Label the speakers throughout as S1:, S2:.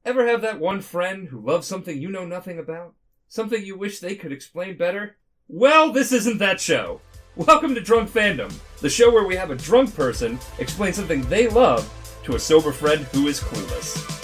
S1: Ever have that one friend who loves something you know nothing about? Something you wish they could explain better? Well, this isn't that show. Welcome to Drunk Fandom, the show where we have a drunk person explain something they love to a sober friend who is clueless.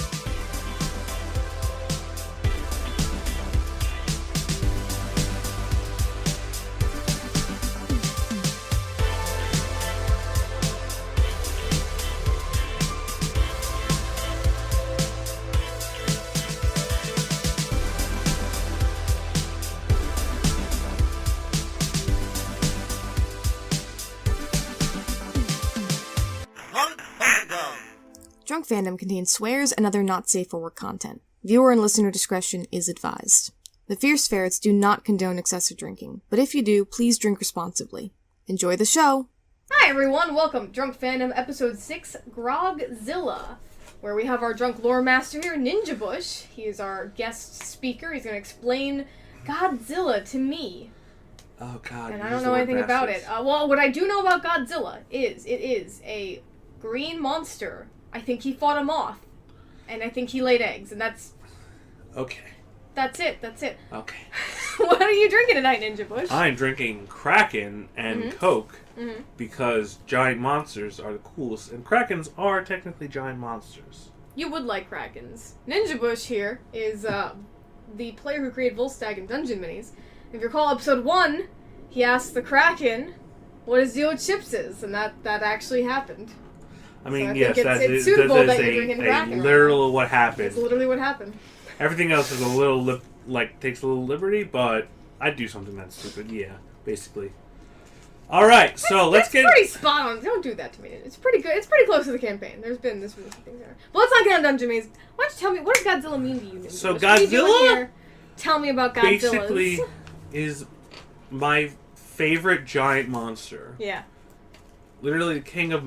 S2: Drunk Fandom contains swears and other not safe for work content. Viewer and listener discretion is advised. The Fierce Ferrets do not condone excessive drinking, but if you do, please drink responsibly. Enjoy the show!
S3: Hi everyone, welcome Drunk Fandom Episode 6, Godzilla, where we have our drunk lore master here, Ninjabush. He is our guest speaker. He's going to explain Godzilla to me.
S4: Oh god.
S3: And I don't know anything about it. Well, what I do know about Godzilla is it is a green monster. I think he fought a moth, and I think he laid eggs, and that's...
S4: Okay.
S3: That's it.
S4: Okay.
S3: What are you drinking tonight, Ninjabush?
S4: I'm drinking Kraken and Coke because giant monsters are the coolest, and Krakens are technically giant monsters.
S3: You would like Krakens. Ninjabush here is the player who created Volstagg and Dungeon Minis. If you recall episode 1, he asked the Kraken what his deal with chips is, and that actually happened.
S4: I mean,
S3: so
S4: yes,
S3: it's suitable that you're drinking
S4: a
S3: Kraken.
S4: literal what happened.
S3: It's literally what happened.
S4: Everything else is a little, takes a little liberty, but I'd do something that's stupid, yeah, basically. Alright, so let's get...
S3: It's pretty spot on. Don't do that to me. It's pretty good. It's pretty close to the campaign. There's been some things there. But let's not get on Dungeon Maze. Why don't you tell me, what does Godzilla mean to you, Ninja?
S4: So
S3: what are you doing
S4: Godzilla
S3: here? Tell me about Godzilla.
S4: basically is my favorite giant monster.
S3: Yeah.
S4: Literally the king of...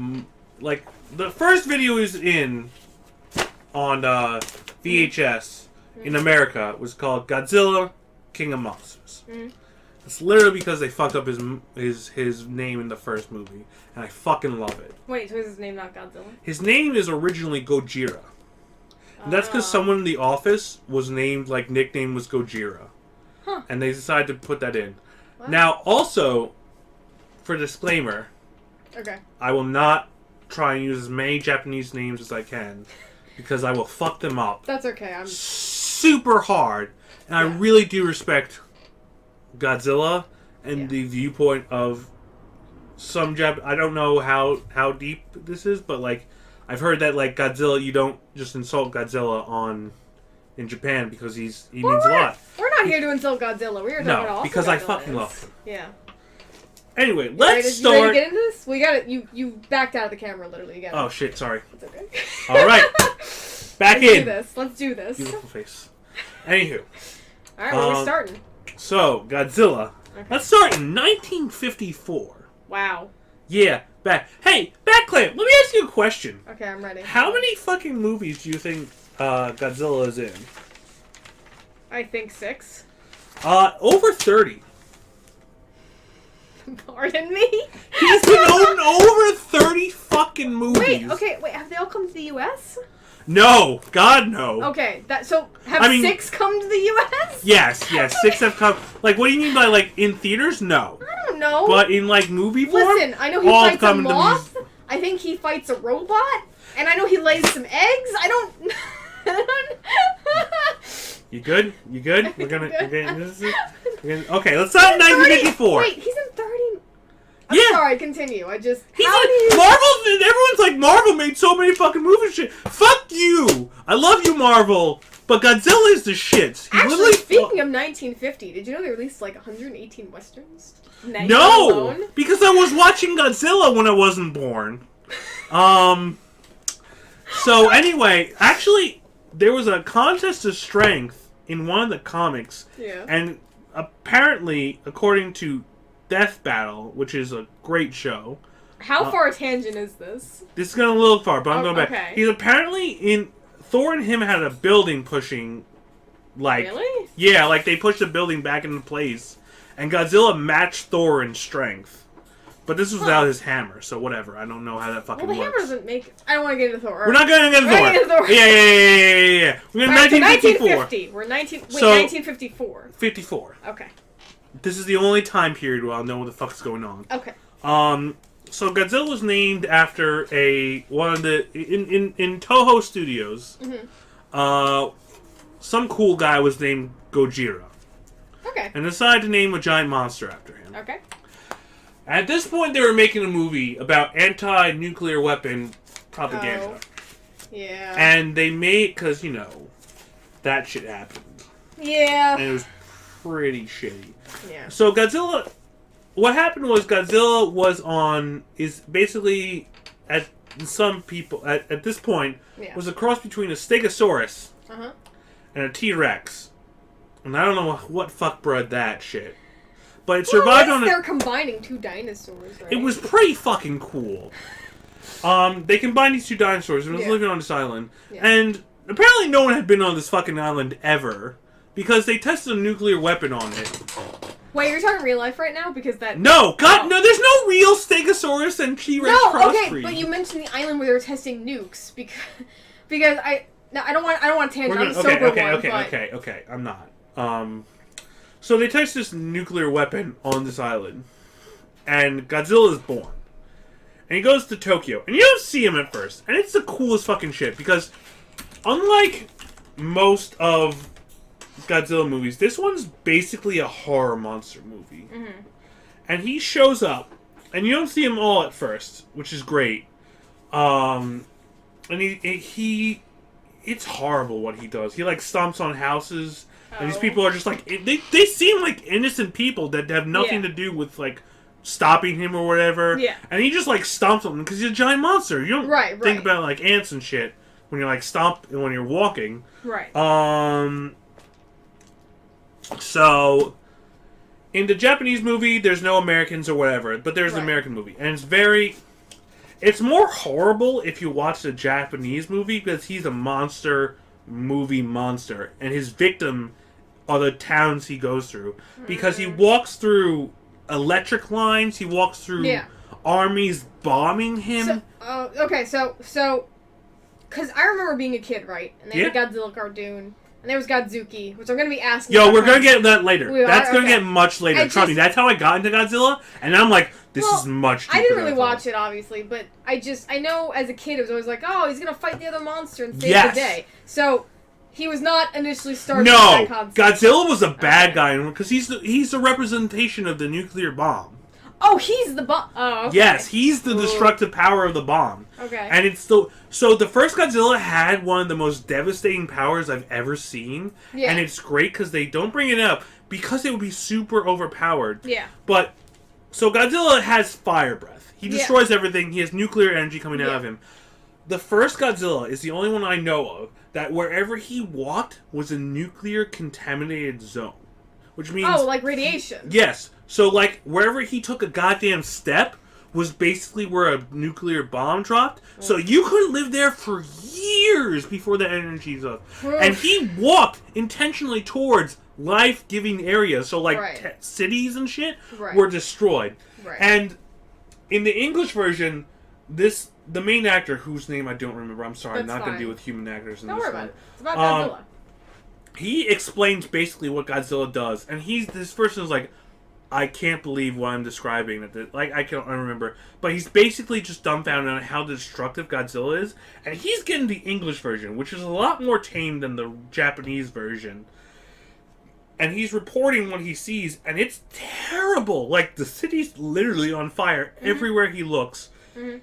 S4: the first video he was in on VHS in America was called Godzilla, King of Monsters. It's literally because they fucked up his name in the first movie, and I fucking love it.
S3: Wait, so is his name not Godzilla?
S4: His name is originally Gojira. And that's because someone in the office was named, nickname was Gojira.
S3: Huh.
S4: And they decided to put that in.
S3: What?
S4: Now, also, for disclaimer,
S3: Okay.
S4: I will not try and use as many Japanese names as I can, because I will fuck them up.
S3: That's okay. I'm
S4: super hard. And I really do respect Godzilla and the viewpoint of some I don't know how deep this is, but I've heard that Godzilla, you don't just insult Godzilla in Japan because he means a lot.
S3: We're not here to insult Godzilla. We're here to talk about
S4: because
S3: Godzilla
S4: I fucking love him.
S3: Yeah.
S4: Anyway, let's start.
S3: You ready to get into this? We got it. You backed out of the camera, literally. You got it.
S4: Oh shit! Sorry.
S3: It's okay.
S4: All right. Back in.
S3: Let's do this.
S4: Beautiful face. Anywho.
S3: All right, where are we starting?
S4: So Godzilla. Okay. Let's start in 1954.
S3: Wow.
S4: Yeah. Hey, BATCLAM. Let me ask you a question.
S3: Okay, I'm ready.
S4: How many fucking movies do you think Godzilla is in?
S3: I think 6.
S4: Over 30.
S3: Pardon me?
S4: He's been on over 30 fucking movies.
S3: Wait, have they all come to the U.S.?
S4: No, God no.
S3: Okay, have 6 come to the U.S.?
S4: Yes, 6 have come. What do you mean by, in theaters? No.
S3: I don't know.
S4: But in, movie form?
S3: Listen, I know he fights a moth, I think he fights a robot, and I know he lays some eggs. I don't...
S4: You good? We're gonna okay, let's start in 1954.
S3: Wait, he's in 30.
S4: Yeah.
S3: I'm sorry, continue.
S4: Marvel. Everyone's like, Marvel made so many fucking movies. Shit. Fuck you. I love you, Marvel, but Godzilla is the shit.
S3: Actually, speaking of 1950, did you know they released 118 westerns?
S4: No, because I was watching Godzilla when I wasn't born. So anyway, actually, there was a contest of strength in one of the comics.
S3: Yeah. And
S4: apparently, according to Death Battle, which is a great show.
S3: How far a tangent is this?
S4: This is going a little far, but I'm going back.
S3: Okay.
S4: He's apparently in... Thor and him had a building pushing,
S3: Really?
S4: Yeah, they pushed the building back into place. And Godzilla matched Thor in strength. But this was without his hammer, so whatever. I don't know how that fucking
S3: Well, the
S4: works.
S3: hammer doesn't make... I don't want to get into Thor.
S4: We're not going to get into
S3: We're not gonna
S4: Thor.
S3: get into Thor.
S4: Yeah. We're in 1954.
S3: 1950. We're 1954.
S4: 54.
S3: Okay.
S4: This is the only time period where I'll know what the fuck's going on.
S3: Okay.
S4: So Godzilla was named after one of the in Toho Studios.
S3: Mm-hmm.
S4: Some cool guy was named Gojira.
S3: Okay.
S4: And decided to name a giant monster after him.
S3: Okay.
S4: At this point, they were making a movie about anti-nuclear weapon propaganda.
S3: Oh. Yeah.
S4: And they made, because, that shit happened.
S3: Yeah.
S4: And it was pretty shitty.
S3: Yeah.
S4: So Godzilla, what happened was Godzilla is basically, at some people, at this point, was a cross between a Stegosaurus and a T-Rex. And I don't know what fuck bred that shit. But it survived on
S3: they're combining two dinosaurs, right?
S4: It was pretty fucking cool. They combined these two dinosaurs and was living on this island. Yeah. And apparently no one had been on this fucking island ever. Because they tested a nuclear weapon on it.
S3: Wait, you're talking real life right now? Because that...
S4: No! God, no, there's no real Stegosaurus and T-Rex crossbreed.
S3: Okay, but you mentioned the island where they were testing nukes. Because I don't want to tangent. I'm sober
S4: Okay, I'm not. So they test this nuclear weapon on this island, and Godzilla is born. And he goes to Tokyo, and you don't see him at first. And it's the coolest fucking shit, because unlike most of Godzilla movies, this one's basically a horror monster movie. Mm-hmm. And he shows up, and you don't see him all at first, which is great. And he it's horrible what he does. He, stomps on houses. And these people are just they seem like innocent people that have nothing to do with stopping him or whatever. Yeah. And he just stomps on them because he's a giant monster. You don't think about ants and shit when you're when you're walking.
S3: Right.
S4: So in the Japanese movie, there's no Americans or whatever, but there's an American movie, and it's more horrible if you watch the Japanese movie because he's a monster. And his victim are the towns he goes through because he walks through electric lines, he walks through armies bombing him.
S3: So because I remember being a kid, right? And they had a Godzilla cartoon, and there was Godzuki, which I'm going to be asking.
S4: Yo, we're going to get that later. That's going to get much later. Trust me, that's how I got into Godzilla, and I'm like, this is much deeper.
S3: I didn't really watch it, obviously, but I know as a kid it was always like, oh, he's going to fight the other monster and save the day. So he was not initially started with that concept.
S4: Godzilla was a bad guy because he's the representation of the nuclear bomb.
S3: Oh, he's the bomb. Oh, okay.
S4: Yes, he's the destructive power of the bomb.
S3: Okay.
S4: And it's so the first Godzilla had one of the most devastating powers I've ever seen. Yeah. And it's great because they don't bring it up because it would be super overpowered.
S3: Yeah.
S4: But so Godzilla has fire breath. He destroys everything. He has nuclear energy coming out of him. The first Godzilla is the only one I know of that wherever he walked was a nuclear contaminated zone. Which means...
S3: Oh, like radiation.
S4: Yes. So, wherever he took a goddamn step was basically where a nuclear bomb dropped. So you could live there for years before the energy's up. And he walked intentionally towards life-giving areas. So, cities and shit were destroyed. Right. And in the English version, the main actor, whose name I don't remember, I'm sorry, I'm not going to deal with human actors in this one. Don't worry about it.
S3: It's about Godzilla.
S4: He explains basically what Godzilla does. And this person is like, I can't believe what I'm describing. I can't remember. But he's basically just dumbfounded on how destructive Godzilla is. And he's getting the English version, which is a lot more tame than the Japanese version. And he's reporting what he sees, and it's terrible. The city's literally on fire everywhere he looks. Mm-hmm.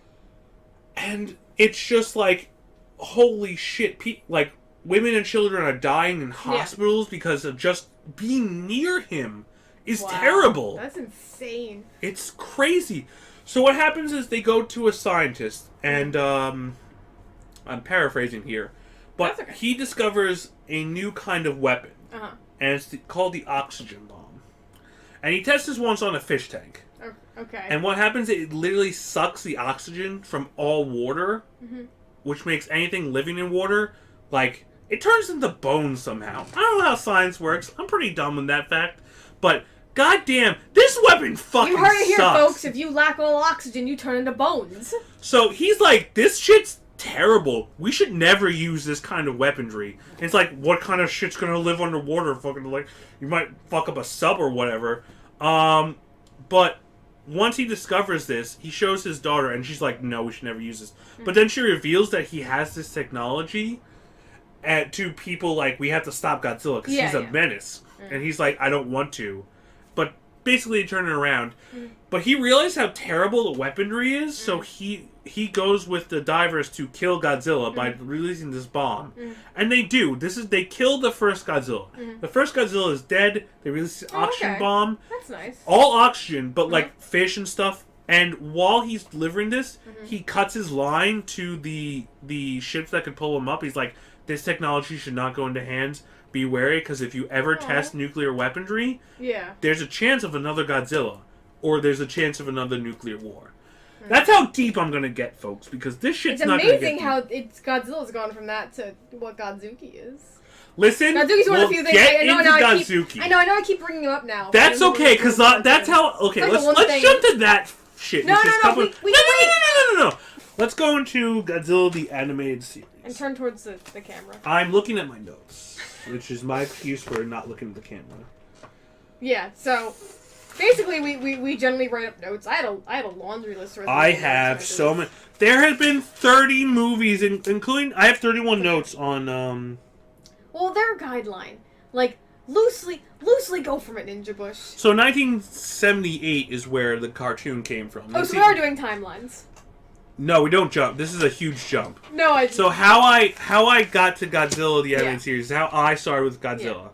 S4: And it's just holy shit. Women and children are dying in hospitals because of just being near him. Is terrible.
S3: That's insane.
S4: It's crazy. So what happens is they go to a scientist, and I'm paraphrasing here, but he discovers a new kind of weapon, and it's called the oxygen bomb. And he tests this once on a fish tank.
S3: Okay.
S4: And what happens is it literally sucks the oxygen from all water, which makes anything living in water, it turns into bone somehow. I don't know how science works. I'm pretty dumb with that fact. But goddamn, this weapon fucking
S3: You heard it here,
S4: sucks.
S3: folks. If you lack all oxygen, you turn into bones.
S4: So he's like, this shit's terrible. We should never use this kind of weaponry. And it's like, what kind of shit's gonna live underwater? Fucking like, you might fuck up a sub or whatever. But once he discovers this, he shows his daughter, and she's like, no, we should never use this. But then she reveals that he has this technology, and to people like, we have to stop Godzilla because he's a menace. And he's like, I don't want to. But basically turn it around. But he realized how terrible the weaponry is, so he goes with the divers to kill Godzilla by releasing this bomb. And they do. They killed the first Godzilla. The first Godzilla is dead. They release an oxygen bomb.
S3: That's nice.
S4: All oxygen, but like fish and stuff. And while he's delivering this, he cuts his line to the ships that could pull him up. He's like, this technology should not go into hands. Be wary, because if you ever test nuclear weaponry, there's a chance of another Godzilla. Or there's a chance of another nuclear war. That's how deep I'm gonna get, folks, because this shit's not gonna get deep.
S3: It's amazing how Godzilla's gone from that to what Godzuki is.
S4: Listen,
S3: Godzuki's one of the few things
S4: get
S3: I know
S4: into
S3: now.
S4: Godzuki.
S3: I know I keep bringing him up now.
S4: That's okay, because that's how... Okay, let's jump to that shit.
S3: No.
S4: Let's go into Godzilla the Animated Series.
S3: And turn towards the camera.
S4: I'm looking at my notes, which is my excuse for not looking at the camera.
S3: Yeah, so... Basically, we generally write up notes. I had a laundry list.
S4: I have so many. There have been 30 movies, including... I have 31 notes on...
S3: Well, they're a guideline. Like, loosely go from it, Ninjabush.
S4: So 1978 is where the cartoon came from.
S3: Oh, so we are doing timelines.
S4: No, we don't jump. This is a huge jump.
S3: No,
S4: So how I got to Godzilla the Animated Series is how I started with Godzilla.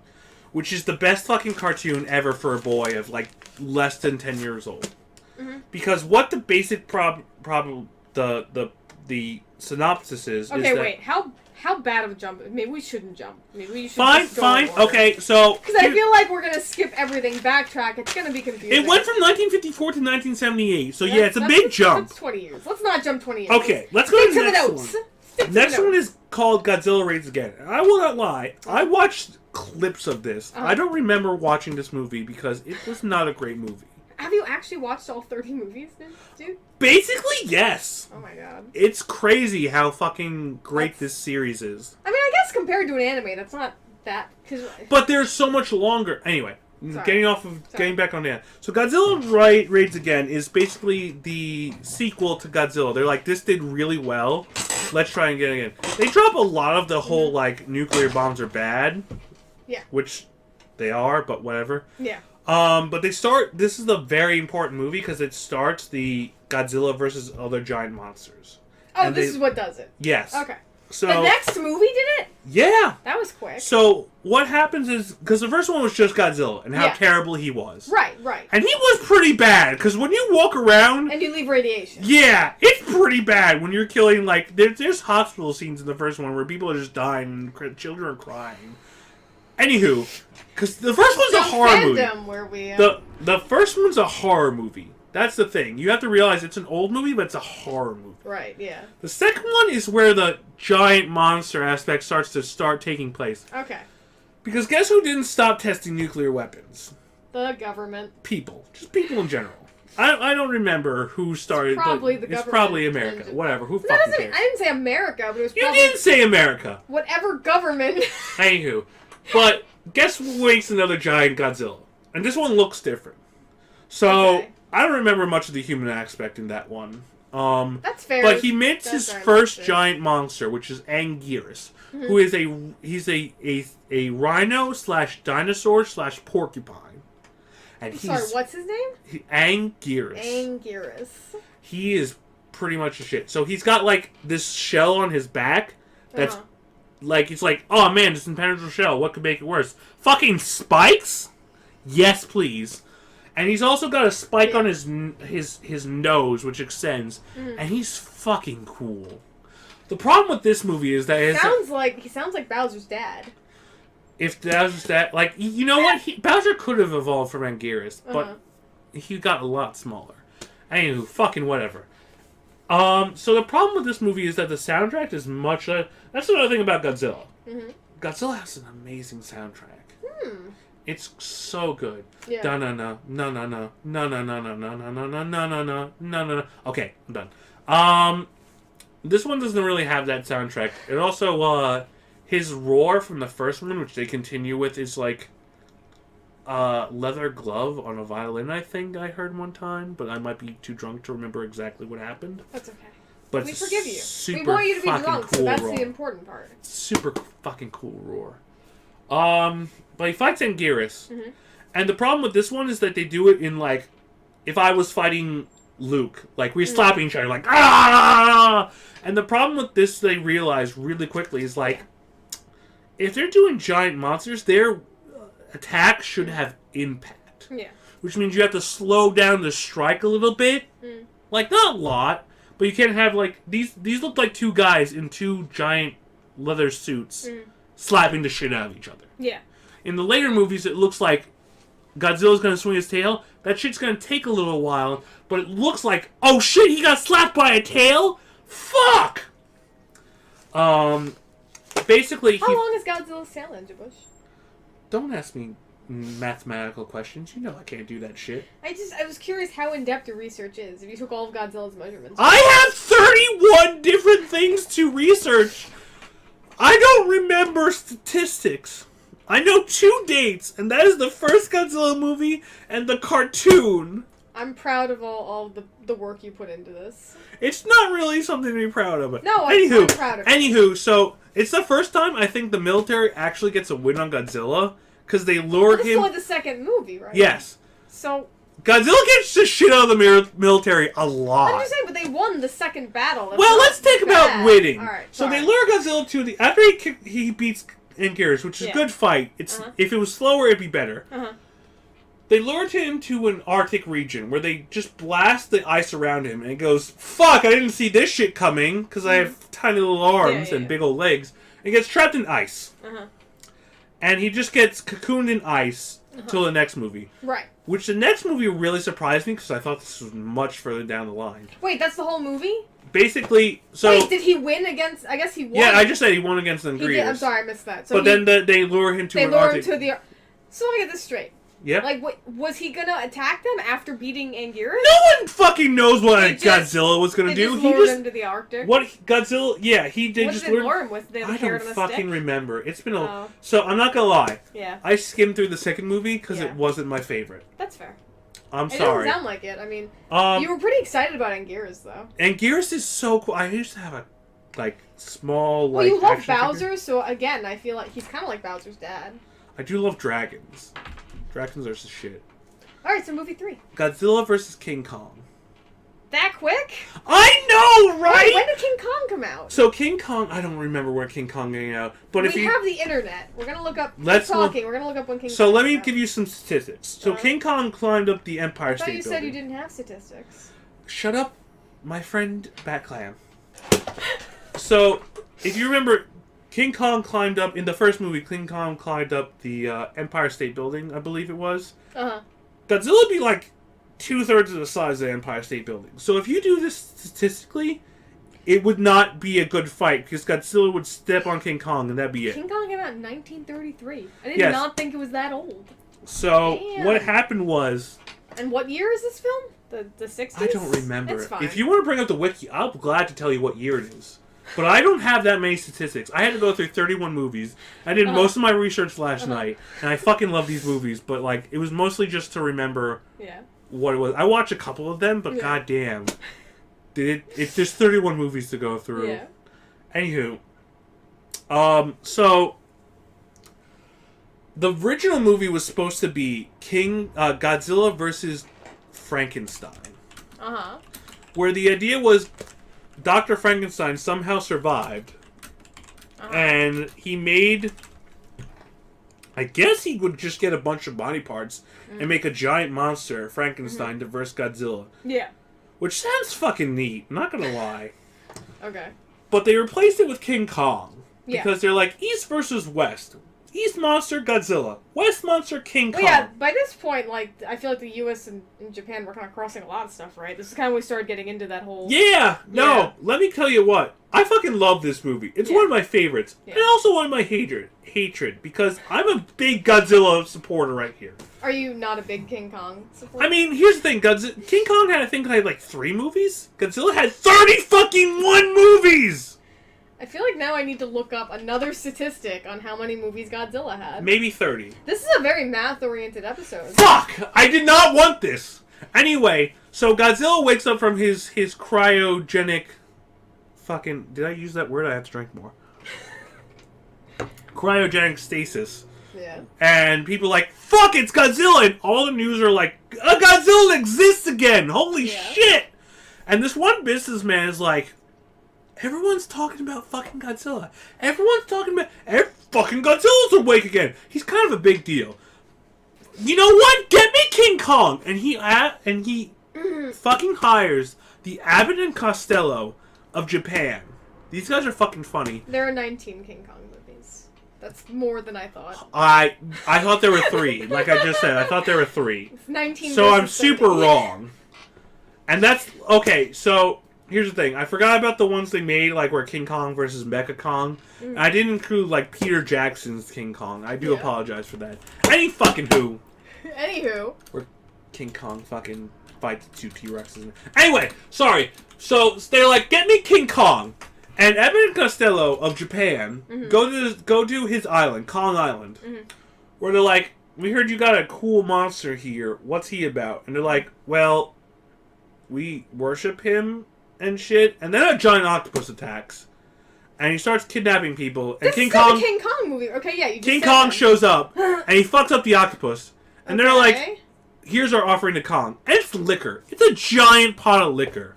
S4: Which is the best fucking cartoon ever for a boy of, like, less than 10 years old. Because what the basic the synopsis is...
S3: Okay,
S4: is that,
S3: wait. How bad of a jump? Maybe we shouldn't jump. Maybe we should
S4: Fine. Okay, so...
S3: Because I feel like we're going to skip everything, backtrack. It's going to be confusing.
S4: It went from 1954 to 1978, so yeah, it's a big jump.
S3: That's 20 years. Let's not jump 20 years.
S4: Okay, let's go to the next one. Next one
S3: is
S4: is called Godzilla Raids Again. I will not lie. I watched clips of this. I don't remember watching this movie because it was not a great movie.
S3: Have you actually watched all 30 movies, dude?
S4: Basically, yes.
S3: Oh my god.
S4: It's crazy how fucking great this series is.
S3: I mean, I guess compared to an anime, that's not that...
S4: But they're so much longer. Anyway, getting back on that. So Godzilla Raids Again is basically the sequel to Godzilla. They're like, this did really well. Let's try and get it again. They drop a lot of the whole, like, nuclear bombs are bad.
S3: Yeah.
S4: Which they are, but whatever.
S3: Yeah.
S4: But they start... This is a very important movie because it starts the Godzilla versus other giant monsters.
S3: Oh, and this is what does it?
S4: Yes.
S3: Okay.
S4: So
S3: the next movie did it?
S4: Yeah.
S3: That was quick.
S4: So what happens is... Because the first one was just Godzilla and how terrible he was.
S3: Right.
S4: And he was pretty bad because when you walk around...
S3: And you leave radiation.
S4: Yeah, it's pretty bad when you're killing, like... There's hospital scenes in the first one where people are just dying and children are crying. Anywho, because the first one's a horror movie.
S3: Where we,
S4: the first one's a horror movie. That's the thing. You have to realize it's an old movie, but it's a horror movie.
S3: Right, yeah.
S4: The second one is where the giant monster aspect starts taking place.
S3: Okay.
S4: Because guess who didn't stop testing nuclear weapons?
S3: The government.
S4: People. Just people in general. I don't remember who started.
S3: It's probably
S4: but
S3: the government.
S4: It's probably America. Whatever. Who fucking cares?
S3: I didn't say America, but it was
S4: You
S3: probably...
S4: didn't say America!
S3: Whatever government.
S4: Anywho. But guess who makes another giant Godzilla? And this one looks different. So, I don't remember much of the human aspect in that one.
S3: That's fair.
S4: But he meets his first giant monster, which is Anguirus, who is a rhino / dinosaur / porcupine. And
S3: sorry, what's his name?
S4: Anguirus.
S3: Anguirus.
S4: He is pretty much a shit. So he's got like this shell on his back that's like, it's like, oh man, this impenetrable shell, what could make it worse? Fucking spikes? Yes, please. And he's also got a spike on his nose, which extends, and he's fucking cool. The problem with this movie is that
S3: he sounds like Bowser's dad.
S4: If Bowser's dad, like, you know what? Bowser could have evolved from Anguirus, but he got a lot smaller. Anywho, fucking whatever. So the problem with this movie is that the soundtrack is much... that's another thing about Godzilla. Godzilla has an amazing soundtrack. It's so good.
S3: Yeah.
S4: Da na na na na na na na na na na na na na na na na na. Okay, I'm done. This one doesn't really have that soundtrack. It also his roar from the first one, which they continue with, is like leather glove on a violin. I think I heard one time, but I might be too drunk to remember exactly what happened.
S3: That's okay.
S4: But
S3: We
S4: it's
S3: forgive you.
S4: Super
S3: We want you to be
S4: fucking
S3: drunk,
S4: cool
S3: so that's
S4: roar.
S3: the important part.
S4: Super fucking cool roar. But he fights Anguirus.
S3: Mm-hmm.
S4: And the problem with this one is that they do it in, like, if I was fighting Luke, like, we're slapping each other, like, ah! And the problem with this, they realize really quickly, is, like, if they're doing giant monsters, their attack should have impact.
S3: Yeah.
S4: Which means you have to slow down the strike a little bit.
S3: Mm.
S4: Like, not a lot, but you can't have, like, these look like two guys in two giant leather suits slapping the shit out of each other.
S3: Yeah.
S4: In the later movies, it looks like Godzilla's gonna swing his tail. That shit's gonna take a little while, but it looks like, oh shit, he got slapped by a tail? Fuck! Basically,
S3: How long is Godzilla's tail, Ninjabush?
S4: Don't ask me mathematical questions. You know I can't do that shit.
S3: I was curious how in-depth your research is, if you took all of Godzilla's measurements.
S4: I have 31 different things to research. I don't remember statistics. I know 2 dates, and that is the first Godzilla movie and the cartoon.
S3: I'm proud of all the work you put into this.
S4: It's not really something to be proud of. But
S3: No, I'm proud of it.
S4: Anywho, so it's the first time I think the military actually gets a win on Godzilla because they lured
S3: This is
S4: him.
S3: only the second movie, right?
S4: Yes,
S3: So,
S4: Godzilla gets the shit out of the military a lot.
S3: I'm just saying, but they won the second battle. That's
S4: Well,
S3: not
S4: let's think about
S3: bad.
S4: winning.
S3: All right,
S4: so they
S3: sorry.
S4: lure Godzilla to the after he beats Anguirus, which is a good fight. It's if it was slower, it'd be better. They lured him to an Arctic region where they just blast the ice around him, and he goes, "Fuck! I didn't see this shit coming because I have tiny little arms and big old legs." And he gets trapped in ice, and he just gets cocooned in ice till the next movie.
S3: Right.
S4: Which the next movie really surprised me because I thought this was much further down the line.
S3: Wait, that's the whole movie?
S4: Basically, so
S3: Wait, did he win against? I guess he won.
S4: yeah, I just said he won against the
S3: He did.
S4: Greers.
S3: I'm sorry, I missed that. So
S4: But then they lure him to
S3: they
S4: an
S3: lure him
S4: Arctic.
S3: to the. So let me get this straight.
S4: Yep.
S3: Like, was he gonna attack them after beating Anguirus?
S4: No one fucking knows what
S3: They just-
S4: Godzilla was gonna
S3: They
S4: do.
S3: just
S4: He
S3: lured
S4: just
S3: him to the Arctic.
S4: what Godzilla? Yeah, he did
S3: What
S4: just
S3: did they
S4: lure.
S3: lure him with? Did they have
S4: I
S3: a carrot
S4: don't
S3: on a
S4: fucking
S3: stick?
S4: remember. It's been a.
S3: Oh.
S4: So I'm not gonna lie.
S3: Yeah,
S4: I skimmed through the second movie because
S3: Yeah.
S4: it wasn't my favorite.
S3: that's fair.
S4: I'm
S3: It
S4: sorry.
S3: doesn't sound like it. I mean,
S4: Um,
S3: you were pretty excited about Anguirus, though.
S4: and Gears is so cool. I used to have a like small like.
S3: Well, you love
S4: action figure.
S3: Bowser, so again, I feel like he's kind of like Bowser's dad.
S4: I do love dragons. Dragons are the shit.
S3: All right, so movie 3.
S4: Godzilla versus King Kong.
S3: That quick?
S4: I know, right?
S3: Wait, when did King Kong come out?
S4: So King Kong, I don't remember where King Kong came out, but if
S3: we
S4: you
S3: have the internet. We're gonna look up.
S4: Let's
S3: Keep talking. We're gonna look up when King.
S4: so
S3: Kong
S4: let me
S3: came out.
S4: give you some statistics. So
S3: Uh-huh.
S4: King Kong climbed up the Empire
S3: I thought
S4: State
S3: you
S4: Building.
S3: said you didn't have statistics.
S4: Shut up, my friend BATCLAM. So if you remember, King Kong climbed up in the first movie. King Kong climbed up the Empire State Building, I believe it was. Godzilla would be like 2/3 of the size of the Empire State Building. So if you do this statistically, it would not be a good fight because Godzilla would step on King Kong and that'd be it.
S3: King Kong came out in 1933. I did
S4: Yes.
S3: not think it was that old.
S4: So
S3: Damn.
S4: what happened was,
S3: And what year is this film? The 60s?
S4: I don't remember.
S3: It's fine.
S4: If you want to bring up the wiki, I'm glad to tell you what year it is. But I don't have that many statistics. I had to go through 31 movies. I did most of my research last night, and I fucking love these movies. But like, it was mostly just to remember
S3: Yeah.
S4: what it was. I watched a couple of them, but
S3: Yeah.
S4: goddamn, it's just 31 movies to go through.
S3: Yeah.
S4: Anywho, so the original movie was supposed to be Godzilla versus Frankenstein, where the idea was Dr. Frankenstein somehow survived, and he made. I guess he would just get a bunch of body parts and make a giant monster, Frankenstein, to verse Godzilla.
S3: Yeah.
S4: Which sounds fucking neat, not gonna lie.
S3: Okay.
S4: But they replaced it with King Kong.
S3: Yeah.
S4: Because they're like, East versus West. East Monster, Godzilla. West Monster, King Kong.
S3: Well, yeah, by this point, like, I feel like the U.S. and Japan were kind of crossing a lot of stuff, right? This is kind of when we started getting into that whole...
S4: Yeah! No,
S3: Yeah.
S4: let me tell you what. I fucking love this movie. It's one of my favorites.
S3: Yeah.
S4: And also one of my hatred. Because I'm a big Godzilla supporter right here.
S3: Are you not a big King Kong supporter?
S4: I mean, here's the thing. King Kong had, I think, like 3 movies. Godzilla had 30 fucking 1 movies!
S3: I feel like now I need to look up another statistic on how many movies Godzilla had.
S4: Maybe 30.
S3: This is a very math-oriented episode.
S4: Fuck! I did not want this! Anyway, so Godzilla wakes up from his cryogenic... Fucking... Did I use that word? I have to drink more. Cryogenic stasis.
S3: Yeah.
S4: And people are like, fuck, it's Godzilla! And all the news are like, Godzilla exists again! Holy shit! And this one businessman is like, everyone's talking about fucking Godzilla. Everyone's talking about... fucking Godzilla's awake again! He's kind of a big deal. You know what? Get me King Kong! And he fucking hires the Abbott and Costello of Japan. These guys are fucking funny.
S3: There are 19 King Kong movies. That's more than I thought.
S4: I thought there were 3. Like I just said, I thought there were 3.
S3: It's 19
S4: So I'm
S3: versus
S4: super
S3: 30.
S4: wrong. And that's... Okay, so... Here's the thing. I forgot about the ones they made, like, where King Kong versus Mecha Kong. I didn't include, like, Peter Jackson's King Kong. I do apologize for that.
S3: Anywho.
S4: Where King Kong fucking fights 2 T-Rexes. Anyway, sorry. So, they're like, get me King Kong. And Abbott and Costello of Japan go to his island, Kong Island. Where they're like, we heard you got a cool monster here. What's he about? And they're like, well, we worship him and shit, and then a giant octopus attacks, and he starts kidnapping people. And
S3: This is a King Kong movie. Okay, yeah, you just
S4: King
S3: said
S4: Kong
S3: that.
S4: shows up, and he fucks up the octopus. And they're like, "Here's our offering to Kong." And it's liquor. It's a giant pot of liquor.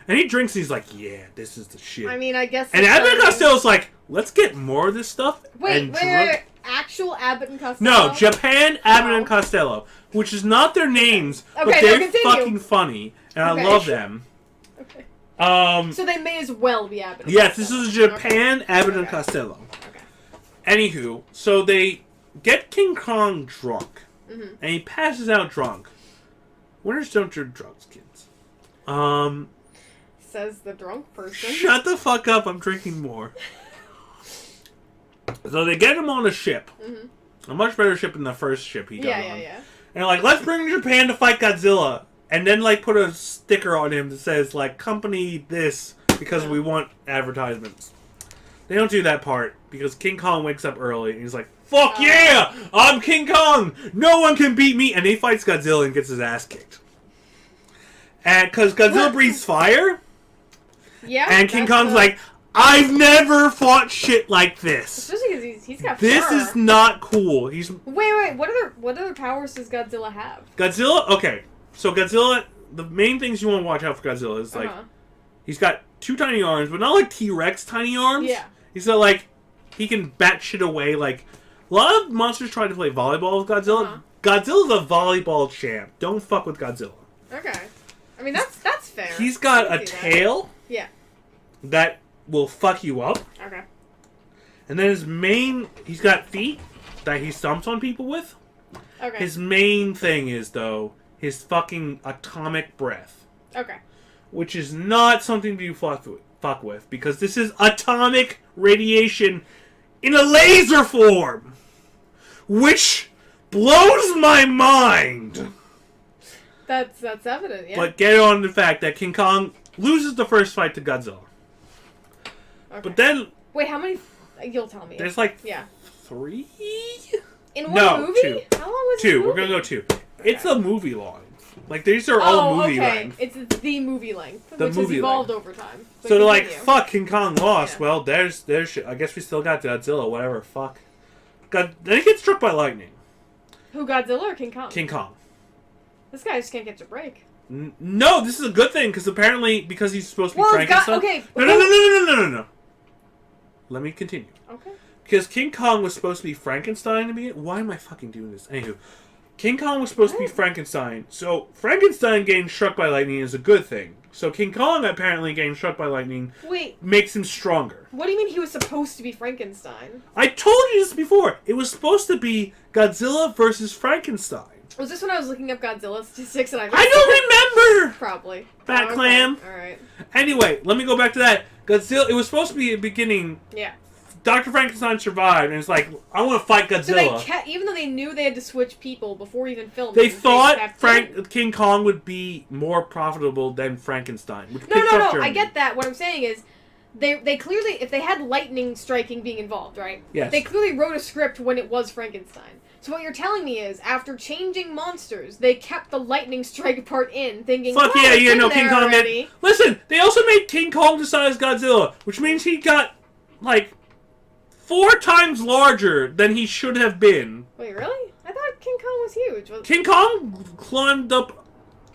S4: And he drinks. And he's like, "Yeah, this is the shit."
S3: I mean, I guess.
S4: And Abbott and Costello's like, "Let's get more of this stuff."
S3: Wait. Actual Abbott and Costello?
S4: No, Japan Abbott and Costello, which is not their names, but they're
S3: continue.
S4: funny, and I love them.
S3: Okay.
S4: So
S3: they may as well be Abbott and
S4: yes,
S3: Costello.
S4: this is Japan Abbott and Costello.
S3: Okay.
S4: Anywho, so they get King Kong drunk, and he passes out drunk. Winners don't do drugs, kids.
S3: Says the drunk person.
S4: Shut the fuck up! I'm drinking more. So they get him on a ship, a much better ship than the first ship he got on.
S3: Yeah.
S4: And they're like, let's bring Japan to fight Godzilla. And then, like, put a sticker on him that says, like, company this, because we want advertisements. They don't do that part, because King Kong wakes up early, and he's like, fuck yeah! I'm King Kong! No one can beat me! And he fights Godzilla and gets his ass kicked. And, because Godzilla breathes fire, and King Kong's like, I've never fought shit like this.
S3: Especially because he's got
S4: This
S3: fur.
S4: is not cool.
S3: Wait. What other powers does Godzilla have?
S4: Godzilla? Okay. So Godzilla, the main things you want to watch out for Godzilla is, like, he's got 2 tiny arms, but not like T-Rex tiny arms.
S3: Yeah.
S4: He's got, like, he can bat shit away. Like, a lot of monsters try to play volleyball with Godzilla. Godzilla's a volleyball champ. Don't fuck with Godzilla.
S3: Okay. I mean, that's fair.
S4: He's got a tail.
S3: Yeah.
S4: That will fuck you up.
S3: Okay.
S4: And then he's got feet that he stomps on people with.
S3: Okay.
S4: His main thing is, though, his fucking atomic breath.
S3: Okay.
S4: Which is not something to fuck with, because this is atomic radiation in a laser form. Which blows my mind.
S3: That's evident, yeah.
S4: But get on the fact that King Kong loses the first fight to Godzilla.
S3: Okay.
S4: But then...
S3: Wait, how many... You'll tell me.
S4: There's like
S3: 3?
S4: 3?
S3: In one movie?
S4: 2.
S3: How long was
S4: 2.
S3: the
S4: We're gonna go 2. Okay. It's a movie long. Like, these are
S3: all
S4: all movie length.
S3: It's the movie length,
S4: The
S3: which
S4: movie
S3: has evolved
S4: length.
S3: over time.
S4: So they're like, fuck, King Kong lost.
S3: Yeah.
S4: Well, there's shit. I guess we still got Godzilla, whatever, fuck. Then he gets struck by lightning.
S3: Who, Godzilla or King Kong?
S4: King Kong.
S3: This guy just can't catch a break.
S4: No, this is a good thing, because apparently, because he's supposed to be Frankenstein.
S3: Okay.
S4: No. Let me continue.
S3: Okay.
S4: Because King Kong was supposed to be Frankenstein to me. Why am I fucking doing this? Anywho. King Kong was supposed to be Frankenstein. So Frankenstein getting struck by lightning is a good thing. So King Kong apparently getting struck by lightning makes him stronger.
S3: What do you mean he was supposed to be Frankenstein?
S4: I told you this before. It was supposed to be Godzilla versus Frankenstein.
S3: Was this when I was looking up Godzilla statistics and I
S4: don't remember!
S3: Probably.
S4: BATCLAM.
S3: Okay. Alright.
S4: Anyway, let me go back to that. Godzilla, it was supposed to be at the beginning.
S3: Yeah.
S4: Dr. Frankenstein survived, and it's like, I want to fight Godzilla.
S3: So even though they knew they had to switch people before even filming,
S4: they thought King Kong would be more profitable than Frankenstein.
S3: No, I get that. What I'm saying is, they clearly, if they had lightning striking being involved, right?
S4: Yes.
S3: They clearly wrote a script when it was Frankenstein. So what you're telling me is, after changing monsters, they kept the lightning strike part in, thinking,
S4: fuck
S3: well,
S4: yeah, no, King Kong
S3: already.
S4: Listen, they also made King Kong the size of Godzilla, which means he got, like, 4 times larger than he should have been.
S3: Wait, really? I thought King Kong was huge.
S4: King Kong climbed up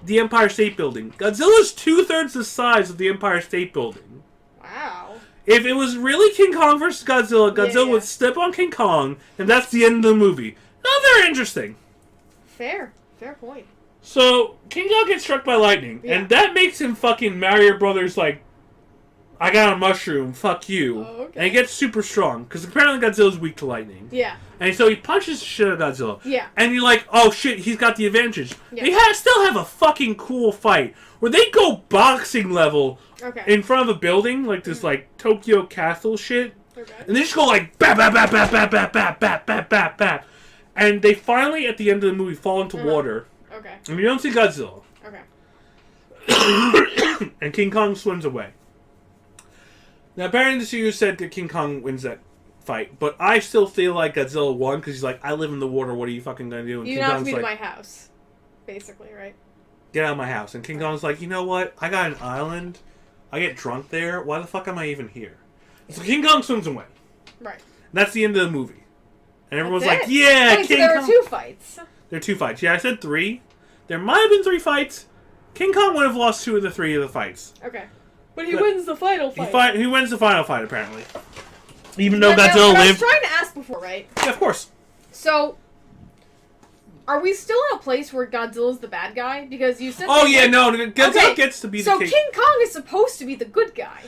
S4: the Empire State Building. Godzilla's 2/3 the size of the Empire State Building.
S3: Wow.
S4: If it was really King Kong versus Godzilla, Godzilla would step on King Kong, and that's the end of the movie. Not very interesting.
S3: Fair point.
S4: So, King Kong gets struck by lightning, and that makes him fucking Mario Brothers, like, I got a mushroom, fuck you.
S3: Oh, okay.
S4: And he gets super strong, because apparently Godzilla's weak to lightning.
S3: Yeah.
S4: And so he punches the shit out of Godzilla.
S3: Yeah.
S4: And you're like, oh shit, he's got the advantage.
S3: Yeah.
S4: They still have a fucking cool fight, where they go boxing level in front of a building, like this like Tokyo Castle shit.
S3: Okay.
S4: And they just go like, bap, bap, bap, bap, bap, bap, bap, bap, bap, bap, bap. And they finally, at the end of the movie, fall into water.
S3: Okay.
S4: And you don't see Godzilla.
S3: Okay.
S4: And King Kong swims away. Now, apparently the studio said that King Kong wins that fight, but I still feel like Godzilla won, because he's like, I live in the water, what are you fucking gonna do? And
S3: you
S4: King
S3: have to
S4: Kong's
S3: be
S4: like,
S3: to my house. Basically, right?
S4: Get out of my house. And King Kong's like, you know what? I got an island. I get drunk there. Why the fuck am I even here? So King Kong swims away.
S3: Right.
S4: And that's the end of the movie. And everyone's
S3: That's
S4: like,
S3: it?
S4: yeah,
S3: Wait,
S4: King
S3: so there
S4: Kong.
S3: are 2 fights.
S4: There are 2 fights. Yeah, I said 3. There might have been 3 fights. King Kong would have lost 2 of the 3 of the fights.
S3: Okay. But he wins the final fight.
S4: He wins the final fight, apparently. Even though
S3: But
S4: Godzilla
S3: I was
S4: lived.
S3: trying to ask before, right?
S4: Yeah, of course.
S3: So, are we still in a place where Godzilla's the bad guy? Because you said...
S4: Oh, yeah, no. Godzilla gets to be the king.
S3: So King Kong is supposed to be the good guy.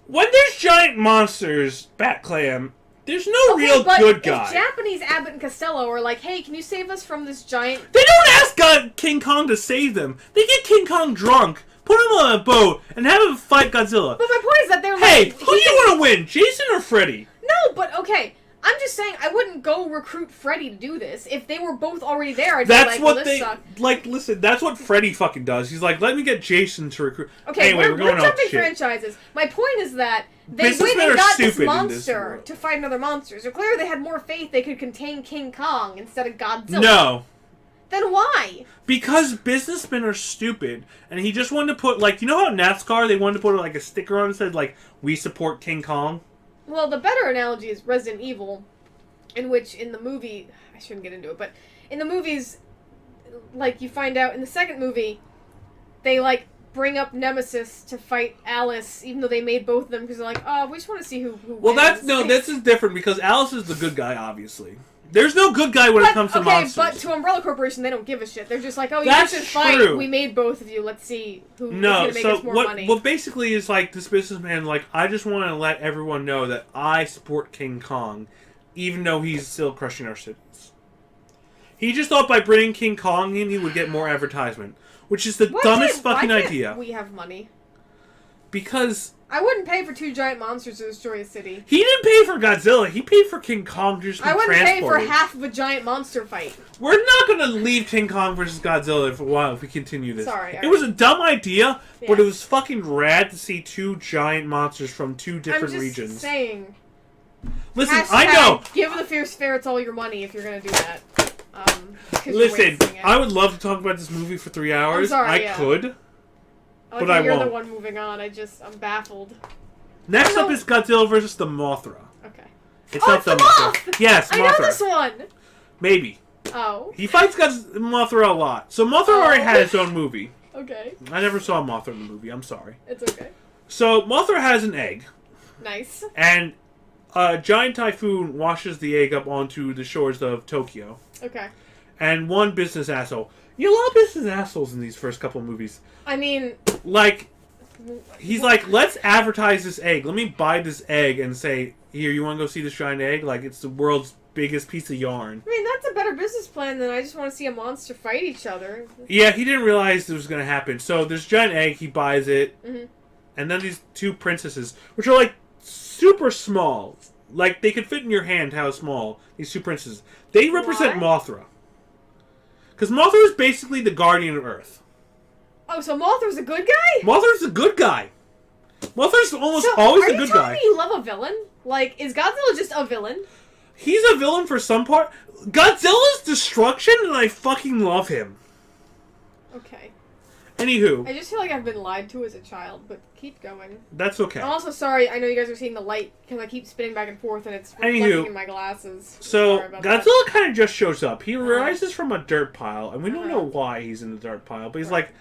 S4: When there's giant monsters, BATCLAM, there's no real good guy.
S3: If Japanese Abbott and Costello are like, hey, can you save us from this giant...
S4: They don't ask King Kong to save them. They get King Kong drunk, put him on a boat, and have him fight Godzilla.
S3: But my point is that they're
S4: hey,
S3: like...
S4: who do you want to win, Jason or Freddy?
S3: No, but okay. I'm just saying, I wouldn't go recruit Freddy to do this. If they were both already there, I'd
S4: That's
S3: be like,
S4: what
S3: this sucks.
S4: Like, listen, that's what Freddy fucking does. He's like, let me get Jason to recruit.
S3: Okay,
S4: anyway, we're going
S3: we're
S4: off
S3: jumping
S4: shit.
S3: franchises. My point is that they
S4: Businessmen
S3: went and
S4: are
S3: got this
S4: stupid in this
S3: monster
S4: world.
S3: to fight another monster. So clearly they had more faith they could contain King Kong instead of Godzilla.
S4: No.
S3: Then why?
S4: Because businessmen are stupid, and he just wanted to put, like, you know how NASCAR, they wanted to put, like, a sticker on that said, like, we support King Kong?
S3: Well, the better analogy is Resident Evil, in which in the movie, I shouldn't get into it, but in the movies, like, you find out in the second movie, they, like, bring up Nemesis to fight Alice, even though they made both of them, because they're like, oh, we just want to see who
S4: Well,
S3: wins.
S4: this is different, because Alice is the good guy, obviously. There's no good guy when it comes to monsters.
S3: Okay, but to Umbrella Corporation, they don't give a shit. They're just like, oh, you
S4: That's
S3: should fight.
S4: true.
S3: We made both of you. Let's see who's going to make us more money.
S4: What basically is like this businessman, like, I just want to let everyone know that I support King Kong, even though he's still crushing our cities. He just thought by bringing King Kong in, he would get more advertisement, which is the dumbest fucking idea.
S3: We have money.
S4: Because
S3: I wouldn't pay for 2 giant monsters to destroy a city.
S4: he didn't pay for Godzilla. He paid for King Kong to just be
S3: I wouldn't pay for
S4: transported.
S3: half of a giant monster fight.
S4: We're not going to leave King Kong versus Godzilla for a while if we continue this.
S3: Sorry.
S4: It was a dumb idea, but
S3: Yeah.
S4: it was fucking rad to see 2 giant monsters from 2 different
S3: I'm just
S4: regions.
S3: saying.
S4: Listen,
S3: Hashtag
S4: I know.
S3: Give the Fierce Ferrets all your money if you're going to do that. 'Cause you're
S4: Listen,
S3: wasting it.
S4: I would love to talk about this movie for 3 hours.
S3: sorry,
S4: I
S3: yeah.
S4: could.
S3: Okay,
S4: but I
S3: you're
S4: won't.
S3: the one moving on. I'm baffled.
S4: Next
S3: I
S4: up
S3: know-
S4: is Godzilla versus the Mothra.
S3: Okay.
S4: It's
S3: Oh,
S4: not
S3: it's
S4: the
S3: the
S4: Mothra.
S3: Moth!
S4: Yes,
S3: I
S4: Mothra.
S3: know this one!
S4: Maybe.
S3: Oh.
S4: He fights Mothra a lot. So Mothra already had its own movie.
S3: Okay.
S4: I never saw Mothra in the movie. I'm sorry.
S3: It's okay.
S4: So Mothra has an egg.
S3: Nice.
S4: And a giant typhoon washes the egg up onto the shores of Tokyo.
S3: Okay.
S4: and one business asshole. You love business assholes in these first couple movies.
S3: I mean...
S4: Like, he's like, let's advertise this egg. Let me buy this egg and say, here, you want to go see this giant egg? Like, it's the world's biggest piece of yarn.
S3: I mean, that's a better business plan than I just want to see a monster fight each other.
S4: Yeah, he didn't realize it was going to happen. So there's a giant egg, he buys it,
S3: Mm-hmm.
S4: and then these two princesses, which are like super small. Like, they could fit in your hand how small, these two princesses. They represent
S3: Why?
S4: Mothra. Because Mothra is basically the guardian of Earth.
S3: Oh, so Mothra's a good guy?
S4: Mothra's a good guy. Mothra's almost
S3: So,
S4: always
S3: are
S4: a
S3: you
S4: good
S3: telling
S4: guy.
S3: me you love a villain? Like, is Godzilla just a villain?
S4: He's a villain for some part. Godzilla's destruction, and I fucking love him.
S3: Okay.
S4: Anywho,
S3: I just feel like I've been lied to as a child, but keep going.
S4: that's okay.
S3: I'm also sorry, I know you guys are seeing the light, because I keep spinning back and forth, and it's reflecting
S4: Anywho,
S3: in my glasses.
S4: So,
S3: Sorry about that.
S4: Godzilla kind of just shows up. He rises from a dirt pile, and we don't
S3: Uh-huh.
S4: know why he's in the dirt pile, but he's like,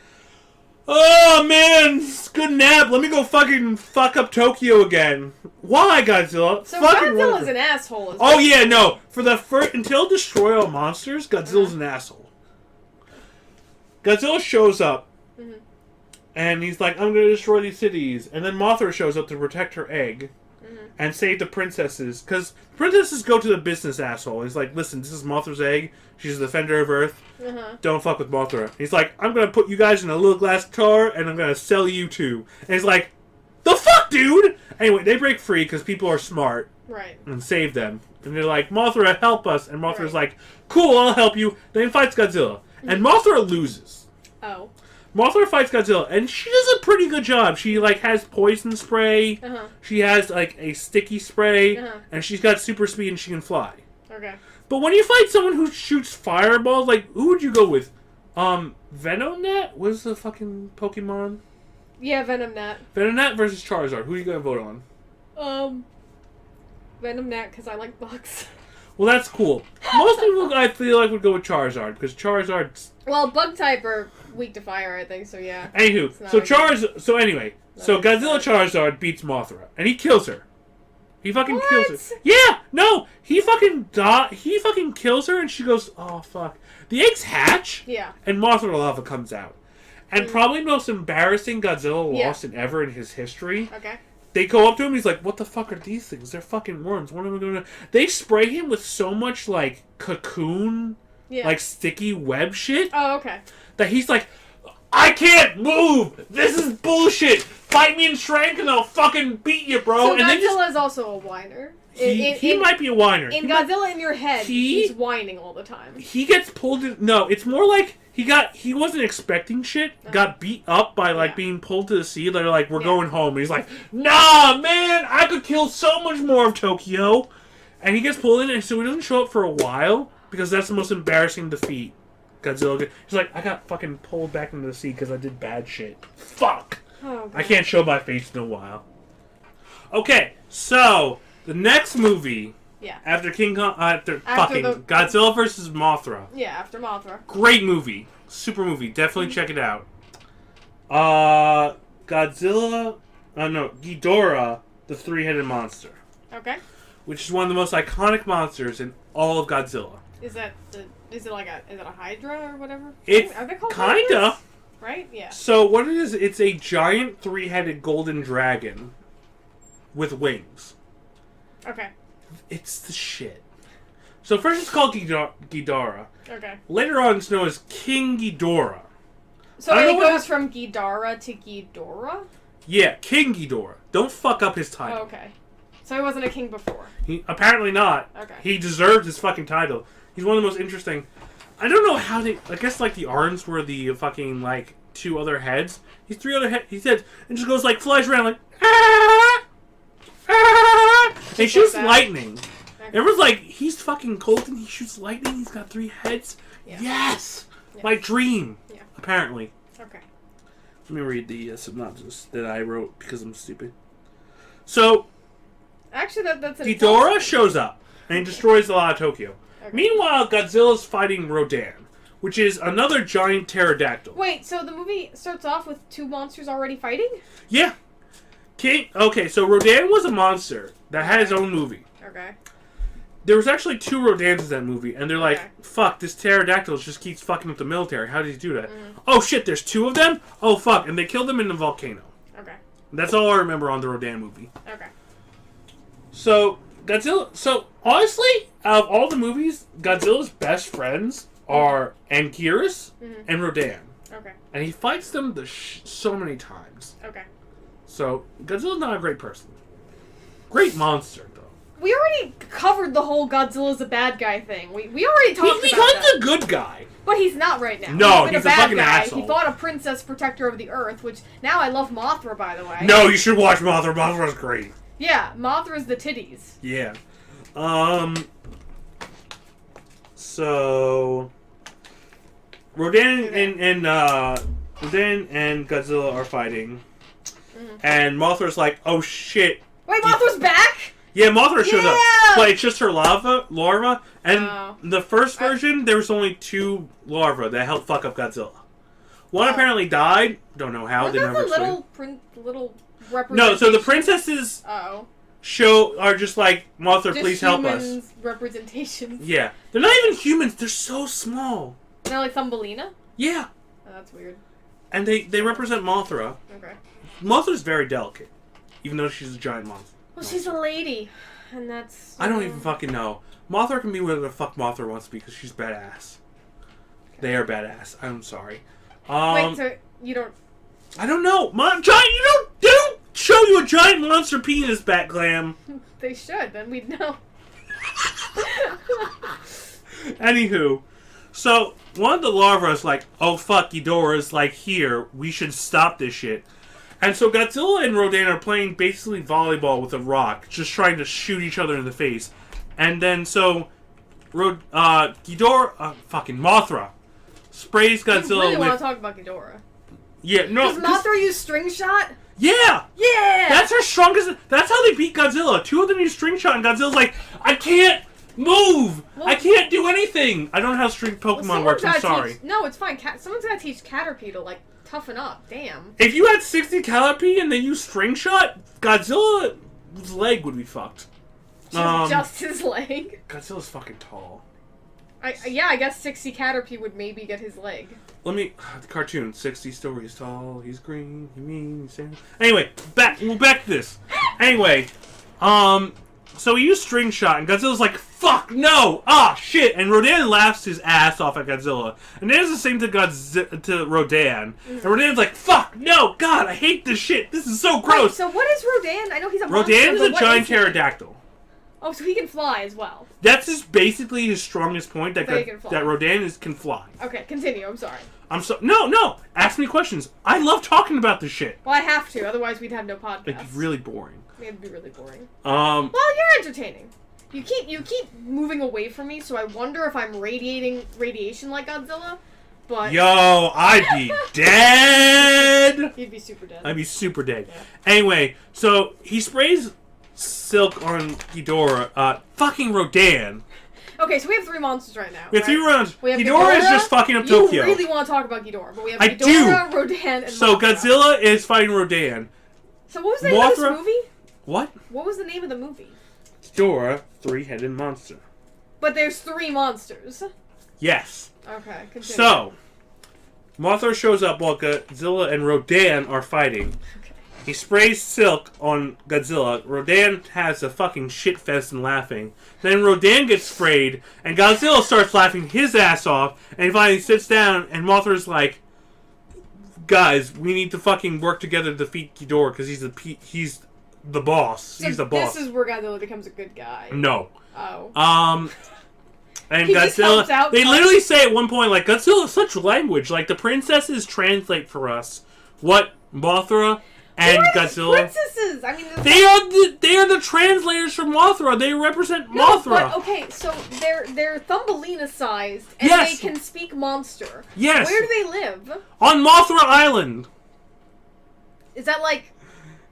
S4: oh man, it's a good nap. Let me go fucking fuck up Tokyo again. Why, Godzilla?
S3: So
S4: fucking
S3: Godzilla's
S4: wonderful.
S3: an asshole. Is
S4: Oh
S3: what-
S4: yeah, no. For the first, until Destroy All Monsters, Godzilla's an asshole. Godzilla shows up,
S3: Mhm.
S4: and he's like, I'm gonna destroy these cities. And then Mothra shows up to protect her egg. And save the princesses, because princesses go to the business asshole. He's like, listen, this is Mothra's egg. She's the defender of Earth.
S3: Uh-huh.
S4: Don't fuck with Mothra. He's like, I'm going to put you guys in a little glass car, and I'm going to sell you too. And he's like, the fuck, dude? Anyway, they break free because people are smart
S3: Right.
S4: and save them. And they're like, Mothra, help us. And Mothra's
S3: Right.
S4: like, cool, I'll help you. Then he fights Godzilla. And Mothra loses.
S3: Oh.
S4: Mothra fights Godzilla, and she does a pretty good job. She, like, has poison spray.
S3: Uh-huh.
S4: She has, like, a sticky spray.
S3: Uh-huh.
S4: And she's got super speed and she can fly.
S3: Okay.
S4: But when you fight someone who shoots fireballs, like, who would you go with? Venonet? What's the fucking Pokemon?
S3: Yeah, Venom Gnat.
S4: Venonet versus Charizard. Who are you going to vote on?
S3: Venom Gnat, because I like bugs.
S4: Well, that's cool. Most people, I feel like, would go with Charizard, because Charizard's...
S3: Well, bug type are weak to fire, I think, so yeah.
S4: Anywho,
S3: It's not
S4: so
S3: a good-
S4: So anyway, so
S3: good
S4: Godzilla
S3: start.
S4: Charizard beats Mothra, and he kills her. He fucking
S3: What?
S4: kills her. Yeah! No! He fucking kills her, and she goes, oh, fuck. The eggs hatch,
S3: Yeah.
S4: and Mothra lava comes out. And probably most embarrassing Godzilla
S3: Yeah.
S4: loss ever in his history.
S3: Okay.
S4: They go up to him, he's like, what the fuck are these things? They're fucking worms. What am I doing? They spray him with so much, like, cocoon,
S3: Yeah.
S4: like, sticky web shit,
S3: Oh, okay.
S4: that he's like, I can't move! This is bullshit! Fight me in strength and I'll fucking beat you, bro!
S3: So
S4: and then
S3: Godzilla is also a whiner.
S4: he might be a whiner.
S3: In
S4: He might-
S3: Godzilla in your head, he's whining all the time.
S4: he gets pulled in. No, it's more like he wasn't expecting shit. Got beat up by like
S3: Yeah.
S4: being pulled to the sea. They're like, we're
S3: Yeah.
S4: going home. And he's like, nah, man, I could kill so much more of Tokyo. And he gets pulled in, and so he doesn't show up for a while because that's the most embarrassing defeat. Godzilla. He's like, I got fucking pulled back into the sea because I did bad shit. Fuck.
S3: Oh, God.
S4: I can't show my face in a while. Okay, so the next movie.
S3: Yeah.
S4: After King Kong, after
S3: After
S4: fucking
S3: the-
S4: Godzilla vs. Mothra.
S3: Yeah, after Mothra.
S4: Great movie. Super movie. Definitely check it out. Godzilla... Ghidorah, the three-headed monster.
S3: Okay.
S4: Which is one of the most iconic monsters in all of Godzilla.
S3: Is it a Hydra or whatever?
S4: It's
S3: Are they called
S4: kinda.
S3: Hydras? Right? Yeah.
S4: So what it is, it's a giant three-headed golden dragon with wings.
S3: Okay.
S4: It's the shit. So first it's called Ghidorah.
S3: Okay.
S4: Later on it's known as King Ghidorah.
S3: So
S4: I don't
S3: it
S4: know what
S3: goes from Ghidorah to Ghidorah?
S4: Yeah, King Ghidorah. Don't fuck up his title.
S3: Oh, okay. So he wasn't a king before.
S4: He, apparently not.
S3: Okay.
S4: He deserved his fucking title. He's one of the most interesting. I don't know how they... I guess, like, the arms were the fucking, like, two other heads. He's three other heads. He said... And just goes, like, flies around, like... Ah! Ah! And he shoots
S3: like that.
S4: lightning.
S3: Okay.
S4: Everyone's like, he's fucking golden. He shoots lightning. He's got three heads.
S3: Yeah.
S4: Yes!
S3: Yes.
S4: My dream.
S3: Yeah.
S4: Apparently.
S3: Okay.
S4: Let me read the synopsis that I wrote because I'm stupid. So...
S3: Actually, that's an
S4: Ghidorah shows up and he destroys a lot of Tokyo.
S3: Okay.
S4: Meanwhile, Godzilla's fighting Rodan, which is another giant pterodactyl.
S3: Wait, so the movie starts off with two monsters already fighting?
S4: Yeah. Okay, so Rodan was a monster that had his own movie.
S3: Okay.
S4: There was actually 2 Rodans in that movie, and they're like,
S3: Okay.
S4: fuck, this pterodactyl just keeps fucking with the military. How did he do that? Oh shit, there's 2 of them? Oh fuck, and they killed them in the volcano.
S3: Okay.
S4: That's all I remember on the Rodan movie.
S3: Okay.
S4: So, Godzilla... So, honestly, out of all the movies, Godzilla's best friends are Anguirus and Rodan.
S3: Okay.
S4: And he fights them so many times.
S3: Okay.
S4: So, Godzilla's not a great person. Great monster, though.
S3: We already covered the whole Godzilla's a bad guy thing. We already talked
S4: He
S3: about
S4: becomes
S3: that.
S4: a good guy.
S3: But he's not right now.
S4: No,
S3: been
S4: he's a
S3: bad
S4: fucking
S3: guy.
S4: asshole.
S3: He fought a princess protector of the earth, which now I love Mothra, by the way.
S4: No, you should watch Mothra. Mothra's great.
S3: Yeah, Mothra's the titties.
S4: Yeah. So... Rodan and Godzilla are fighting. And Mothra's like, oh shit.
S3: Wait, Mothra's back?
S4: Yeah, Mothra shows up.
S3: Yeah!
S4: But it's just her larva. And
S3: Oh.
S4: the first version, there was only 2 larvae that helped fuck up Godzilla. One apparently died. Don't know how. They
S3: Wasn't
S4: never
S3: that the
S4: explained.
S3: little representation?
S4: No, so the princesses are just like, Mothra,
S3: Just
S4: please help us.
S3: humans representations.
S4: Yeah. They're not even humans. They're so small.
S3: They're like Thumbelina?
S4: Yeah.
S3: Oh, that's weird.
S4: And they represent Mothra.
S3: Okay.
S4: Mothra's very delicate. Even though she's a giant monster.
S3: Well, she's a lady. And that's...
S4: I don't even fucking know. Mothra can be whatever the fuck Mothra wants to be because she's badass. They are badass. I'm sorry.
S3: Wait, so you don't...
S4: I don't know. They don't show you a giant monster penis, BATCLAM.
S3: They should, then we'd know.
S4: Anywho, so one of the larvae is like, oh fuck, Ghidorah's like here. We should stop this shit. And so Godzilla and Rodan are playing basically volleyball with a rock, just trying to shoot each other in the face. And then so Ghidorah, fucking Mothra, sprays Godzilla
S3: You really
S4: with...
S3: want to talk about Ghidorah.
S4: Yeah, no.
S3: Does Mothra use string shot?
S4: Yeah!
S3: Yeah!
S4: That's her strongest... That's how they beat Godzilla. 2 of them use string shot, and Godzilla's like, I can't move!
S3: Well,
S4: I can't do anything! I don't know how string Pokemon works, I'm sorry.
S3: No, it's fine. Someone's gotta teach Caterpie to, like, toughen up. Damn.
S4: If you had 60 Caterpie and they used string shot, Godzilla's leg would be fucked.
S3: Just his leg.
S4: Godzilla's fucking tall.
S3: I guess 60 Caterpie would maybe get his leg.
S4: The cartoon, 60 stories tall, he's green, he means... Anyway, back to this. Anyway, so he used string shot, and Godzilla's like, fuck, no! Ah, shit! And Rodan laughs his ass off at Godzilla. And then it's the same to Rodan. And Rodan's like, fuck, no, God, I hate this shit! This is so gross!
S3: Wait, so what is Rodan? I know he's a monster,
S4: Rodan is
S3: but
S4: a
S3: what
S4: giant
S3: is he?
S4: pterodactyl.
S3: Oh, so he can fly as well.
S4: That's basically his strongest point, that
S3: So he can fly.
S4: that Rodan can fly.
S3: Okay, continue. I'm sorry.
S4: No! Ask me questions. I love talking about this shit.
S3: Well, I have to, otherwise we'd have no podcast.
S4: It'd be really boring.
S3: It'd be really boring.
S4: Well,
S3: you're entertaining. You keep moving away from me, so I wonder if I'm radiating radiation like Godzilla. But
S4: yo, I'd be dead.
S3: You'd be super dead.
S4: I'd be super dead.
S3: Yeah.
S4: Anyway, so he sprays silk on Ghidorah. Fucking Rodan.
S3: Okay, so we have 3 monsters right now.
S4: We have 3 rounds.
S3: We have
S4: Ghidorah is just fucking up Tokyo.
S3: You really want to talk about Ghidorah, but we have
S4: I
S3: Ghidorah,
S4: do.
S3: Rodan, and
S4: So
S3: Mothra.
S4: Godzilla is fighting Rodan.
S3: So what was the name of this
S4: Mothra-
S3: movie?
S4: What?
S3: What was the name of the movie?
S4: Ghidorah, 3-headed monster.
S3: But there's 3 monsters.
S4: Yes.
S3: Okay, continue.
S4: So, Mothra shows up while Godzilla and Rodan are fighting.
S3: Okay.
S4: He sprays silk on Godzilla. Rodan has a fucking shit fest and laughing. Then Rodan gets sprayed, and Godzilla starts laughing his ass off, and he finally sits down, and Mothra's like, guys, we need to fucking work together to defeat Ghidorah, because he's the boss.
S3: So
S4: He's the boss.
S3: This is where Godzilla becomes a good guy.
S4: No.
S3: Oh.
S4: And
S3: He just helps
S4: Godzilla,
S3: out,
S4: they
S3: but-
S4: literally say at one point, like, Godzilla is such language. Like, the princesses translate for us what Mothra and
S3: Who are these
S4: Godzilla...
S3: princesses? I mean,
S4: They are the translators for Mothra. They represent
S3: no,
S4: Mothra.
S3: but okay, so they're Thumbelina sized, and
S4: Yes.
S3: they can speak monster.
S4: Yes.
S3: Where do they live?
S4: On Mothra Island.
S3: Is that like...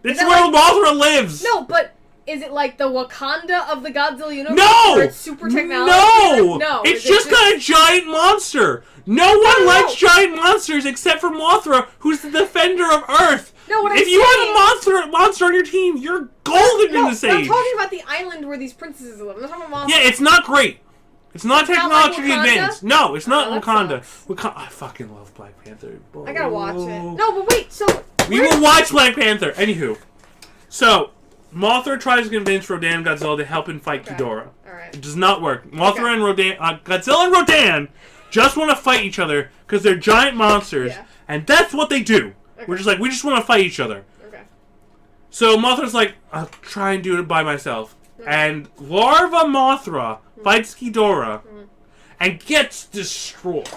S4: It's
S3: that
S4: where
S3: like-
S4: Mothra lives.
S3: No, but is it like the Wakanda of the Godzilla universe?
S4: No!
S3: Where it's super technology?
S4: No!
S3: No.
S4: It's
S3: is it
S4: just got a giant monster. No one likes giant monsters except for Mothra, who's the defender of Earth.
S3: No, what I'm
S4: If you
S3: saying...
S4: have a monster on your team, you're golden in this
S3: No, I'm
S4: age.
S3: talking about the island where these princesses live. I'm not talking about monsters.
S4: Yeah, it's not great. It's not
S3: It's not like
S4: technologically
S3: Wakanda?
S4: advanced. No, it's not
S3: that
S4: Wakanda.
S3: sucks.
S4: I fucking love Black Panther.
S3: I gotta watch it. No, but wait, so...
S4: We will watch Black Panther. Anywho. So, Mothra tries to convince Rodan and Godzilla to help him fight Ghidorah.
S3: Alright.
S4: It does not work. Mothra and Rodan... Godzilla and Rodan just want to fight each other because they're giant monsters.
S3: Yeah.
S4: And that's what they do.
S3: Okay.
S4: We're just like, we just want to fight each other.
S3: Okay.
S4: So Mothra's like, I'll try and do it by myself. And Larva Mothra fights Ghidorah and gets destroyed.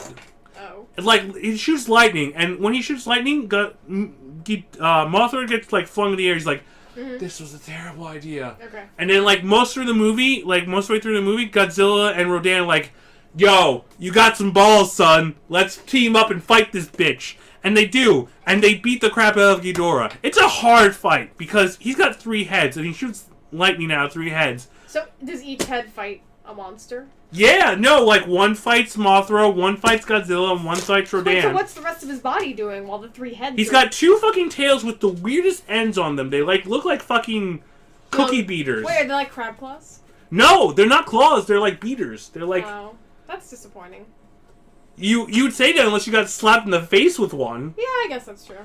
S3: Oh.
S4: Like, he shoots lightning, and when he shoots lightning, Mothra gets, like, flung in the air. He's like, this was a terrible idea.
S3: Okay.
S4: And then, like, most of the way through the movie, Godzilla and Rodan are like, yo, you got some balls, son. Let's team up and fight this bitch. And they do. And they beat the crap out of Ghidorah. It's a hard fight, because he's got 3 heads, and he shoots lightning out of 3 heads.
S3: So, does each head fight a monster?
S4: Yeah, no, like, one fights Mothra, one fights Godzilla, and one fights Rodan.
S3: Wait, so what's the rest of his body doing while the 3 heads
S4: He's
S3: are-
S4: got 2 fucking tails with the weirdest ends on them. They, like, look like fucking cookie beaters.
S3: Wait, are they like crab claws?
S4: No, they're not claws. They're like beaters. They're like...
S3: Oh, that's disappointing.
S4: You'd say that unless you got slapped in the face with one.
S3: Yeah, I guess that's true.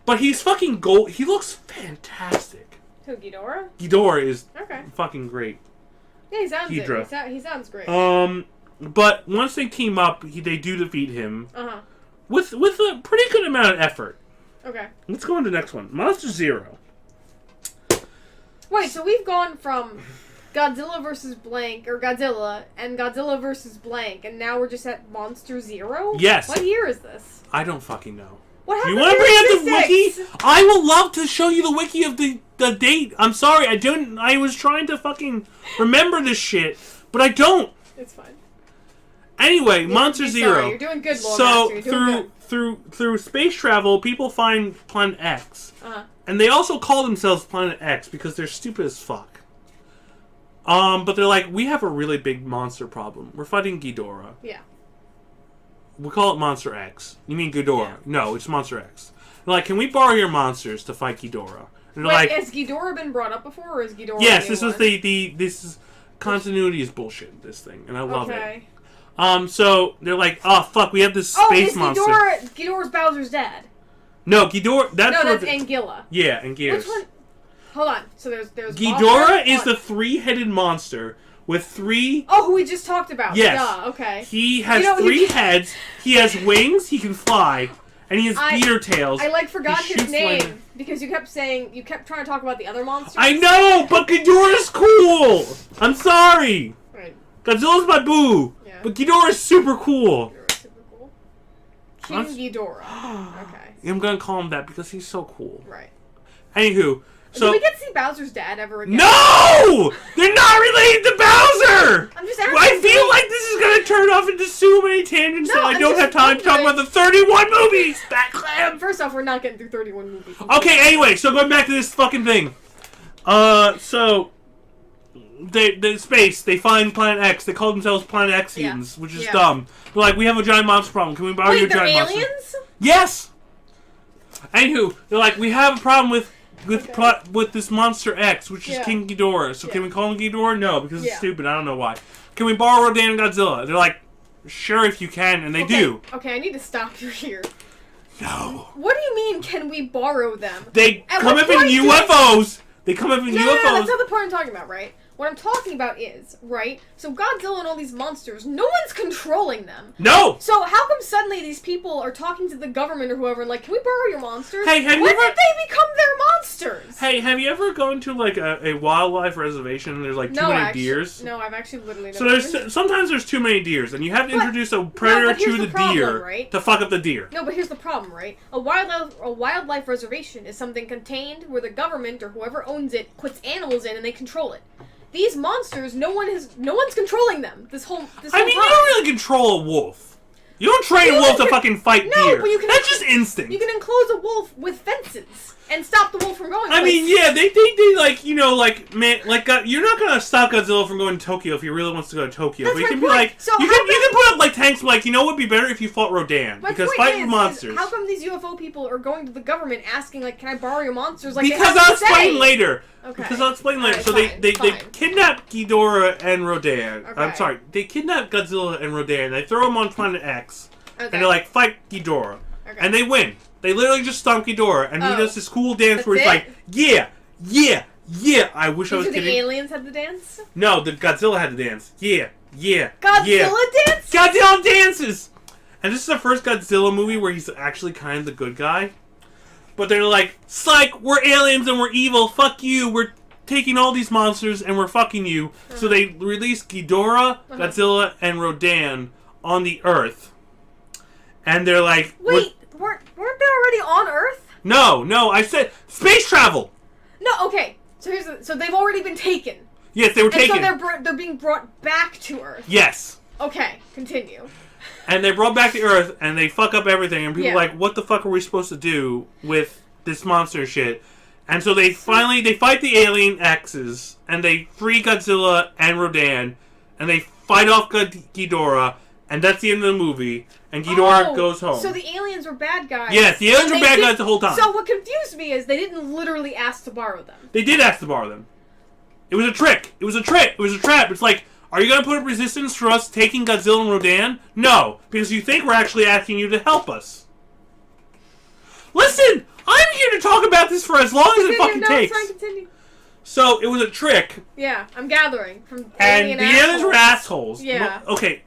S4: But he's fucking gold. He looks fantastic.
S3: Who, Ghidorah?
S4: Ghidorah is
S3: Okay.
S4: fucking great.
S3: Yeah, he sounds
S4: Ghidra.
S3: good. He sounds great.
S4: But once they team up, they do defeat him
S3: Uh-huh.
S4: with a pretty good amount of effort.
S3: Okay.
S4: Let's go on to the next one. Monster Zero.
S3: Wait, so we've gone from Godzilla versus blank, or Godzilla, and Godzilla versus blank, and now we're just at Monster Zero?
S4: Yes.
S3: What year is this?
S4: I don't fucking know.
S3: What happened
S4: You want to bring up the wiki?
S3: 66?
S4: I will love to show you the wiki of the date. I'm sorry, I didn't. I was trying to fucking remember this shit, but I don't.
S3: It's fine.
S4: Anyway, Monster
S3: Sorry,
S4: Zero.
S3: you're doing good, Lord
S4: So
S3: Master. You're doing
S4: through space travel, people find Planet X,
S3: Uh-huh.
S4: and they also call themselves Planet X because they're stupid as fuck. But they're like, we have a really big monster problem. We're fighting Ghidorah.
S3: Yeah.
S4: We call it Monster X. You mean Ghidorah?
S3: Yeah.
S4: No, it's Monster X. They're like, can we borrow your monsters to fight Ghidorah? And they're
S3: Wait,
S4: like,
S3: has Ghidorah been brought up before, or is Ghidorah
S4: yes,
S3: the
S4: this
S3: new
S4: was
S3: one?
S4: this is continuity is bullshit. This thing, and I love it.
S3: Okay.
S4: So they're like, oh fuck, we have this
S3: Oh,
S4: space
S3: is
S4: monster.
S3: Ghidorah's Bowser's dad?
S4: No, Ghidorah. That's
S3: No,
S4: what
S3: that's Anguilla.
S4: Yeah, and Gears.
S3: Which one? Hold on. So there's
S4: Ghidorah is
S3: the
S4: the 3-headed monster with 3.
S3: Oh, who we just talked about.
S4: Yes.
S3: Duh, okay.
S4: He has
S3: You know,
S4: 3 heads. He has wings. He can fly, and he has beater tails.
S3: I forgot
S4: He
S3: his
S4: shoots
S3: name
S4: lightning.
S3: because you kept trying to talk about the other monsters.
S4: I know, but Ghidorah's cool. I'm sorry.
S3: Right.
S4: Godzilla's my boo,
S3: Yeah.
S4: but Ghidorah's super cool.
S3: Ghidorah's super cool. King Ghidorah. Okay.
S4: I'm gonna call him that because he's so cool.
S3: Right.
S4: Anywho,
S3: Do
S4: so
S3: we get to see Bowser's dad ever again?
S4: no, they're not related to Bowser.
S3: I'm just asking.
S4: I feel like this is gonna turn off into so many tangents
S3: No,
S4: that I
S3: I'm
S4: don't
S3: just
S4: have time to talk about
S3: wondering.
S4: the 31 movies. BATCLAM.
S3: First off, we're not getting through 31 movies.
S4: Okay, anyway, so going back to this fucking thing. So they find Planet X. They call themselves Planet Xians, which is
S3: Yeah.
S4: dumb. They're like, we have a giant monster problem. Can we borrow
S3: Wait,
S4: your
S3: they're
S4: giant
S3: aliens?
S4: monster? Yes. Anywho, they're like, we have a problem with this Monster X, which is
S3: Yeah.
S4: King Ghidorah. So can
S3: Yeah.
S4: we call him Ghidorah? No, because it's
S3: Yeah.
S4: stupid. I don't know why. Can we borrow Rodan and Godzilla? They're like, sure if you can, and they do.
S3: Okay, I need to stop you here.
S4: No.
S3: What do you mean, can we borrow them?
S4: They
S3: At
S4: come
S3: what
S4: up in
S3: point do
S4: UFOs. They come up in
S3: No,
S4: UFOs.
S3: that's not the part I'm talking about, right? What I'm talking about is, right, so Godzilla and all these monsters, no one's controlling them.
S4: No.
S3: So how come suddenly these people are talking to the government or whoever and like, can we borrow your monsters?
S4: Hey, have you
S3: when
S4: ever-
S3: did they become their monsters?
S4: Hey, have you ever gone to like a wildlife reservation and there's like too many deers?
S3: No, I've actually literally
S4: So
S3: never
S4: there's sometimes there's too many deers, and you have to
S3: But-
S4: introduce a predator
S3: but here's
S4: to
S3: the
S4: the
S3: problem,
S4: deer
S3: right?
S4: to fuck up the deer.
S3: No, but here's the problem, right? A wildlife reservation is something contained where the government or whoever owns it puts animals in and they control it. These monsters, no one's controlling them. This whole
S4: I mean, you
S3: time.
S4: don't really control a wolf. You don't train a wolf to fucking fight deer.
S3: But you can.
S4: That's just instinct.
S3: You can enclose a wolf with fences and stop the wolf from going.
S4: I mean, yeah, they like, you know, like, man, like, you're not gonna stop Godzilla from going to Tokyo if he really wants to go to Tokyo.
S3: That's
S4: but you can
S3: my
S4: be
S3: point.
S4: like,
S3: So
S4: you can put up like tanks, like, you know, what would be better if you fought Rodan because fighting with monsters.
S3: How come these UFO people are going to the government asking, like, can I borrow your monsters? Like,
S4: because I'll explain later.
S3: Okay.
S4: Because I'll explain later.
S3: Right,
S4: So
S3: fine,
S4: they
S3: fine.
S4: kidnap Ghidorah and Rodan.
S3: Okay.
S4: I'm sorry, they kidnap Godzilla and Rodan. They throw them on Planet X,
S3: Okay.
S4: and they're like, fight Ghidorah,
S3: Okay.
S4: and they win. They literally just stomp Ghidorah, and he
S3: Oh.
S4: does this cool dance where he's
S3: That's
S4: like, yeah, yeah, yeah. I wish I was
S3: So the
S4: kidding.
S3: aliens had the dance?
S4: No, the Godzilla had to dance. Yeah, yeah,
S3: Godzilla
S4: yeah.
S3: dance?
S4: Godzilla dances! And this is the first Godzilla movie where he's actually kind of the good guy. But they're like, psych, we're aliens and we're evil, fuck you, we're taking all these monsters and we're fucking you. So they release Ghidorah, Godzilla, and Rodan on the Earth. And they're like...
S3: Wait, weren't they already on Earth?
S4: No, I said space travel!
S3: No, okay. So they've already been taken.
S4: Yes, they were taken.
S3: And so they're being brought back to Earth.
S4: Yes.
S3: Okay, continue.
S4: And they brought back the Earth, and they fuck up everything, and people
S3: Yeah.
S4: are like, what the fuck are we supposed to do with this monster shit? And so they fight the alien X's, and they free Godzilla and Rodan, and they fight off Ghidorah, and that's the end of the movie, and Ghidorah goes home.
S3: So the aliens were bad guys.
S4: Yes, the aliens were bad guys the whole time.
S3: So what confused me is they didn't literally ask to borrow them.
S4: They did ask to borrow them. It was a trick. It was a trick. It was a trap. It's like, are you going to put up resistance for us taking Godzilla and Rodan? No, because you think we're actually asking you to help us. Listen, I'm here to talk about this for as long as it fucking takes.
S3: It's fine, continue.
S4: So, it was a trick,
S3: Yeah, I'm gathering from
S4: and
S3: alien
S4: the aliens were assholes.
S3: Yeah.
S4: Okay,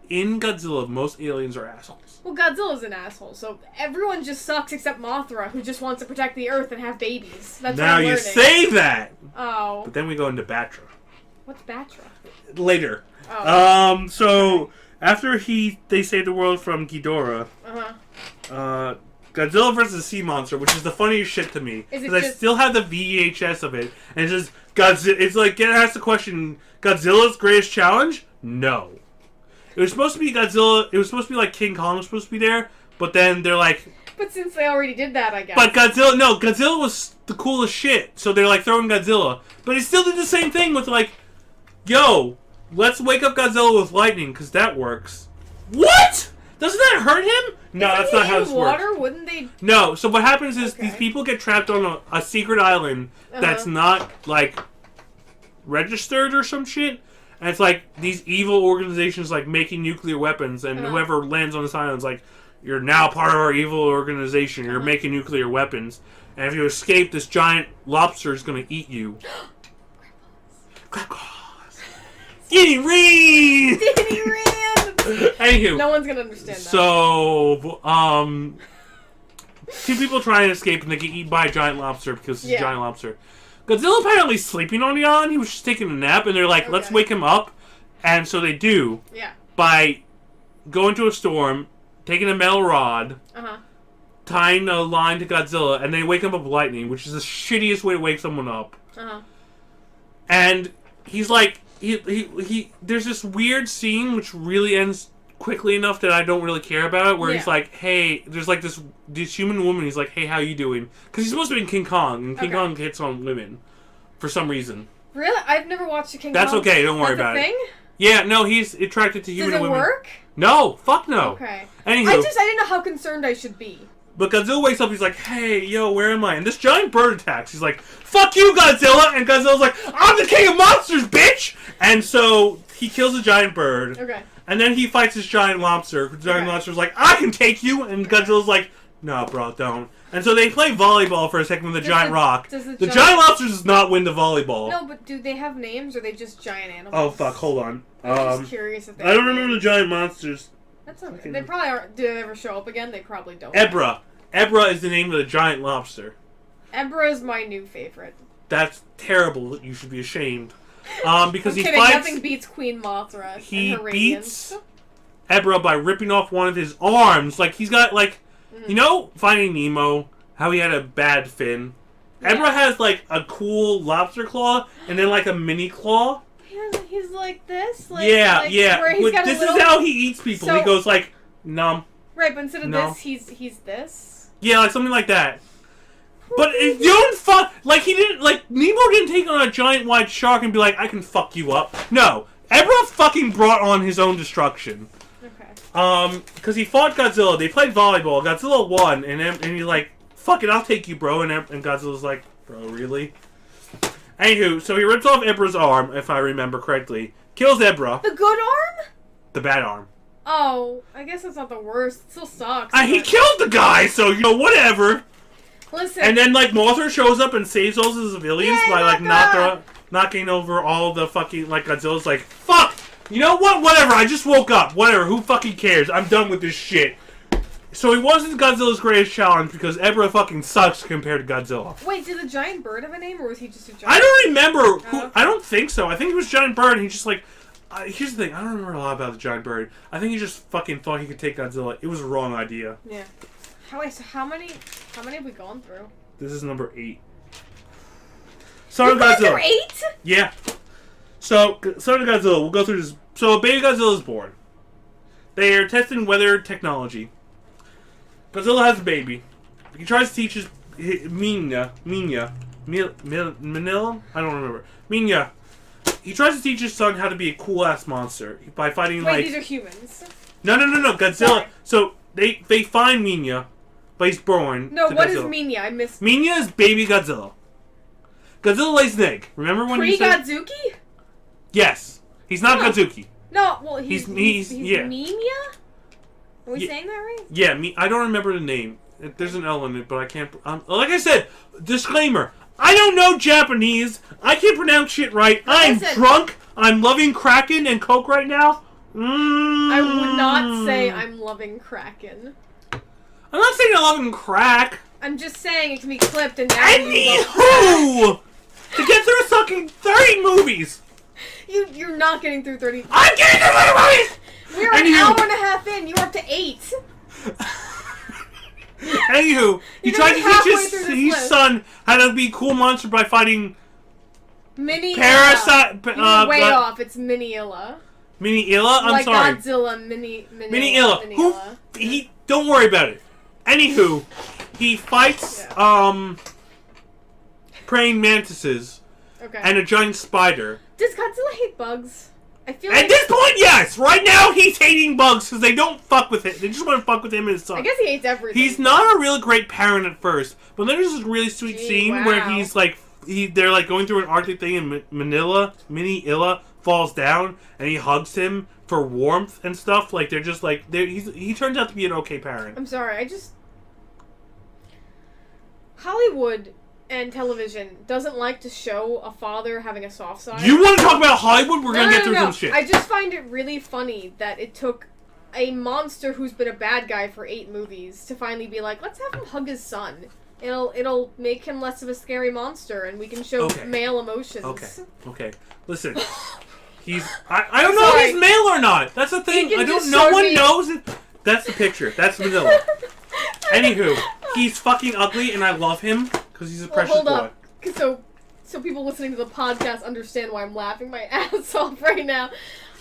S4: in Godzilla, most aliens are assholes.
S3: Well, Godzilla's an asshole, so everyone just sucks except Mothra, who just wants to protect the Earth and have babies. That's what
S4: Now
S3: I'm
S4: you
S3: learning.
S4: say that,
S3: Oh.
S4: but then we go into Batra.
S3: What's Batra?
S4: Later.
S3: Oh.
S4: So, after they saved the world from Ghidorah, Godzilla vs. the Sea Monster, which is the funniest shit to me.
S3: Is it
S4: Because I
S3: just-
S4: still have the VHS of it. And it's just, it's like, it asks the question, Godzilla's greatest challenge? No. It was supposed to be Godzilla, it was supposed to be like King Kong was supposed to be there, but then they're like,
S3: But since they already did that, I guess.
S4: but Godzilla was the coolest shit, so they're like throwing Godzilla. But it still did the same thing with like, yo, let's wake up Godzilla with lightning, because that works. What? Doesn't that hurt him? No, that's not how this works.
S3: water, wouldn't they?
S4: No, so what happens is
S3: Okay.
S4: these people get trapped on a secret island that's not, like, registered or some shit. And it's like these evil organizations, like, making nuclear weapons, and whoever lands on this island is like, you're now part of our evil organization, you're making nuclear weapons. And if you escape, this giant lobster is going to eat you. Skinny Reed!
S3: Disney Rand!
S4: Anywho.
S3: No one's gonna understand that.
S4: So, two people try and escape and they get eaten by a giant lobster because it's a giant lobster. Godzilla apparently sleeping on the island. He was just taking a nap, and they're like, let's wake him up. And so they do.
S3: Yeah.
S4: By going to a storm, taking a metal rod, tying a line to Godzilla, and they wake him up with lightning, which is the shittiest way to wake someone up. And he's like, there's this weird scene which really ends quickly enough that I don't really care about it, where he's like, hey, there's like this human woman, he's like, hey, how you doing? Because he's supposed to be in King Kong, and King Kong hits on women for some reason.
S3: Really? I've never watched a King
S4: That's
S3: Kong.
S4: okay, don't worry about it. Yeah, no, he's attracted to human women.
S3: Does it work?
S4: No, fuck no.
S3: Okay.
S4: Anywho,
S3: I didn't know how concerned I should be.
S4: but Godzilla wakes up, he's like, hey, yo, where am I? And this giant bird attacks. He's like, fuck you, Godzilla! And Godzilla's like, I'm the king of monsters, bitch! And so, he kills a giant bird.
S3: Okay.
S4: And then he fights this giant lobster. The giant lobster's like, I can take you! And Godzilla's like, no, bro, don't. And so they play volleyball for a second with a giant rock. The giant lobster does not win the volleyball.
S3: No, but do they have names, or are they just giant animals?
S4: Oh, fuck, hold on.
S3: I'm just curious if they
S4: I don't remember the giant monsters.
S3: That's okay. They probably aren't. Do they ever show up again? They probably don't.
S4: Ebra. Ebra is the name of the giant lobster.
S3: Ebra is my new favorite.
S4: That's terrible. You should be ashamed. Because he
S3: kidding,
S4: fights.
S3: nothing beats Queen Mothra.
S4: He
S3: and her
S4: beats
S3: radiance.
S4: Ebra by ripping off one of his arms. Like, he's got, like, you know, Finding Nemo, how he had a bad fin?
S3: Yeah.
S4: Ebra has, like, a cool lobster claw, and then, like, a mini claw.
S3: He's like this? Like,
S4: Yeah.
S3: Where he's got
S4: This
S3: a little...
S4: is how he eats people.
S3: So-
S4: He goes, like, No.
S3: Right, but instead of
S4: No.
S3: this, he's this.
S4: Yeah, like something like that. But if you don't fuck, like he didn't, like Nemo didn't take on a giant white shark and be like, I can fuck you up. No, Ebra fucking brought on his own destruction.
S3: Okay.
S4: Because he fought Godzilla. They played volleyball. Godzilla won, and he's like, fuck it, I'll take you, bro. And Godzilla's like, bro, really? Anywho, so he rips off Ebra's arm, if I remember correctly. Kills Ebra.
S3: The good arm?
S4: The bad arm.
S3: Oh, I guess that's not the worst. It still sucks.
S4: He killed the guy, so, whatever.
S3: Listen.
S4: And then, Mothra shows up and saves all the civilians by, knocking over all the fucking, Godzilla's like, fuck! You know what? Whatever, I just woke up. Whatever, who fucking cares? I'm done with this shit. So he wasn't Godzilla's greatest challenge because Ebra fucking sucks compared to Godzilla.
S3: Wait, did the giant bird have a name, or was he just a giant
S4: I don't remember.
S3: Oh.
S4: I don't think so. I think it was Giant Bird, and he just, here's the thing. I don't remember a lot about the Giant Bird. I think he just fucking thought he could take Godzilla. It was a wrong idea.
S3: Yeah. How many have we gone through?
S4: This is number 8. Son of
S3: We've gone
S4: Godzilla.
S3: through 8?
S4: Yeah. So, Son of Godzilla, we'll go through this. So, baby Godzilla is born. They are testing weather technology. Godzilla has a baby. He tries to teach his Manila? I don't remember. Minya. He tries to teach his son how to be a cool-ass monster by fighting,
S3: Wait, these are humans.
S4: No. Godzilla.
S3: Sorry.
S4: So, they find Minya, but he's born
S3: No,
S4: to
S3: what
S4: Godzilla.
S3: is Minya? I missed.
S4: Minya is baby Godzilla. Godzilla lays an egg. Remember when you said...
S3: Pre-Godzuki?
S4: Yes. He's not
S3: No.
S4: Godzuki.
S3: No, well, he's
S4: yeah.
S3: Minya? Are we
S4: Yeah.
S3: saying that right?
S4: Yeah, I don't remember the name. There's an L in it, but I can't... like I said, disclaimer. I don't know Japanese. I can't pronounce shit right. I'm drunk. I'm loving Kraken and Coke right now.
S3: I would not say I'm loving Kraken.
S4: I'm not saying I'm loving crack.
S3: I'm just saying it can be clipped and now
S4: Anywho! To get through fucking 30 movies!
S3: You're not getting through 30.
S4: I'm getting through 30 movies!
S3: We're an hour and a half in. You're up to 8.
S4: Anywho, he tried to teach his son how to be a cool monster by fighting
S3: Mini
S4: Parasite.
S3: way off. It's Mini-Illa.
S4: Mini-Illa? I'm
S3: like
S4: sorry.
S3: Godzilla,
S4: Mini-Illa. Who? Don't worry about it. Anywho, he fights praying mantises and a giant spider.
S3: Does Godzilla hate bugs? I feel
S4: At this point, yes. Right now, he's hating bugs because they don't fuck with it. They just want to fuck with him and his son.
S3: I guess he hates everything.
S4: He's not a really great parent at first, but then there's this really sweet scene where he's they're like going through an Arctic thing, and Mini-Illa falls down, and he hugs him for warmth and stuff. Like they're just like he turns out to be an okay parent.
S3: I'm sorry. Hollywood and television doesn't like to show a father having a soft side.
S4: You want to talk about Hollywood? We're gonna get through some shit.
S3: I just find it really funny that it took a monster who's been a bad guy for 8 movies to finally be like, let's have him hug his son. It'll make him less of a scary monster, and we can show male emotions.
S4: Okay. Listen, I don't know if he's male or not. That's the thing. No one knows it. That's the picture. That's Manila. Anywho, he's fucking ugly, and I love him because he's a precious boy.
S3: So people listening to the podcast understand why I'm laughing my ass off right now.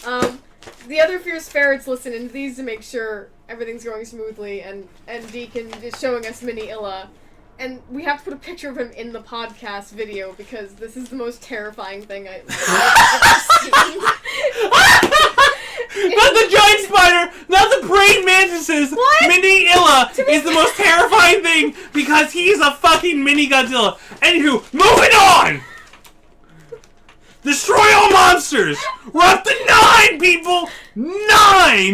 S3: The other fierce ferrets listen into these to make sure everything's going smoothly, and Deacon is showing us Mini-Illa. And we have to put a picture of him in the podcast video because this is the most terrifying thing I've ever seen.
S4: Not the giant spider, not the praying mantises.
S3: What?
S4: Mini-Illa is the most terrifying thing because he's a fucking mini Godzilla. Anywho, moving on! Destroy all monsters! We're up to 9, people! 9!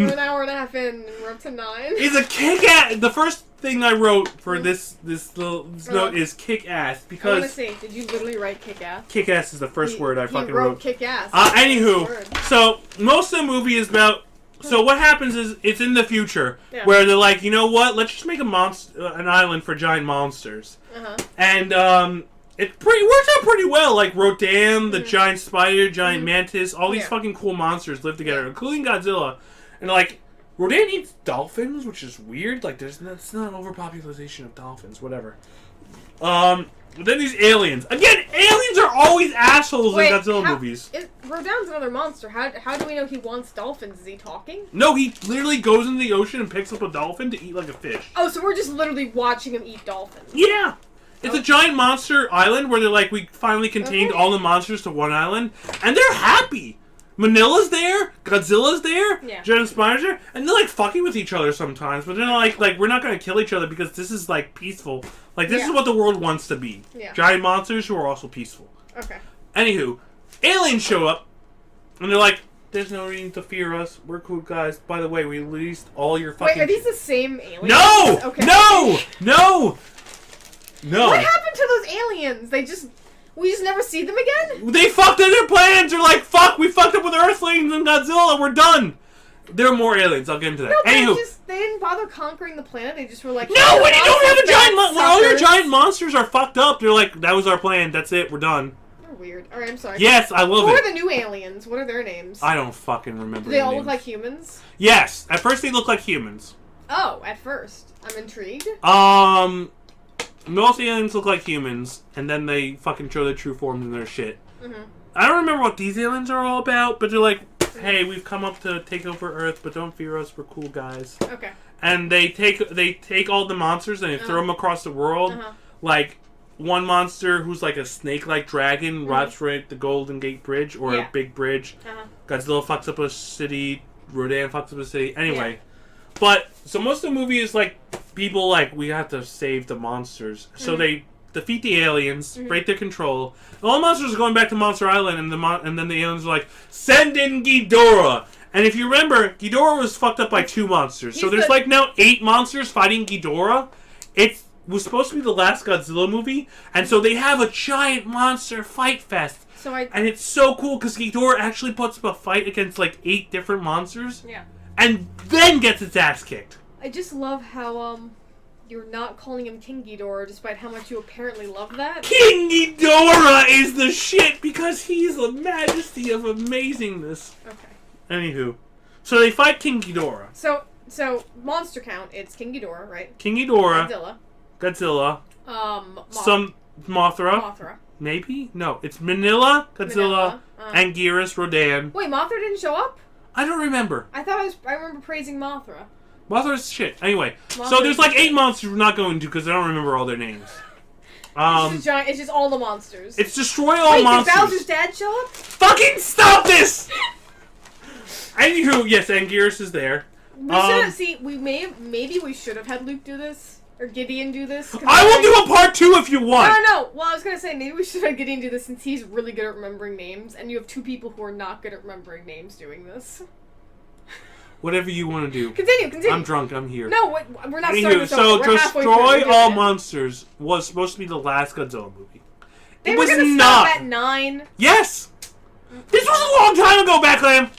S3: We're an hour and a half in, and we're up to 9.
S4: Is a kick-ass. The first thing I wrote for this note is kick-ass because...
S3: I want to say, did you literally write kick-ass?
S4: Kick-ass is the first word I fucking wrote.
S3: Kick-ass.
S4: Anywho, so most of the movie is about... So what happens is it's in the future where they're like, you know what? Let's just make an island for giant monsters. And it works out pretty well. Like Rodan, the giant spider, giant mantis, all these fucking cool monsters live together, including Godzilla. And like Rodan eats dolphins, which is weird. Like it's not an overpopulation of dolphins, whatever. Then these aliens. Again, aliens are always assholes in Godzilla movies.
S3: Rodan's another monster. How do we know he wants dolphins? Is he talking?
S4: No, he literally goes into the ocean and picks up a dolphin to eat like a fish.
S3: Oh, so we're just literally watching him eat dolphins.
S4: Yeah. It's a giant monster island where they're like, we finally contained all the monsters to one island. And they're happy. Manila's there, Godzilla's there, Giant Spider's there, and they're like fucking with each other sometimes, but they're like we're not gonna kill each other because this is like peaceful. Like this is what the world wants to be. Yeah. Giant monsters who are also peaceful.
S3: Okay.
S4: Anywho, aliens show up and they're like, there's no reason to fear us. We're cool guys. By the way, we released all your fucking...
S3: Wait, are these the same aliens?
S4: No!
S3: Okay.
S4: No! No! No.
S3: What happened to those aliens? We just never see them again?
S4: They fucked up their plans. They're like, fuck, we fucked up with Earthlings and Godzilla. We're done. There are more aliens. I'll get into that.
S3: No,
S4: Anywho,
S3: they didn't bother conquering the planet. They just were like,
S4: no, when you don't have a giant when all your giant monsters are fucked up, they're like, that was our plan. That's it. We're done.
S3: You're weird. Alright, I'm sorry.
S4: Yes, I love it.
S3: Who are the new aliens? What are their names?
S4: I don't fucking remember.
S3: Do they all look like humans?
S4: Yes. At first they look like humans.
S3: Oh, at first. I'm intrigued.
S4: Most aliens look like humans, and then they fucking show their true forms and their shit. Mm-hmm. I don't remember what these aliens are all about, but they're like, hey, we've come up to take over Earth, but don't fear us, we're cool guys.
S3: Okay.
S4: And they take all the monsters and they throw them across the world. Like, one monster who's like a snake-like dragon rots right the Golden Gate Bridge, or a big bridge. Godzilla fucks up a city, Rodan fucks up a city. Anyway. But, so most of the movie is like, people like, we have to save the monsters. So they defeat the aliens, break their control. And all the monsters are going back to Monster Island, and then the aliens are like, send in Ghidorah! And if you remember, Ghidorah was fucked up by 2 monsters. So there's like now 8 monsters fighting Ghidorah. It was supposed to be the last Godzilla movie, and so they have a giant monster fight fest. And it's so cool, because Ghidorah actually puts up a fight against like 8 different monsters. Yeah. And then gets its ass kicked.
S3: I just love how, you're not calling him King Ghidorah, despite how much you apparently love that.
S4: King Ghidorah is the shit, because he's the majesty of amazingness. Okay. Anywho. So they fight King Ghidorah.
S3: So monster count, it's King Ghidorah, right?
S4: King Ghidorah. Godzilla. Some Mothra. Maybe? No, it's Manila, Godzilla, Anguirus, Rodan.
S3: Wait, Mothra didn't show up?
S4: I don't remember.
S3: I remember praising Mothra.
S4: Mothra's shit. Anyway, so there's like 8 monsters we're not going to because I don't remember all their names.
S3: It's just all the monsters.
S4: It's destroy all monsters.
S3: Did Bowser's dad show up?
S4: Fucking stop this! Anywho, yes, Anguirus is there.
S3: Maybe we should have had Luke do this. Or Gideon do this.
S4: I will do a part 2 if you want!
S3: No. Well, I was gonna say, maybe we should have Gideon do this since he's really good at remembering names, and you have 2 people who are not good at remembering names doing this.
S4: Whatever you want to do.
S3: Continue.
S4: I'm drunk, I'm here.
S3: No, we're not starting this
S4: so
S3: over. We're
S4: Destroy All Monsters was supposed to be the last Godzilla movie.
S3: It was not. Stop at 9.
S4: Yes! This was a long time ago, BATCLAM!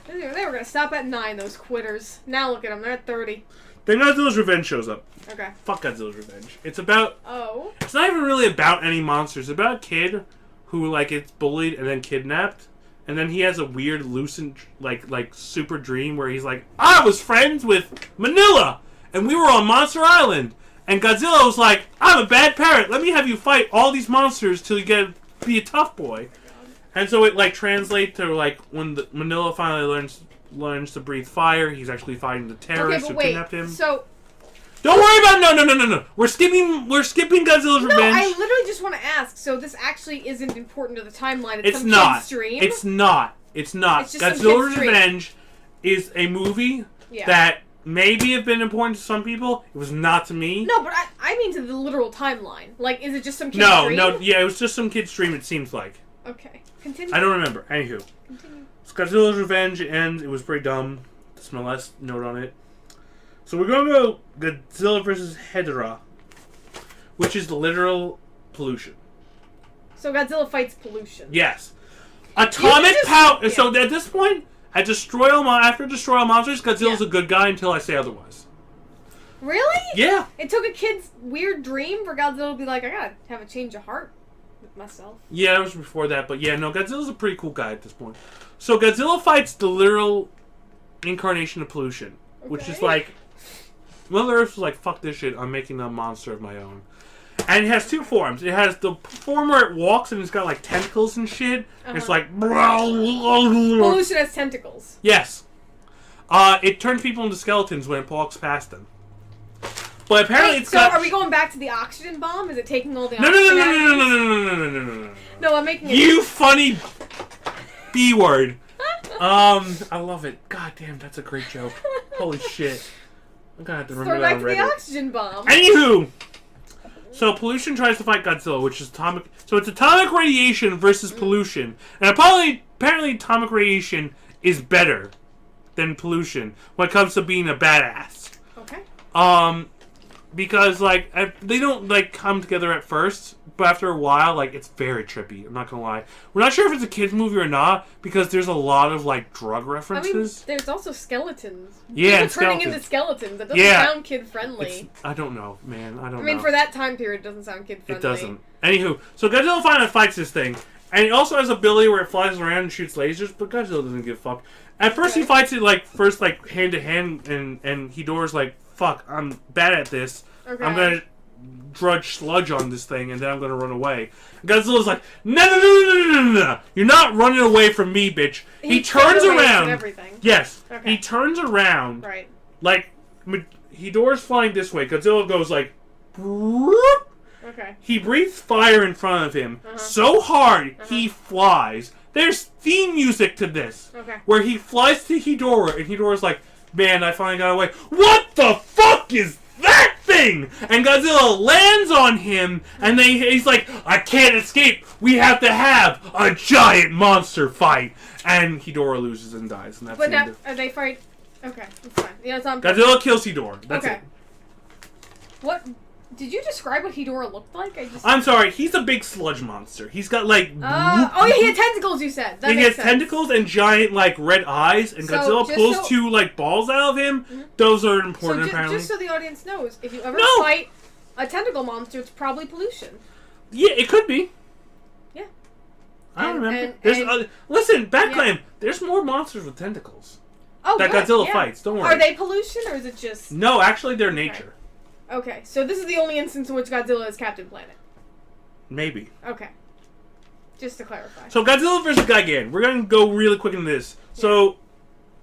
S3: They were gonna stop at 9, those quitters. Now look at them, they're at 30.
S4: Then Godzilla's Revenge shows up.
S3: Okay.
S4: Fuck Godzilla's Revenge. It's about...
S3: Oh.
S4: It's not even really about any monsters. It's about a kid who, like, gets bullied and then kidnapped. And then he has a weird, lucid, like super dream where he's like, I was friends with Manila! And we were on Monster Island! And Godzilla was like, I'm a bad parent! Let me have you fight all these monsters till you be a tough boy. And so it, like, translates to, like, when Manila finally learns to breathe fire, he's actually fighting the terrorists who kidnapped him.
S3: So...
S4: Don't worry about no. We're skipping Godzilla's Revenge.
S3: No, I literally just want to ask. So this actually isn't important to the timeline. It's some
S4: not.
S3: Kid's dream.
S4: It's not. It's just Godzilla's Revenge is a movie that maybe have been important to some people. It was not to me.
S3: No, but I mean to the literal timeline. Like, is it just some kid's dream?
S4: No. Yeah, it was just some kid's dream. It seems like.
S3: Okay, continue.
S4: I don't remember. Anywho, continue. So Godzilla's Revenge ends. It was pretty dumb. That's my last note on it. So we're going to go Godzilla vs. Hedorah, which is literal pollution.
S3: So Godzilla fights pollution.
S4: Yes. Atomic power. Yeah. So at this point, after Destroy All Monsters, Godzilla's a good guy until I say otherwise.
S3: Really?
S4: Yeah.
S3: It took a kid's weird dream for Godzilla to be like, I gotta have a change of heart with myself.
S4: Yeah, it was before that, but yeah, no, Godzilla's a pretty cool guy at this point. So Godzilla fights the literal incarnation of pollution, which is like... Mother Earth was like, fuck this shit, I'm making a monster of my own. And it has two forms. It has the form where it walks and it's got like tentacles and shit. It's like...
S3: Pollution has tentacles.
S4: Yes. It turns people into skeletons when it walks past them. But apparently it's got...
S3: So are we going back to the oxygen bomb? Is it taking all the
S4: No,
S3: oxygen?
S4: no.
S3: No, I'm making it...
S4: You funny B word. I love it. God damn, that's a great joke. Holy shit. I'm gonna have to remember that on Reddit.
S3: Throw back to the oxygen bomb.
S4: Anywho! So pollution tries to fight Godzilla, which is atomic... So it's atomic radiation versus pollution. And apparently atomic radiation is better than pollution when it comes to being a badass.
S3: Okay.
S4: Because, like, they don't, like, come together at first, but after a while, like, it's very trippy. I'm not gonna lie. We're not sure if it's a kid's movie or not, because there's a lot of, like, drug references.
S3: I mean, there's also skeletons.
S4: Yeah,
S3: People turning into skeletons. That doesn't sound kid-friendly.
S4: I don't know, man. I don't know.
S3: I mean, for that time period, it doesn't sound kid-friendly.
S4: It doesn't. Anywho, so Godzilla finally fights this thing, and it also has an ability where it flies around and shoots lasers, but Godzilla doesn't give a fuck. At first, he fights it, like, hand-to-hand, and Hedorah's like, fuck, I'm bad at this. Okay. I'm gonna drudge sludge on this thing, and then I'm gonna run away. And Godzilla's like, no. You're not running away from me, bitch. He turns around.
S3: Everything.
S4: Yes.
S3: Okay.
S4: He turns around.
S3: Right.
S4: Like, Hedorah's flying this way. Godzilla goes like,
S3: okay.
S4: He breathes fire in front of him so hard he flies. There's theme music to this.
S3: Okay.
S4: Where he flies to Hedorah, and Hedorah's like, man, I finally got away. What the fuck is that thing? And Godzilla lands on him, and he's like, I can't escape. We have to have a giant monster fight. And Hedorah loses and dies. And that's
S3: but
S4: the end
S3: now, they fight... Okay, that's fine. Yeah, it's on...
S4: Godzilla kills Hedorah. That's it.
S3: What... Did you describe what Hedorah looked like?
S4: I'm sorry, he's a big sludge monster. He's got like...
S3: oh yeah, he had tentacles, you said. That
S4: he has tentacles and giant like red eyes, and Godzilla pulls two like balls out of him. Mm-hmm. Those are important, apparently.
S3: Just so the audience knows, if you ever fight a tentacle monster, it's probably pollution.
S4: Yeah, it could be.
S3: Yeah.
S4: I don't remember. Listen, BATCLAM, there's more monsters with tentacles that Godzilla fights. Don't worry.
S3: Are they pollution, or is it just...
S4: No, actually, they're nature.
S3: Okay, so this is the only instance in which Godzilla is Captain Planet.
S4: Maybe.
S3: Okay. Just to clarify.
S4: So Godzilla versus Gigan. We're going to go really quick into this. Yeah. So,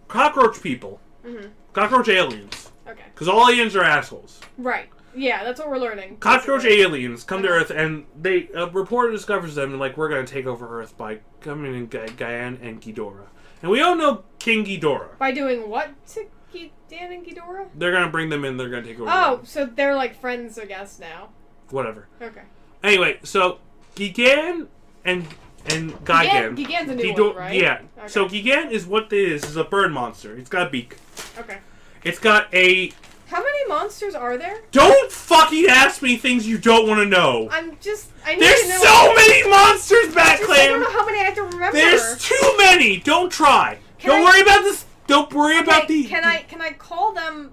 S4: cockroach people. Mm-hmm. Cockroach aliens.
S3: Okay.
S4: Because all aliens are assholes.
S3: Right. Yeah, that's what we're learning.
S4: Cockroach aliens come to Earth, and a reporter discovers them, and like, we're going to take over Earth by coming in Gigan and Ghidorah. And we all know King Ghidorah.
S3: By doing what to Dan and Ghidorah?
S4: They're going to bring them in, they're going to take over.
S3: Oh, so they're like friends, I guess, now.
S4: Whatever.
S3: Okay.
S4: Anyway, so Gigan and Gigan.
S3: Gigan's a new one, right?
S4: Yeah. Okay. So Gigan is what it is a bird monster. It's got a beak.
S3: Okay.
S4: It's got a...
S3: How many monsters are there?
S4: Don't fucking ask me things you don't want to know.
S3: I need
S4: There's
S3: to know.
S4: so many monsters, BATCLAM!
S3: I don't know how many I have to remember.
S4: There's too many! Don't try. Don't worry about this. Don't worry about the...
S3: Can I call them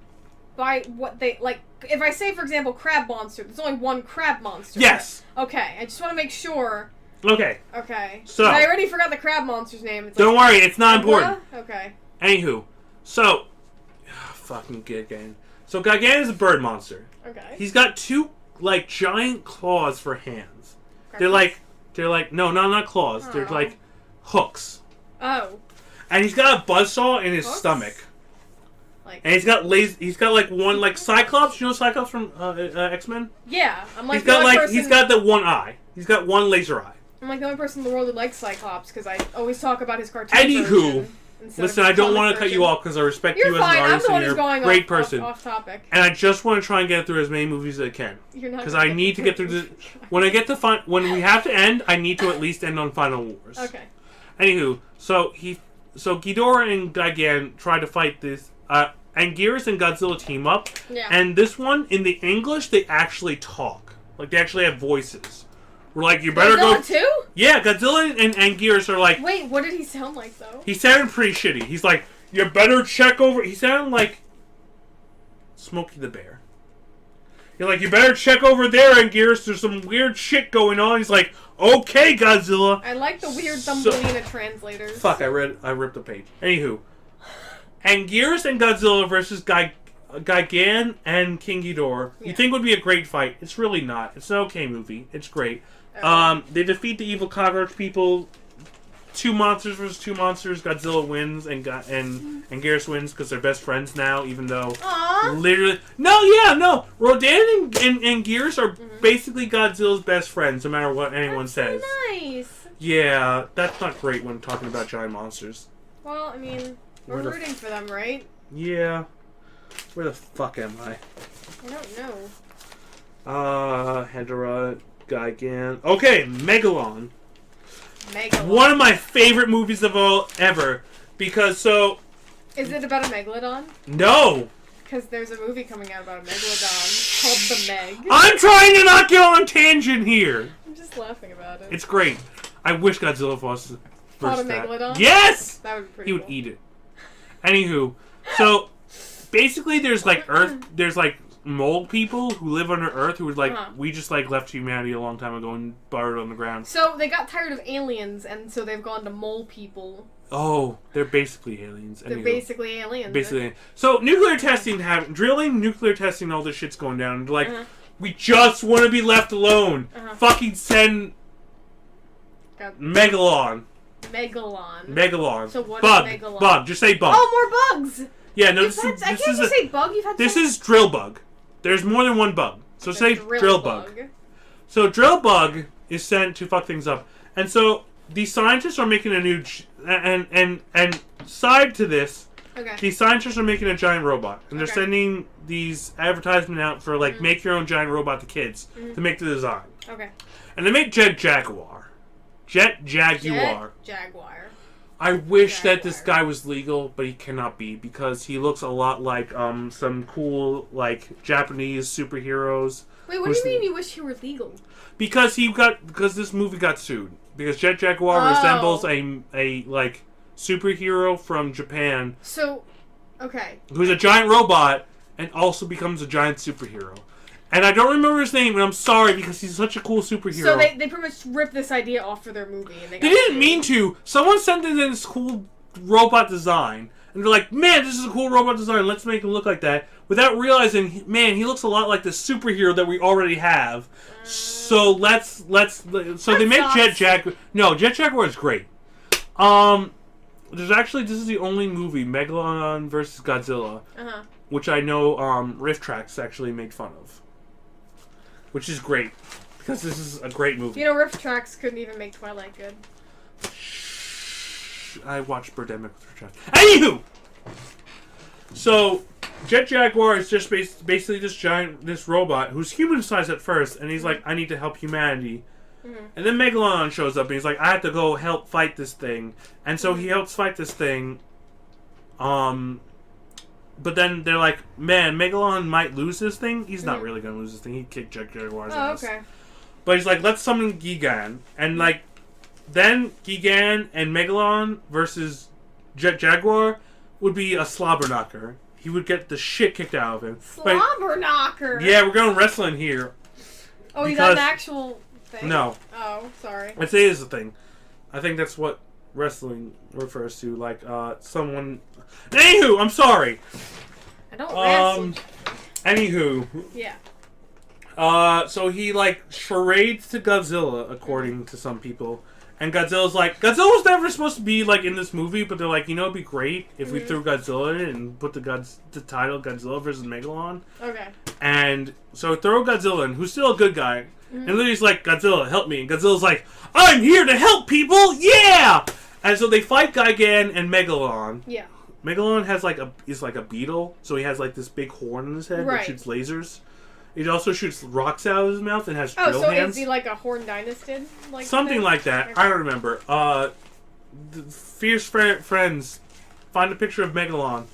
S3: by what they... Like, if I say, for example, crab monster, there's only one crab monster.
S4: Yes.
S3: Okay, I just want to make sure...
S4: Okay.
S3: Okay.
S4: So...
S3: I already forgot the crab monster's name. It's
S4: don't worry, it's not important.
S3: Okay.
S4: Anywho. So... fucking Gigan. So Gigan is a bird monster.
S3: Okay.
S4: He's got two, like, giant claws for hands. They're like... No, not claws. Oh. They're like hooks.
S3: Oh.
S4: And he's got a buzzsaw in his stomach. Like, and he's got like one like Cyclops. You know Cyclops from X-Men?
S3: Yeah, I'm like
S4: he's got the one eye. He's got one laser eye.
S3: I'm like the only person in the world who likes Cyclops because I always talk about his cartoon.
S4: Anywho, listen, I don't want to cut you off because I respect you as an artist and you're a great person.
S3: Off topic.
S4: And I just want to try and get through as many movies as I can. Because I need to get through this. When when we have to end, I need to at least end on Final Wars.
S3: Okay.
S4: Anywho, so Ghidorah and Gigan try to fight this. Anguirus and Godzilla team up.
S3: Yeah.
S4: And this one, in the English, they actually talk. Like, they actually have voices. We're like, you better
S3: Godzilla
S4: go...
S3: too?
S4: Yeah, Godzilla and Anguirus are like...
S3: Wait, what did he sound like, though?
S4: He sounded pretty shitty. He's like, you better check over... He sounded like... Smokey the Bear. You're like, you better check over there, Anguirus. There's some weird shit going on. He's like, okay, Godzilla.
S3: I like the weird Thumbelina translators.
S4: Fuck, I ripped the page. Anywho. Anguirus and Godzilla versus Gigan and King Ghidorah.
S3: Yeah.
S4: You think would be a great fight. It's really not. It's an okay movie. It's great. They defeat the evil cockroach people. 2 monsters versus 2 monsters. Godzilla wins and Garrus wins because they're best friends now. Even though literally no, Rodan and Garrus are basically Godzilla's best friends, no matter what anyone says.
S3: So nice.
S4: Yeah, that's not great when talking about giant monsters.
S3: Well, I mean, we're rooting for them, right?
S4: Yeah. Where the fuck am I?
S3: I don't know.
S4: Hedorah, Gigan. Okay, Megalon. One of my favorite movies of all ever. Because
S3: Is it about a megalodon?
S4: No!
S3: Because there's a movie coming out about a megalodon called The Meg.
S4: I'm trying to not get on a tangent here!
S3: I'm just laughing about it.
S4: It's great. I wish Godzilla was
S3: Fought a
S4: that.
S3: megalodon?
S4: Yes!
S3: That would be pretty
S4: He
S3: cool.
S4: would eat it. Anywho, so basically there's like mole people who live under Earth who would we just left humanity a long time ago and burrowed on the ground.
S3: So they got tired of aliens, and so they've gone to mole people.
S4: Oh, they're basically aliens.
S3: They're basically aliens.
S4: Basically. So nuclear testing, drilling, nuclear testing, all this shit's going down. They're we just want to be left alone. Fucking send Megalon. Megalon.
S3: So what
S4: bug.
S3: is Megalon?
S4: Bug. Just say bug.
S3: Oh, more bugs!
S4: Yeah, no,
S3: I can't just say bug. You've had
S4: this is drill bug. There's more than one bug. So say drill bug. So drill bug is sent to fuck things up. And so these scientists are making a new and side to this, these scientists are making a giant robot. And they're sending these advertisements out for make your own giant robot to kids to make the design.
S3: Okay.
S4: And they make Jet Jaguar. Jet Jaguar. I wish that this guy was legal, but he cannot be because he looks a lot like some cool Japanese superheroes.
S3: Wait, what do you mean you wish he were legal?
S4: Because this movie got sued. Because Jet Jaguar resembles a superhero from Japan.
S3: So, okay.
S4: Who's a giant robot and also becomes a giant superhero. And I don't remember his name, and I'm sorry because he's such a cool superhero.
S3: So they pretty much ripped this idea off for their movie. And they
S4: didn't mean to. Someone sent in this cool robot design, and they're like, man, this is a cool robot design. Let's make him look like that. Without realizing, man, he looks a lot like the superhero that we already have. So so they make Jet Jaguar. No, Jet Jaguar is great. This is the only movie, Megalon vs. Godzilla, which I know Riff Tracks actually made fun of. Which is great, because this is a great movie.
S3: You know, Riff Tracks couldn't even make Twilight good.
S4: I watched Birdemic with Riff Tracks. Anywho! So, Jet Jaguar is just basically this robot who's human-sized at first, and he's like, I need to help humanity. And then Megalon shows up, and he's like, I have to go help fight this thing. And so he helps fight this thing. But then they're like, man, Megalon might lose this thing. He's not really going to lose this thing. He kicked Jet Jaguar's ass.
S3: Okay.
S4: But he's like, let's summon Gigan. And then Gigan and Megalon versus Jet Jaguar would be a slobber knocker. He would get the shit kicked out of him.
S3: Slobber knocker?
S4: Yeah, we're going wrestling here.
S3: Oh, is that an actual thing?
S4: No.
S3: Oh, sorry.
S4: I'd say it is a thing. I think that's what wrestling refers to. Someone... Anywho, I'm sorry.
S3: I don't wrestle.
S4: Anywho.
S3: Yeah.
S4: So he charades to Godzilla, according to some people. And Godzilla was never supposed to be in this movie, but they're like, it'd be great if we threw Godzilla in it and put the title Godzilla vs. Megalon.
S3: Okay.
S4: And so throw Godzilla in, who's still a good guy. And then he's like, Godzilla, help me. And Godzilla's like, I'm here to help people, yeah! And so they fight Gigan and Megalon.
S3: Yeah.
S4: Megalon is like a beetle, so he has this big horn in his head that shoots lasers. It also shoots rocks out of his mouth and has drill hands.
S3: Is he like a Horn Dynasty?
S4: Something like that. Okay. I don't remember. The Fierce Friends, find a picture of Megalon.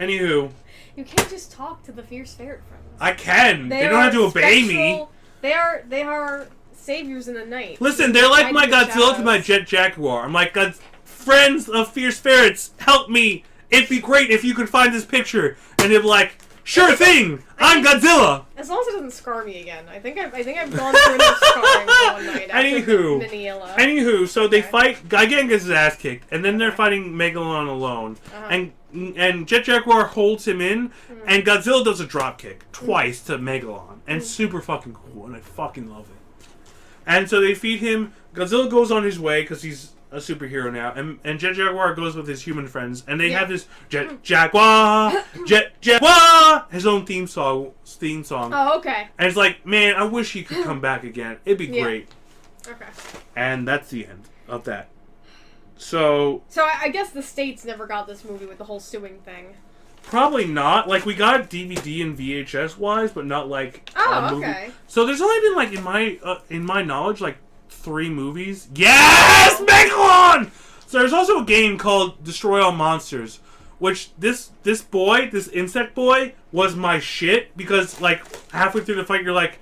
S4: Anywho.
S3: You can't just talk to the Fierce Ferret Friends.
S4: I can. They don't have to obey me.
S3: They are saviors in the night.
S4: Listen, they're like my Godzilla to my Jet Jaguar. I'm like, friends of Fierce Ferrets, help me. It'd be great if you could find this picture. And they'd be like, sure thing, I'm Godzilla.
S3: As long as it doesn't scar me again. I think I've gone through enough scarring for one night after Minilla.
S4: Anywho, so they fight, Gigan gets his ass kicked, and then they're fighting Megalon alone. And Jet Jaguar holds him in, and Godzilla does a drop kick twice to Megalon, and it's super fucking cool, and I fucking love it. And so they feed him. Godzilla goes on his way because he's a superhero now, and Jet Jaguar goes with his human friends, and they have this Jet Jaguar, Jet Jaguar, his own theme song.
S3: Oh, okay.
S4: And it's like, man, I wish he could come back again. It'd be great.
S3: Okay.
S4: And that's the end of that. So
S3: I guess the States never got this movie with the whole suing thing.
S4: Probably not. Like, we got it DVD and VHS wise, but not like
S3: Oh,
S4: movie.
S3: okay.
S4: So there's only been like in my knowledge like 3 movies. Yes, Megalon. So there's also a game called Destroy All Monsters, which this insect boy was my shit because like halfway through the fight you're like,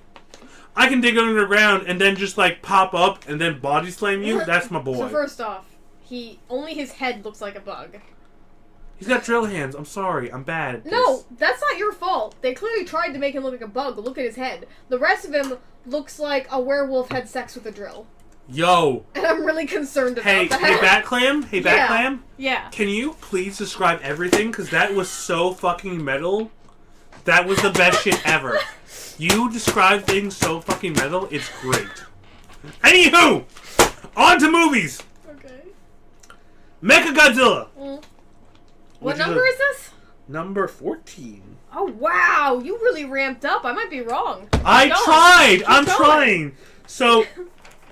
S4: I can dig underground and then just like pop up and then body slam you. That's my boy.
S3: So first off, only his head looks like a bug.
S4: He's got drill hands. I'm sorry. I'm bad at this.
S3: No, that's not your fault. They clearly tried to make him look like a bug. Look at his head. The rest of him looks like a werewolf had sex with a drill.
S4: Yo.
S3: And I'm really concerned about that.
S4: Hey, BATCLAM? Hey, BATCLAM?
S3: Yeah.
S4: Can you please describe everything? Because that was so fucking metal. That was the best shit ever. You describe things so fucking metal, it's great. Anywho! On to movies!
S3: Okay.
S4: Mechagodzilla!
S3: What number is this?
S4: Number 14.
S3: Oh, wow. You really ramped up. I might be wrong.
S4: I tried! I'm
S3: going.
S4: trying! So,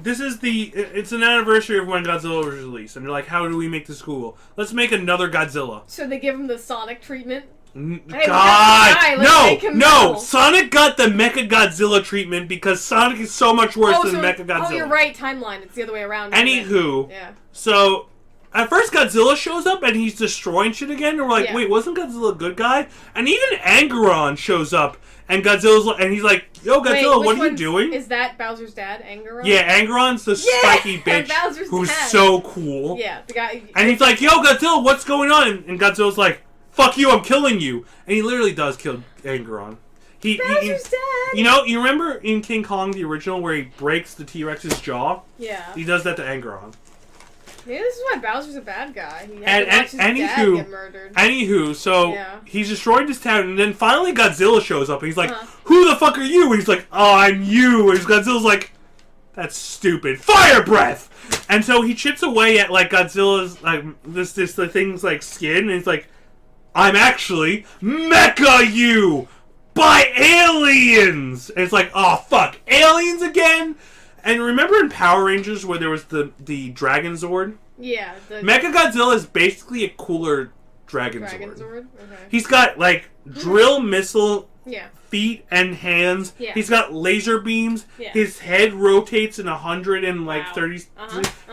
S4: this is it's an anniversary of when Godzilla was released. And they're like, how do we make this cool? Let's make another Godzilla.
S3: So they give him the Sonic treatment?
S4: God!
S3: No!
S4: No! Sonic got the Mechagodzilla treatment because Sonic is so much worse than Mechagodzilla.
S3: Oh, you're right. Timeline. It's the other way around.
S4: Anywho,
S3: yeah.
S4: So at first Godzilla shows up and he's destroying shit again, and we're like, wait, wasn't Godzilla a good guy? And even Angeron shows up, and he's like, yo, Godzilla, what are you doing?
S3: Is that Bowser's dad, Angeron?
S4: Yeah, Angeron's the spiky bitch who's
S3: dad.
S4: so cool.
S3: Yeah, the guy.
S4: And he's like, yo, Godzilla, what's going on? And Godzilla's like, fuck you, I'm killing you. And he literally does kill Angeron.
S3: Bowser's dad!
S4: You remember in King Kong, the original, where he breaks the T-Rex's jaw?
S3: Yeah.
S4: He does that to Angeron.
S3: Maybe this is why Bowser's a bad guy. He had to watch his dad get murdered.
S4: Anywho, so he's destroyed this town, and then finally Godzilla shows up, and he's like, who the fuck are you? And he's like, oh, I'm you. And Godzilla's like, that's stupid. Fire breath! And so he chips away at, like, Godzilla's, like, the thing's, like, skin, and he's like, I'm actually Mecha You by aliens! And it's like, oh, fuck, aliens again? And remember in Power Rangers where there was the Dragon Zord?
S3: Yeah.
S4: Mechagodzilla is basically a cooler Dragon Zord.
S3: Okay.
S4: He's got, like, drill missile feet and hands.
S3: Yeah.
S4: He's got laser beams.
S3: Yeah.
S4: His head rotates in 130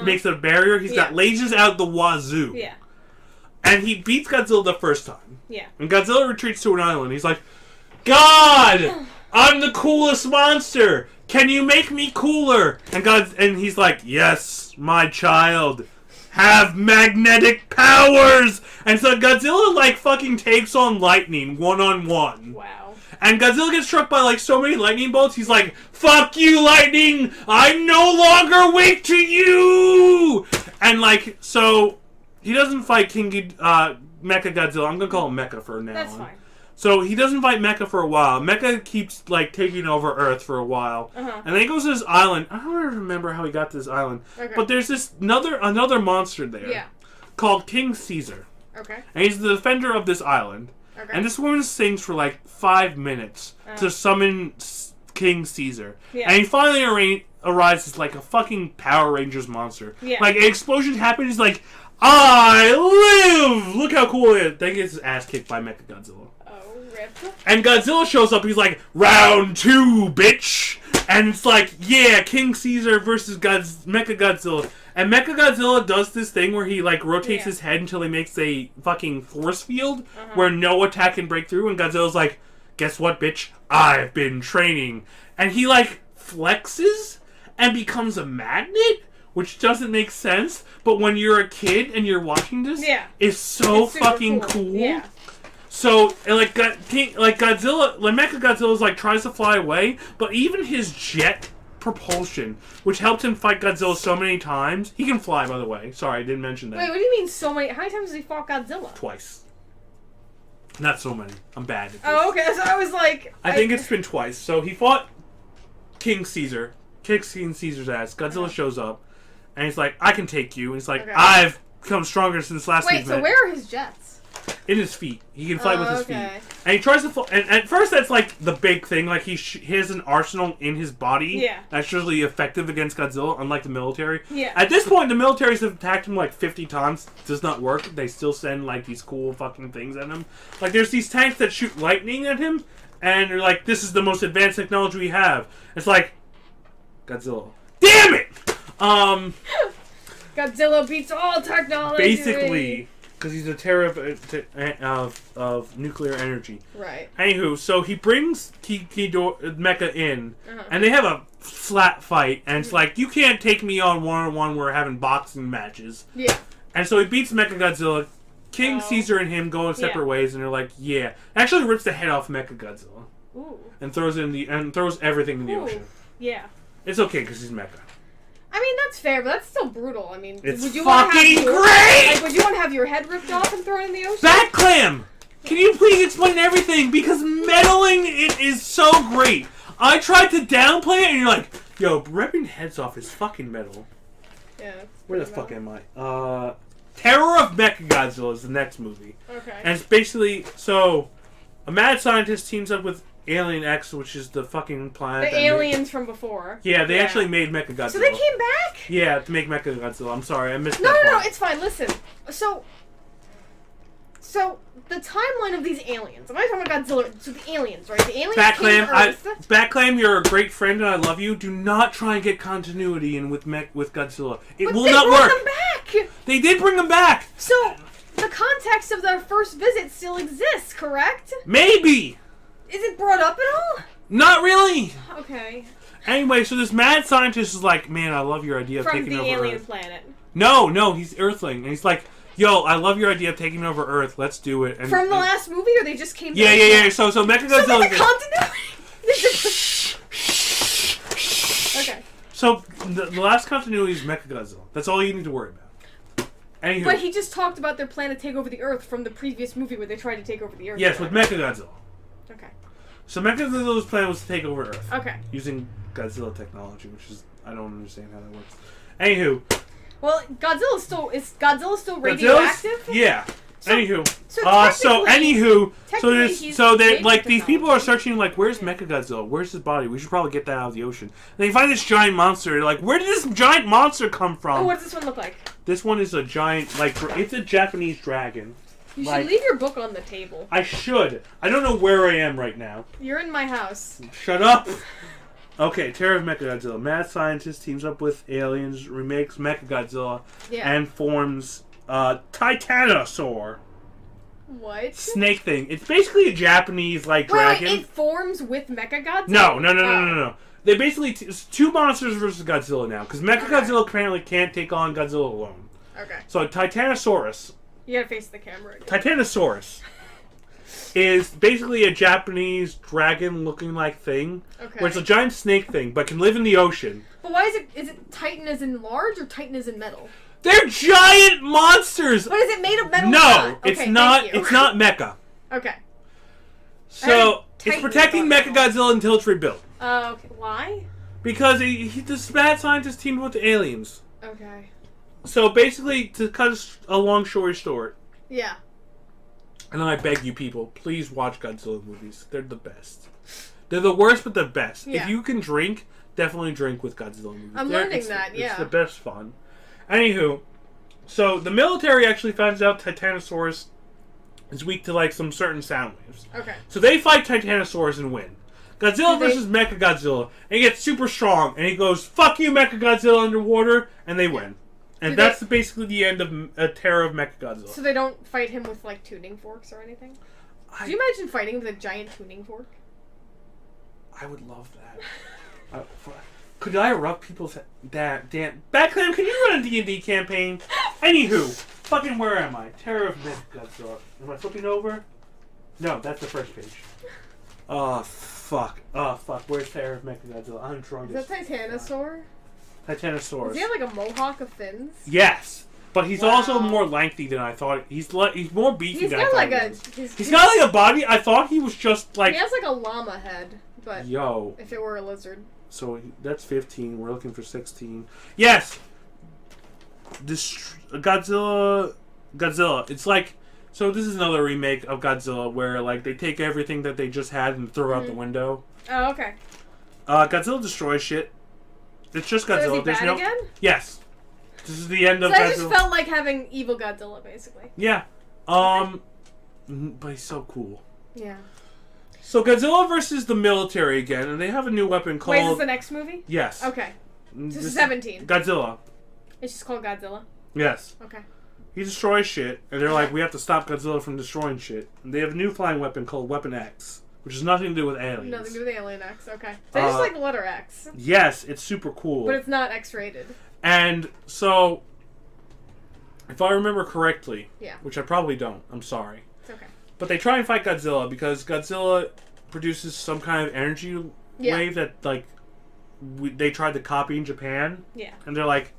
S4: makes a barrier. He's got lasers out the wazoo.
S3: Yeah.
S4: And he beats Godzilla the first time.
S3: Yeah.
S4: And Godzilla retreats to an island. He's like, God! I'm the coolest monster! Can you make me cooler? And he's like, yes, my child. Have magnetic powers! And so Godzilla, like, fucking takes on lightning one-on-one.
S3: Wow.
S4: And Godzilla gets struck by, like, so many lightning bolts, he's like, fuck you, lightning! I'm no longer weak to you! And, like, so he doesn't fight Mechagodzilla. I'm gonna call him Mecha for now.
S3: That's fine.
S4: So he doesn't fight Mecha for a while. Mecha keeps, like, taking over Earth for a while. And then he goes to this island. I don't remember how he got to this island. Okay. But there's this another monster there. Called King Caesar.
S3: Okay.
S4: And he's the defender of this island. Okay. And this woman sings for, like, 5 minutes to summon King Caesar. Yeah. And he finally arrives as, like, a fucking Power Rangers monster. Yeah. Like, an explosion happens, he's like, I live! Look how cool it is. Then he gets his ass kicked by Mechagodzilla. And Godzilla shows up, he's like, round 2, bitch! And it's like, yeah, King Caesar versus Mechagodzilla. And Mechagodzilla does this thing where he, like, rotates his head until he makes a fucking force field where no attack can break through, and Godzilla's like, guess what, bitch? I've been training. And he, like, flexes and becomes a magnet, which doesn't make sense, but when you're a kid and you're watching this, it's so fucking cool. Yeah. So, like Godzilla, like Mechagodzilla's like tries to fly away, but even his jet propulsion, which helped him fight Godzilla so many times, he can fly, by the way. Sorry, I didn't mention that.
S3: Wait, what do you mean so many? How many times has he fought Godzilla?
S4: Twice. Not so many. I'm bad at this.
S3: Oh, okay. So I was like...
S4: I think it's been twice. So he fought King Caesar. Kicks King Caesar's ass. Godzilla shows up. And he's like, I can take you. And he's like, I've become stronger since last week.
S3: Wait, so where are his jets?
S4: In his feet. He can fight with his feet.
S3: Okay.
S4: And he tries to... And at first, that's like the big thing. Like, he has an arsenal in his body.
S3: Yeah.
S4: That's usually effective against Godzilla, unlike the military.
S3: Yeah.
S4: At this point, the militaries have attacked him like 50 times. Does not work. They still send like these cool fucking things at him. Like, there's these tanks that shoot lightning at him. And they're like, this is the most advanced technology we have. It's like... Godzilla. Damn it!
S3: Godzilla beats all technology.
S4: Basically... Because he's a terror of nuclear energy.
S3: Right.
S4: Anywho, so he brings Mecha in, and they have a flat fight, and it's like, you can't take me on one-on-one, we're having boxing matches.
S3: Yeah.
S4: And so he beats Mechagodzilla. King Caesar and him go in separate ways, and they're like, yeah. Actually rips the head off Mechagodzilla.
S3: Ooh.
S4: And throws everything in the ocean.
S3: Yeah.
S4: It's okay, because he's Mecha.
S3: I mean, that's fair, but that's still brutal. I mean,
S4: It's
S3: would you
S4: fucking great!
S3: Like, would you want to have your head ripped off and thrown in the ocean?
S4: BATCLAM! Can you please explain everything? Because meddling it is so great. I tried to downplay it, and you're like, yo, ripping heads off is fucking metal.
S3: Yeah.
S4: Where the fuck am I? Terror of Mechagodzilla is the next movie.
S3: Okay.
S4: And it's basically, so, a mad scientist teams up with Alien X, which is the fucking planet.
S3: The aliens from before.
S4: Yeah, they actually made Mechagodzilla.
S3: So they came back?
S4: Yeah, to make Mechagodzilla. I'm sorry, I missed
S3: No,
S4: that
S3: no,
S4: part.
S3: no, it's fine. Listen. So the timeline of these aliens. I'm not talking about Godzilla. So the aliens, right? The aliens came to Earth.
S4: BATCLAM, you're a great friend and I love you. Do not try and get continuity in with Godzilla. It will not work.
S3: They brought them back.
S4: They did bring them back.
S3: So the context of their first visit still exists, correct?
S4: Maybe.
S3: Is it brought up at all?
S4: Not really.
S3: Okay.
S4: Anyway, so this mad scientist is like, man, I love your idea of taking over Earth.
S3: From the alien planet.
S4: No, he's Earthling. And he's like, yo, I love your idea of taking over Earth. Let's do it. And,
S3: from the last movie, or they just came back?
S4: Yeah. So Mechagodzilla...
S3: So there's a continuity? Okay.
S4: So the last continuity is Mechagodzilla. That's all you need to worry about. Anywho.
S3: But he just talked about their plan to take over the Earth from the previous movie where they tried to take over the Earth.
S4: Yes, with Mechagodzilla.
S3: Okay.
S4: So Mechagodzilla's plan was to take over Earth.
S3: Okay.
S4: Using Godzilla technology, which is... I don't understand how that works. Anywho.
S3: Well, is Godzilla still radioactive?
S4: Yeah.
S3: So,
S4: anywho.
S3: technically
S4: So they like these
S3: technology.
S4: people are searching like, where's Mechagodzilla? Where's his body? We should probably get that out of the ocean. And they find this giant monster. They're like, where did this giant monster come from?
S3: Oh, what does this one look like?
S4: This one is a giant, like, it's a Japanese dragon.
S3: You should leave your book on the table.
S4: I should. I don't know where I am right now.
S3: You're in my house.
S4: Shut up. Okay, Terror of Mechagodzilla. Mad scientist teams up with aliens, remakes Mechagodzilla, and forms Titanosaur.
S3: What?
S4: Snake thing. It's basically a Japanese, like, dragon.
S3: Wait, it forms with Mechagodzilla?
S4: No. They basically... it's two monsters versus Godzilla now, because Mechagodzilla apparently can't take on Godzilla alone.
S3: Okay.
S4: So Titanosaurus...
S3: You gotta face the camera again.
S4: Titanosaurus is basically a Japanese dragon-looking like thing, where it's a giant snake thing, but can live in the ocean.
S3: But why is it Titan as in large or Titan as in metal?
S4: They're giant monsters.
S3: But is it made of metal?
S4: No,
S3: Okay,
S4: it's not.
S3: thank you.
S4: It's not mecha.
S3: Okay.
S4: So it's protecting Mechagodzilla until it's rebuilt.
S3: Okay. Why?
S4: Because this mad scientist teamed with the aliens.
S3: Okay.
S4: So basically, to cut a long story short,
S3: Yeah.
S4: and I beg you people, please watch Godzilla movies. They're the best. They're the worst, but the best.
S3: Yeah.
S4: If you can drink, definitely drink with Godzilla movies.
S3: I'm learning that, yeah.
S4: It's the best fun. Anywho, so the military actually finds out Titanosaurus is weak to, like, some certain sound waves.
S3: Okay.
S4: So they fight Titanosaurus and win. Godzilla versus Mechagodzilla, and he gets super strong, and he goes, fuck you, Mechagodzilla, underwater, and they win. And that's basically the end of Terror of Mechagodzilla.
S3: So they don't fight him with, like, tuning forks or anything? Do you imagine fighting with a giant tuning fork?
S4: I would love that. Could I erupt people's... Damn. BATCLAM, can you run a D&D campaign? Anywho, fucking where am I? Terror of Mechagodzilla. Am I flipping over? No, that's the first page. Oh, fuck. Where's Terror of Mechagodzilla? I'm drunk.
S3: Is that Titanosaur?
S4: Titanosaurus.
S3: Does he have like a mohawk of fins?
S4: Yes. But he's
S3: Wow.
S4: also more lengthy than I thought. He's more beefy
S3: He's
S4: than I
S3: got
S4: thought
S3: like
S4: he
S3: a.
S4: was. He's got like a body. I thought he was just like.
S3: He has like a llama head, but
S4: Yo.
S3: if it were a lizard.
S4: So that's 15. We're looking for 16. Yes. This Godzilla. It's like. So this is another remake of Godzilla where like they take everything that they just had and throw out the window.
S3: Oh, okay.
S4: Godzilla destroys shit. It's just Godzilla.
S3: So is he
S4: There's
S3: bad
S4: no.
S3: again?
S4: Yes. This is the end of
S3: So
S4: Godzilla.
S3: I just felt like having evil Godzilla, basically.
S4: Yeah. But he's so cool.
S3: Yeah.
S4: So Godzilla versus the military again, and they have a new weapon called.
S3: Wait, is this the next movie?
S4: Yes.
S3: Okay. This is 17.
S4: Godzilla.
S3: It's just called Godzilla.
S4: Yes.
S3: Okay.
S4: He destroys shit, and they're like, we have to stop Godzilla from destroying shit. And they have a new flying weapon called Weapon X, which has nothing to do with aliens.
S3: Nothing to do with Alien X. Okay. So I just like the letter X,
S4: Yes, it's super cool.
S3: but it's not X-rated.
S4: And so, if I remember correctly,
S3: Yeah.
S4: which I probably don't, I'm sorry.
S3: It's okay.
S4: But they try and fight Godzilla because Godzilla produces some kind of energy wave that, like, they tried to copy in Japan.
S3: Yeah.
S4: And they're like,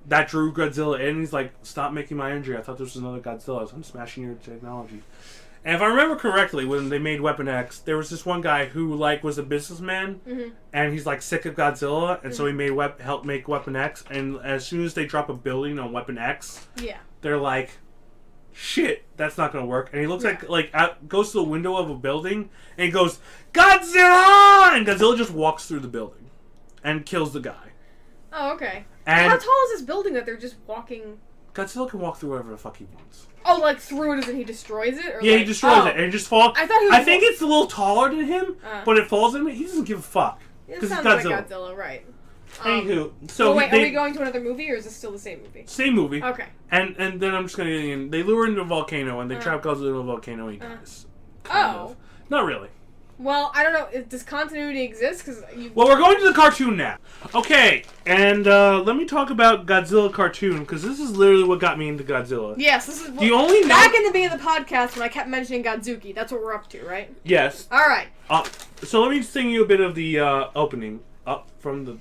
S4: that drew Godzilla in. He's like, stop making my energy. I thought this was another Godzilla. I'm smashing your technology. And if I remember correctly, when they made Weapon X, there was this one guy who, like, was a businessman, and he's, like, sick of Godzilla, and so he made helped make Weapon X, and as soon as they drop a building on Weapon X, they're like, shit, that's not gonna work. And he looks goes to the window of a building, and he goes, Godzilla! And Godzilla just walks through the building and kills the guy.
S3: Oh, okay.
S4: And
S3: how tall is this building that they're just walking?
S4: Godzilla can walk through whatever the fuck he wants.
S3: Oh, like through it as in he destroys it? Or
S4: Yeah,
S3: like,
S4: he destroys it, and it just falls. I think it's a little taller than him, but it falls in him. He doesn't give a fuck.
S3: It
S4: Because it's
S3: sounds
S4: Godzilla.
S3: like Godzilla, right.
S4: Anywho, so
S3: wait, are we going to another movie, or is this still the same movie?
S4: Same movie.
S3: Okay.
S4: And then I'm just gonna get in. They lure into a volcano, and they trap Godzilla in a volcano, and he dies. Kind of. Not really.
S3: Well, I don't know. Does continuity exist?
S4: Well, we're going to the cartoon now. Okay, and let me talk about Godzilla cartoon, because this is literally what got me into Godzilla.
S3: Yes, this is
S4: the only
S3: back in the beginning of the podcast when I kept mentioning Godzuki. That's what we're up to, right?
S4: Yes.
S3: All right.
S4: So let me sing you a bit of the opening. Up from the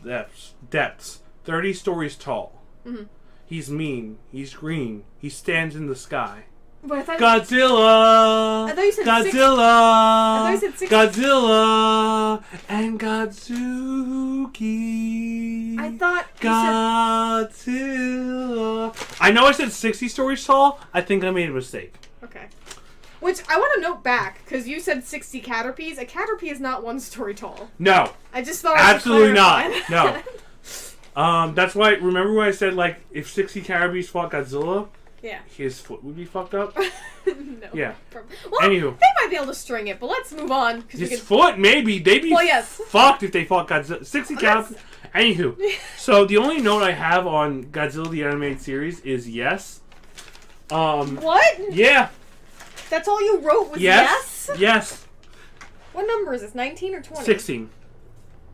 S4: depths. 30 stories tall. Mm-hmm. He's mean. He's green. He stands in the sky.
S3: But
S4: Godzilla!
S3: I thought you said
S4: Godzilla!
S3: I thought you said 60.
S4: Godzilla! And Godzuki!
S3: I thought
S4: Godzilla! I know I said 60 stories tall. I think I made a mistake.
S3: Okay. Which I want to note back, because you said 60 Caterpies. A Caterpie is not 1 story tall.
S4: No.
S3: I just thought
S4: absolutely not.
S3: That.
S4: No. That's why, remember when I said, like, if 60 Caterpies fought Godzilla?
S3: Yeah.
S4: His foot would be fucked up?
S3: No.
S4: Yeah.
S3: Well,
S4: Anywho.
S3: they might be able to string it, but let's move on.
S4: His foot, maybe. They'd be fucked if they fought Godzilla. 60 Caterpies. Anywho. So, the only note I have on Godzilla the Animated Series is yes.
S3: What?
S4: Yeah.
S3: That's all you wrote was yes?
S4: Yes.
S3: What number is this, 19 or 20?
S4: 16.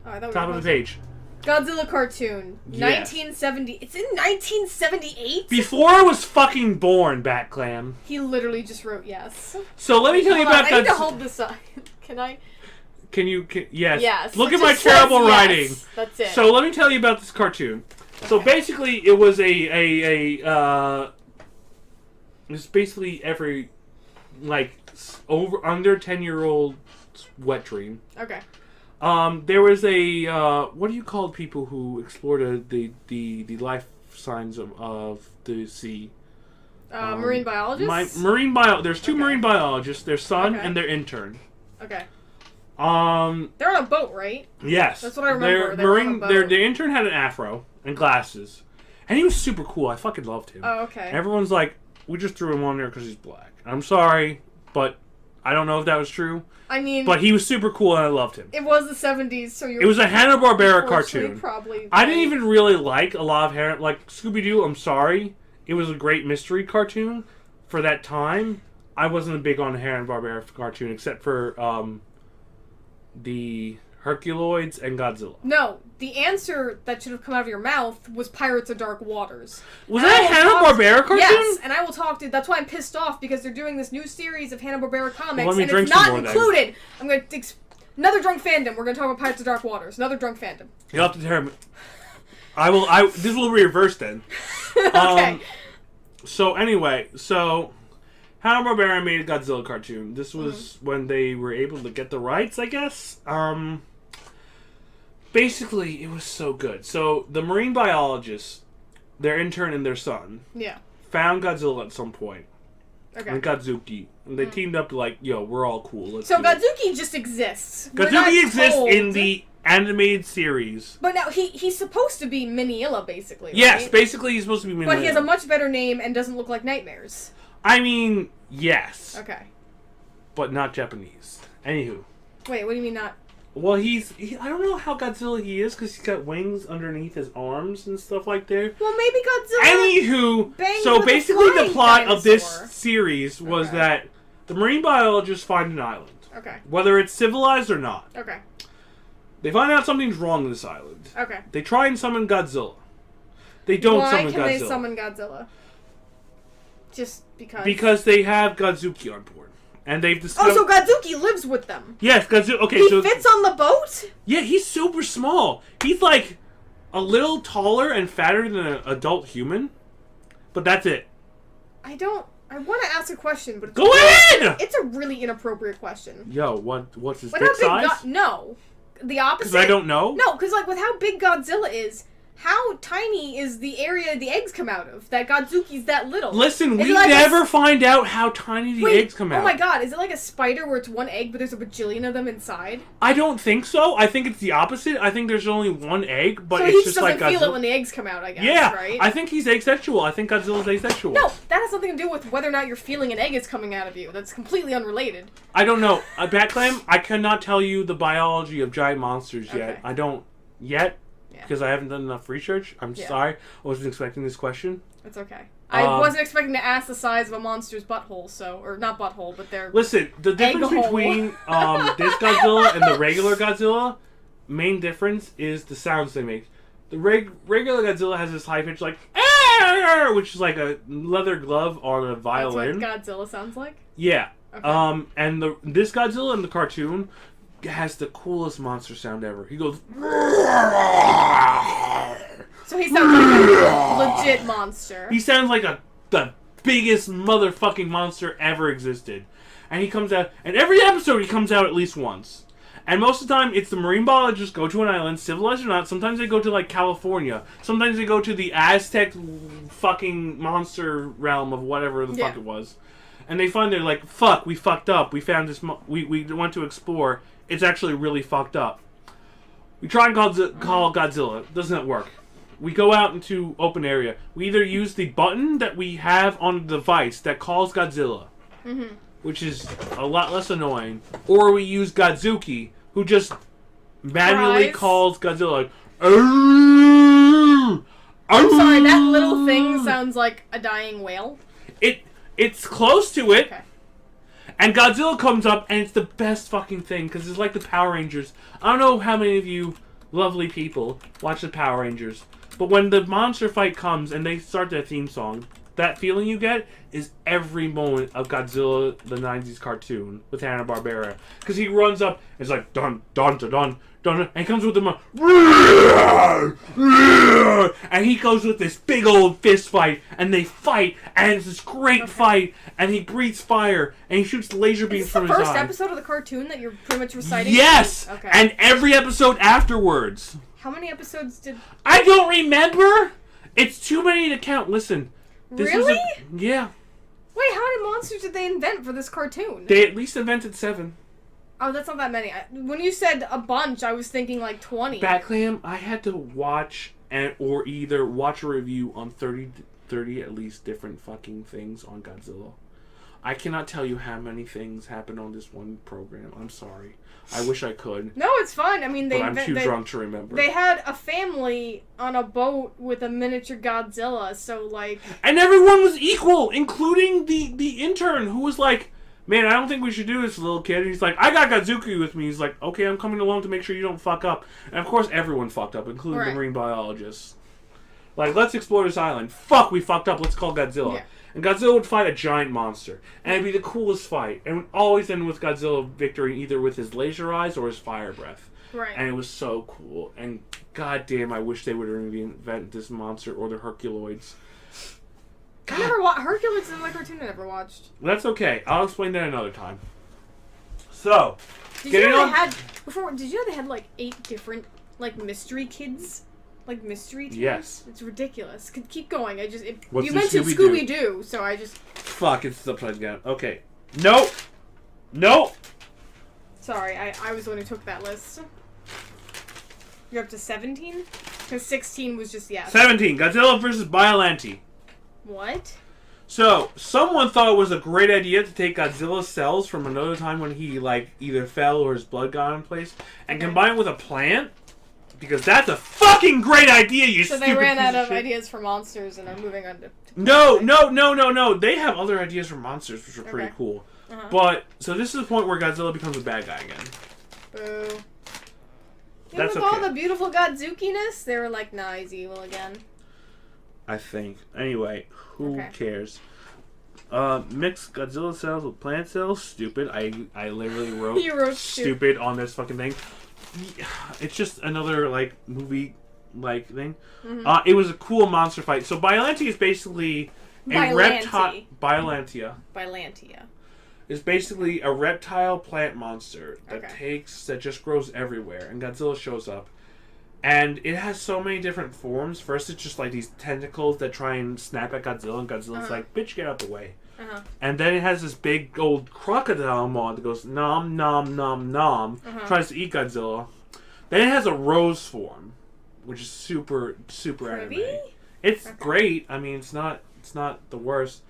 S3: Oh, I thought
S4: Top of the page.
S3: Godzilla cartoon.
S4: Yes.
S3: 1970. It's in 1978?
S4: Before I was fucking born, BATCLAM.
S3: He literally just wrote yes.
S4: So let me tell you about
S3: Godzilla. I need to hold this up. Can I?
S4: Yes.
S3: Yes.
S4: Look at my terrible writing.
S3: Yes. That's it.
S4: So let me tell you about this cartoon. So basically, it was it's basically every, like, under 10-year-old wet dream.
S3: Okay.
S4: There was what do you call people who explore the life signs of the sea?
S3: Marine biologists?
S4: There's two marine biologists, their son and their intern.
S3: Okay.
S4: They're
S3: on a boat, right?
S4: Yes.
S3: That's what I remember.
S4: Their intern had an afro and glasses. And he was super cool. I fucking loved him.
S3: Oh, okay.
S4: Everyone's like, we just threw him on there because he's black. I'm sorry, but I don't know if that was true.
S3: I mean...
S4: But he was super cool and I loved him.
S3: It was the 70s, so you're...
S4: It was a Hanna-Barbera cartoon.
S3: Probably...
S4: I didn't even really like a lot of like Scooby-Doo, I'm sorry. It was a great mystery cartoon for that time. I wasn't big on the Hanna-Barbera cartoon except for the Herculoids and Godzilla.
S3: No, the answer that should have come out of your mouth was Pirates of Dark Waters.
S4: Was that a Hanna-Barbera cartoon?
S3: Yes, and I will talk to... That's why I'm pissed off, because they're doing this new series of Hanna-Barbera comics,
S4: and
S3: it's not included. I'm going to... Another Drunk Fandom. We're going to talk about Pirates of Dark Waters. Another Drunk Fandom.
S4: You'll have to tell me. This will be reversed then.
S3: Okay.
S4: So anyway, Hanna-Barbera made a Godzilla cartoon. This was when they were able to get the rights, I guess. Basically, it was so good. So the marine biologists, their intern and their son, found Godzilla at some point. Okay. And Godzuki. And they teamed up like, yo, we're all cool.
S3: So Godzuki just exists.
S4: Godzuki exists in the animated series.
S3: But now, he's supposed to be Minilla, basically, right?
S4: Yes, basically he's supposed to be Minilla.
S3: But he has a much better name and doesn't look like Nightmares.
S4: I mean, yes.
S3: Okay.
S4: But not Japanese. Anywho.
S3: Wait, what do you mean not?
S4: Well, I don't know how Godzilla he is, because he's got wings underneath his arms and stuff like that.
S3: Well, maybe Godzilla...
S4: Anywho, so basically the plot of this series was that the marine biologists find an island.
S3: Okay.
S4: Whether it's civilized or not.
S3: Okay.
S4: They find out something's wrong in this island.
S3: Okay.
S4: They try and summon Godzilla. They don't summon Godzilla.
S3: Why can they summon Godzilla? Just because?
S4: Because they have Godzuki on board. And they've discovered...
S3: Oh, so Godzuki lives with them?
S4: Yes, Godzuki... Okay,
S3: he fits on the boat?
S4: Yeah, he's super small. He's like a little taller and fatter than an adult human. But that's it.
S3: I want to ask a question, but...
S4: Go ahead!
S3: It's a really inappropriate question.
S4: Yo, what's his dick size?
S3: No. The opposite?
S4: Because I don't know?
S3: No, because like with how big Godzilla is... How tiny is the area the eggs come out of? That Godzuki's that little.
S4: Listen, we never find out how tiny the eggs come out.
S3: Oh my god, is it like a spider where it's one egg but there's a bajillion of them inside?
S4: I don't think so. I think it's the opposite. I think there's only one egg, but
S3: so
S4: it's just like Godzilla.
S3: So he doesn't feel it when the eggs come out, I guess,
S4: yeah,
S3: right?
S4: I think he's asexual. I think Godzilla's asexual.
S3: No, that has nothing to do with whether or not you're feeling an egg is coming out of you. That's completely unrelated.
S4: I don't know. BATCLAM, I cannot tell you the biology of giant monsters yet. I don't yet. Because I haven't done enough research. I'm sorry. I wasn't expecting this question.
S3: It's okay. I wasn't expecting to ask the size of a monster's butthole, or not butthole, but their
S4: Listen, the difference between this Godzilla and the regular Godzilla, main difference is the sounds they make. The regular Godzilla has this high pitch like, which is like a leather glove on a violin.
S3: That's what Godzilla sounds like?
S4: Yeah. Okay. And this Godzilla in the cartoon has the coolest monster sound ever. He goes...
S3: So he sounds like a legit monster.
S4: He sounds like the biggest motherfucking monster ever existed. And he comes out... And every episode he comes out at least once. And most of the time, it's the marine biologists go to an island, civilized or not. Sometimes they go to, like, California. Sometimes they go to the Aztec fucking monster realm of whatever the fuck it was. And they find they're like, fuck, we fucked up. We found this... We went to explore... It's actually really fucked up. We try and call Godzilla. Doesn't work. We go out into open area. We either use the button that we have on the device that calls Godzilla, which is a lot less annoying, or we use Godzuki, who just manually calls Godzilla. Like,
S3: I'm sorry, that little thing sounds like a dying whale.
S4: It's close to it.
S3: Okay.
S4: And Godzilla comes up, and it's the best fucking thing, because it's like the Power Rangers. I don't know how many of you lovely people watch the Power Rangers, but when the monster fight comes and they start their theme song, that feeling you get is every moment of Godzilla, the 90s cartoon, with Hanna-Barbera. Because he runs up, and it's like, dun, dun, dun, dun, dun, and he comes with them, and he goes with this big old fist fight, and they fight, and it's this great fight, and he breathes fire, and he shoots laser beams from his eye.
S3: Is this the first episode of the cartoon that you're pretty much reciting?
S4: Yes!
S3: Okay.
S4: And every episode afterwards.
S3: How many episodes did...
S4: I don't remember! It's too many to count. Listen.
S3: Really?
S4: Yeah.
S3: Wait, how many monsters did they invent for this cartoon?
S4: They at least invented 7.
S3: Oh, that's not that many. When you said a bunch, I was thinking like 20.
S4: BATCLAM, I had to watch or either watch a review on 30 at least different fucking things on Godzilla. I cannot tell you how many things happened on this one program. I'm sorry. I wish I could.
S3: No, it's fine. I mean,
S4: I'm too drunk to remember.
S3: They had a family on a boat with a miniature Godzilla, so like...
S4: And everyone was equal, including the intern, who was like, man, I don't think we should do this, little kid. And he's like, I got Godzuki with me. He's like, okay, I'm coming along to make sure you don't fuck up. And of course, everyone fucked up, including the marine biologists. Like, let's explore this island. Fuck, we fucked up. Let's call Godzilla. Yeah. And Godzilla would fight a giant monster. And it'd be the coolest fight. And it would always end with Godzilla victory either with his laser eyes or his fire breath.
S3: Right.
S4: And it was so cool. And goddamn, I wish they would reinvent this monster or the Herculoids.
S3: I never watched Hercules. Is my cartoon I never watched.
S4: That's okay. I'll explain that another time. So,
S3: Did you know they had like 8 different like mystery kids? Like mystery teams?
S4: Yes.
S3: It's ridiculous. Keep going.
S4: What's
S3: you
S4: the
S3: mentioned
S4: Scooby-Doo?
S3: Scooby-Doo, so I just...
S4: Fuck, it's upside down. Okay. Nope.
S3: Sorry, I was the one who took that list. You're up to 17? Because 16 was just,
S4: 17. Godzilla versus Biollante.
S3: What?
S4: So, someone thought it was a great idea to take Godzilla's cells from another time when he, like, either fell or his blood got in place and combine it with a plant. Because that's a fucking great idea, you stupid
S3: So they ran
S4: piece
S3: out of
S4: shit.
S3: ideas for monsters and are moving on to...
S4: No. They have other ideas for monsters, which are pretty
S3: Okay.
S4: cool.
S3: Uh-huh.
S4: But, so this is the point where Godzilla becomes a bad guy again.
S3: Boo.
S4: That's
S3: with all
S4: okay.
S3: the beautiful Godzuki-ness, they were like, nah, he's evil again.
S4: I think. Anyway, who
S3: Okay.
S4: cares? Mix Godzilla cells with plant cells? Stupid. I literally wrote,
S3: You wrote
S4: stupid on this fucking thing. It's just another, like, movie, like, thing.
S3: Mm-hmm.
S4: It was a cool monster fight. So Biollante is basically a reptile...
S3: Biollante.
S4: Biolantia. Is basically a reptile plant monster that that just grows everywhere. And Godzilla shows up. And it has so many different forms. First, it's just like these tentacles that try and snap at Godzilla. And Godzilla's like, bitch, get out the way. And then it has this big old crocodile maw that goes nom nom nom nom. Tries to eat Godzilla. Then it has a rose form, which is super anime. It's great. I mean, it's not the worst.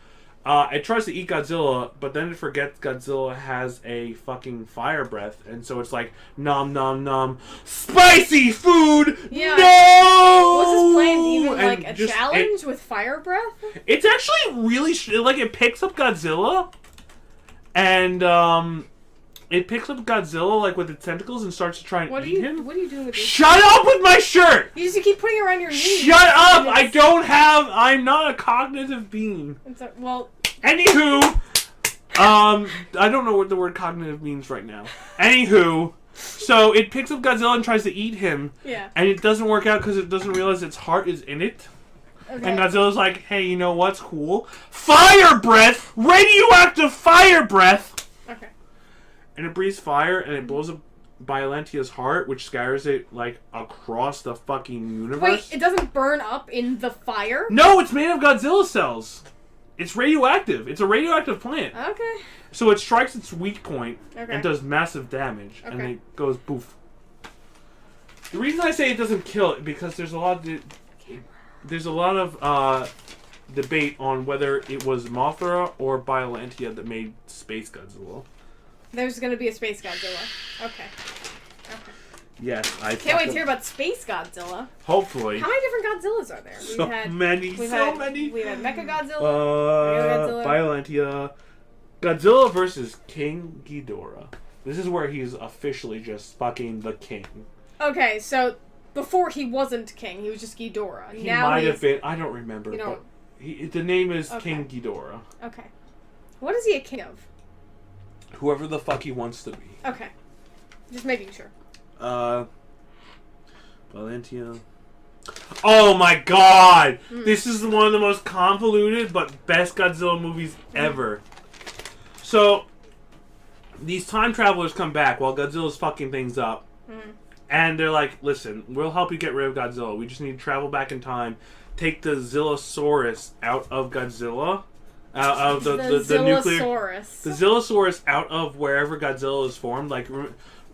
S4: It tries to eat Godzilla, but then it forgets Godzilla has a fucking fire breath, and so it's like nom nom nom, spicy food.
S3: Yeah.
S4: No.
S3: Was this planned even
S4: And
S3: like a challenge with fire breath?
S4: It's actually really like it picks up Godzilla, and it picks up Godzilla like with its tentacles and starts to try and eat him.
S3: What are you doing with this?
S4: Shut up with my shirt!
S3: You just keep putting it around your knees.
S4: Shut up! I'm not a cognitive being.
S3: Well.
S4: Anywho, I don't know what the word cognitive means right now. Anywho, so it picks up Godzilla and tries to eat him.
S3: Yeah.
S4: And it doesn't work out because it doesn't realize its heart is in it.
S3: Okay.
S4: And Godzilla's like, hey, you know what's cool? Fire breath! Radioactive fire breath!
S3: Okay.
S4: And it breathes fire and it blows up Biolantia's heart, which scatters it, like, across the fucking universe.
S3: Wait, it doesn't burn up in the fire?
S4: No, it's made of Godzilla cells. It's radioactive. It's a radioactive plant.
S3: Okay.
S4: So it strikes its weak point and does massive damage.
S3: Okay.
S4: And it goes poof. The reason I say it doesn't kill it, because there's a lot of debate on whether it was Mothra or Biolantia that made Space Godzilla.
S3: There's gonna be a Space Godzilla. Okay.
S4: Yes, I
S3: can't wait to hear about Space Godzilla.
S4: Hopefully.
S3: How many different Godzillas are there?
S4: So many.
S3: We've had Mechagodzilla.
S4: Biolantia. Godzilla versus King Ghidorah. This is where he's officially just fucking the king.
S3: Okay, so before he wasn't king, he was just Ghidorah.
S4: He might have been. I don't remember.
S3: You know,
S4: but the name is King Ghidorah.
S3: Okay. What is he a king of?
S4: Whoever the fuck he wants to be.
S3: Okay. Just making sure.
S4: Valentia. Oh my god! This is one of the most convoluted but best Godzilla movies ever. So, these time travelers come back while Godzilla's fucking things up. And they're like, listen, we'll help you get rid of Godzilla. We just need to travel back in time, take the Zillosaurus out of Godzilla. Out of the nuclear... The Zillosaurus out of wherever Godzilla is formed. Like...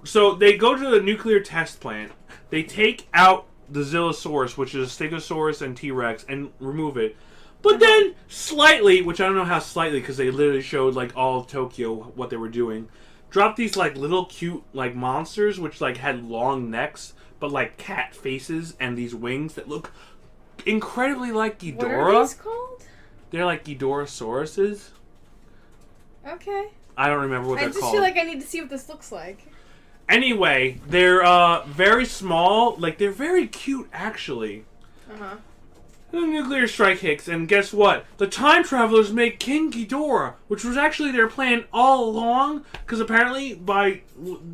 S4: So they go to the nuclear test plant. They take out the Zillosaurus, which is a Stegosaurus and T-Rex, and remove it. But then, slightly, which I don't know how slightly, because they literally showed, like, all of Tokyo what they were doing, drop these, like, little cute, like, monsters, which, like, had long necks, but, like, cat faces and these wings that look incredibly like Ghidorah.
S3: What are these called?
S4: They're, like, Ghidorahsauruses.
S3: Okay.
S4: I don't remember what they're called.
S3: I just feel like I need to see what this looks like.
S4: Anyway, they're very small. Like, they're very cute, actually. The nuclear strike hits, and guess what? The time travelers make King Ghidorah, which was actually their plan all along, because apparently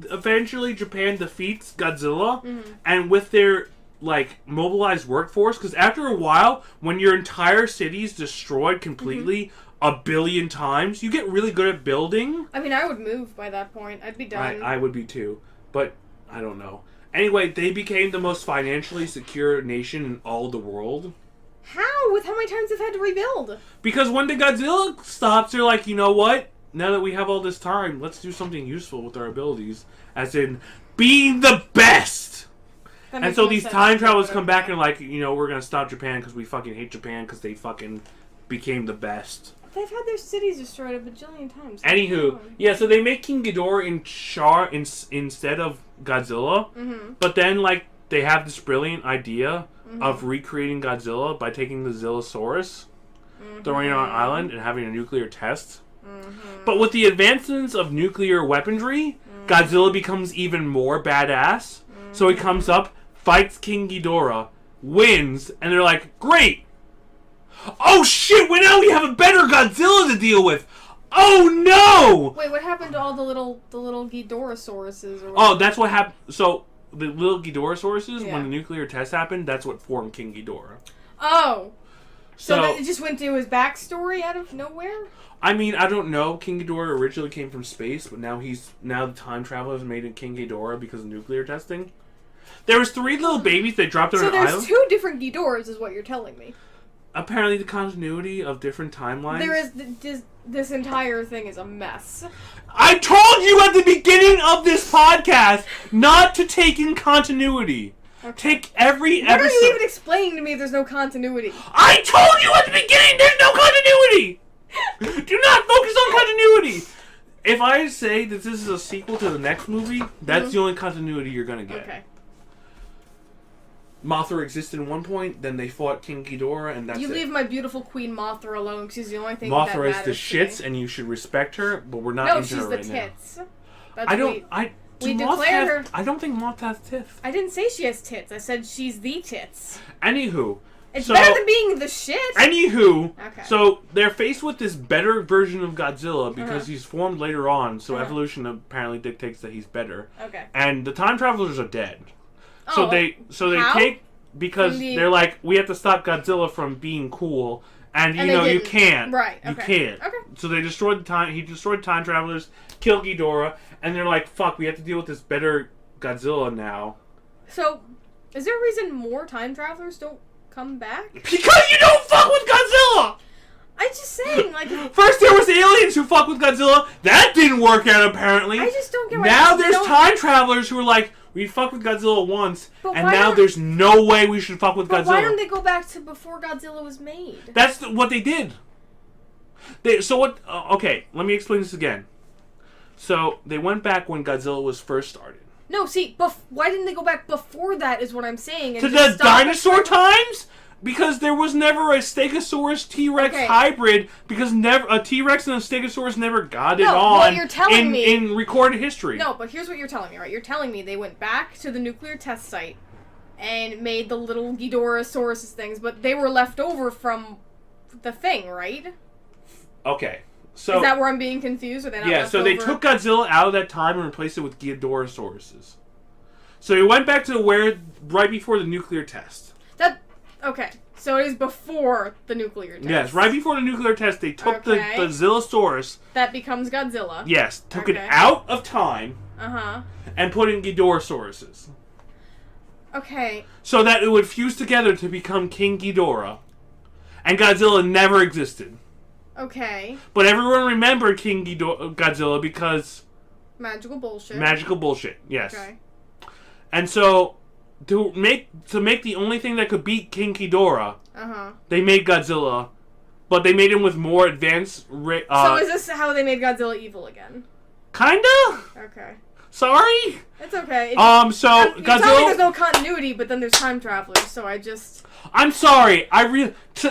S4: eventually Japan defeats Godzilla, and with their mobilized workforce, because after a while, when your entire city's destroyed completely a billion times, you get really good at building.
S3: I mean, I would move by that point. I'd be done.
S4: I would be too, but I don't know. Anyway, they became the most financially secure nation in all the world.
S3: How? With how many times they've had to rebuild?
S4: Because when the Godzilla stops, they're like, you know what? Now that we have all this time, let's do something useful with our abilities. As in, being the best! And so these time travelers come back and like, you know, we're gonna stop Japan because we fucking hate Japan because they fucking became the best.
S3: They've had their cities destroyed a bajillion times.
S4: Anywho, yeah, so they make King Ghidorah instead of Godzilla, but then, like, they have this brilliant idea of recreating Godzilla by taking the Zillosaurus, throwing it on an island, and having a nuclear test. But with the advancements of nuclear weaponry, Godzilla becomes even more badass. So he comes up, fights King Ghidorah, wins, and they're like, great! Oh shit, well now we have a better Godzilla to deal with! Oh no!
S3: Wait, what happened to all the little Ghidorahsauruses? Or
S4: oh, that's what happened. So, the little Ghidorahsauruses, when the nuclear test happened, that's what formed King Ghidorah.
S3: Oh! So it just went to his backstory out of nowhere?
S4: I mean, I don't know. King Ghidorah originally came from space, but now the time travelers made it King Ghidorah because of nuclear testing. There was 3 little babies they dropped on an island.
S3: So there's 2 different Ghidorahs is what you're telling me.
S4: Apparently the continuity of different timelines.
S3: There is... This entire thing is a mess.
S4: I told you at the beginning of this podcast not to take in continuity. Okay. Take every episode...
S3: What are you even explaining to me if there's no continuity?
S4: I told you at the beginning there's no continuity! Do not focus on continuity! If I say that this is a sequel to the next movie, that's the only continuity you're gonna get. Okay. Mothra existed at one point, then they fought King Ghidorah, and that's it.
S3: You leave my beautiful Queen Mothra alone, because she's the only thing
S4: Mothra
S3: that matters.
S4: Mothra is the shits, and you should respect her, but we're not into her right now.
S3: No, she's the tits.
S4: We declared her... I don't think Moth has tits.
S3: I didn't say she has tits. I said she's the tits.
S4: Anywho.
S3: It's better than being the shit.
S4: Anywho. Okay. So, they're faced with this better version of Godzilla, because he's formed later on, so evolution apparently dictates that he's better. Okay. And the time travelers are dead. So they take, because they're like, we have to stop Godzilla from being cool, and you know you can't.
S3: Right. Okay.
S4: You can't. Okay. So they destroyed the time. He destroyed time travelers, killed Ghidorah, and they're like, fuck, we have to deal with this better Godzilla now.
S3: So, is there a reason more time travelers don't come back?
S4: Because you don't fuck with Godzilla.
S3: I'm just saying, like...
S4: First there was aliens who fucked with Godzilla. That didn't work out, apparently.
S3: I just don't get why...
S4: Now there's time travelers who are like, we fucked with Godzilla once, and now there's no way we should fuck with Godzilla.
S3: Why don't they go back to before Godzilla was made?
S4: That's what they did. Okay, let me explain this again. So, they went back when Godzilla was first started.
S3: No, see, why didn't they go back before that is what I'm saying. And
S4: to the dinosaur times? Because there was never a Stegosaurus T-Rex hybrid, because a T-Rex and a Stegosaurus never got it on
S3: what you're telling me,
S4: in recorded history.
S3: No, but here's what you're telling me, right? You're telling me they went back to the nuclear test site and made the little Ghidorahsauruses things, but they were left over from the thing, right?
S4: Okay. So,
S3: is that where I'm being confused? Or they not left
S4: so they took Godzilla out of that time and replaced it with Ghidorahsauruses. So they went back to right before the nuclear test.
S3: Okay, so it is before the nuclear test.
S4: Yes, right before the nuclear test, they took the Zillosaurus.
S3: That becomes Godzilla.
S4: Yes, took it out of time. And put in Ghidorahsauruses.
S3: Okay.
S4: So that it would fuse together to become King Ghidorah. And Godzilla never existed.
S3: Okay.
S4: But everyone remembered King Godzilla because...
S3: Magical bullshit.
S4: Magical bullshit, yes. Okay. And so... To make the only thing that could beat King Ghidorah, they made Godzilla, but they made him with more advanced...
S3: so is this how they made Godzilla evil again?
S4: Kinda? Okay. Sorry?
S3: It's okay.
S4: Godzilla...
S3: You're telling me there's no continuity, but then there's time travelers, so I just...
S4: I'm sorry.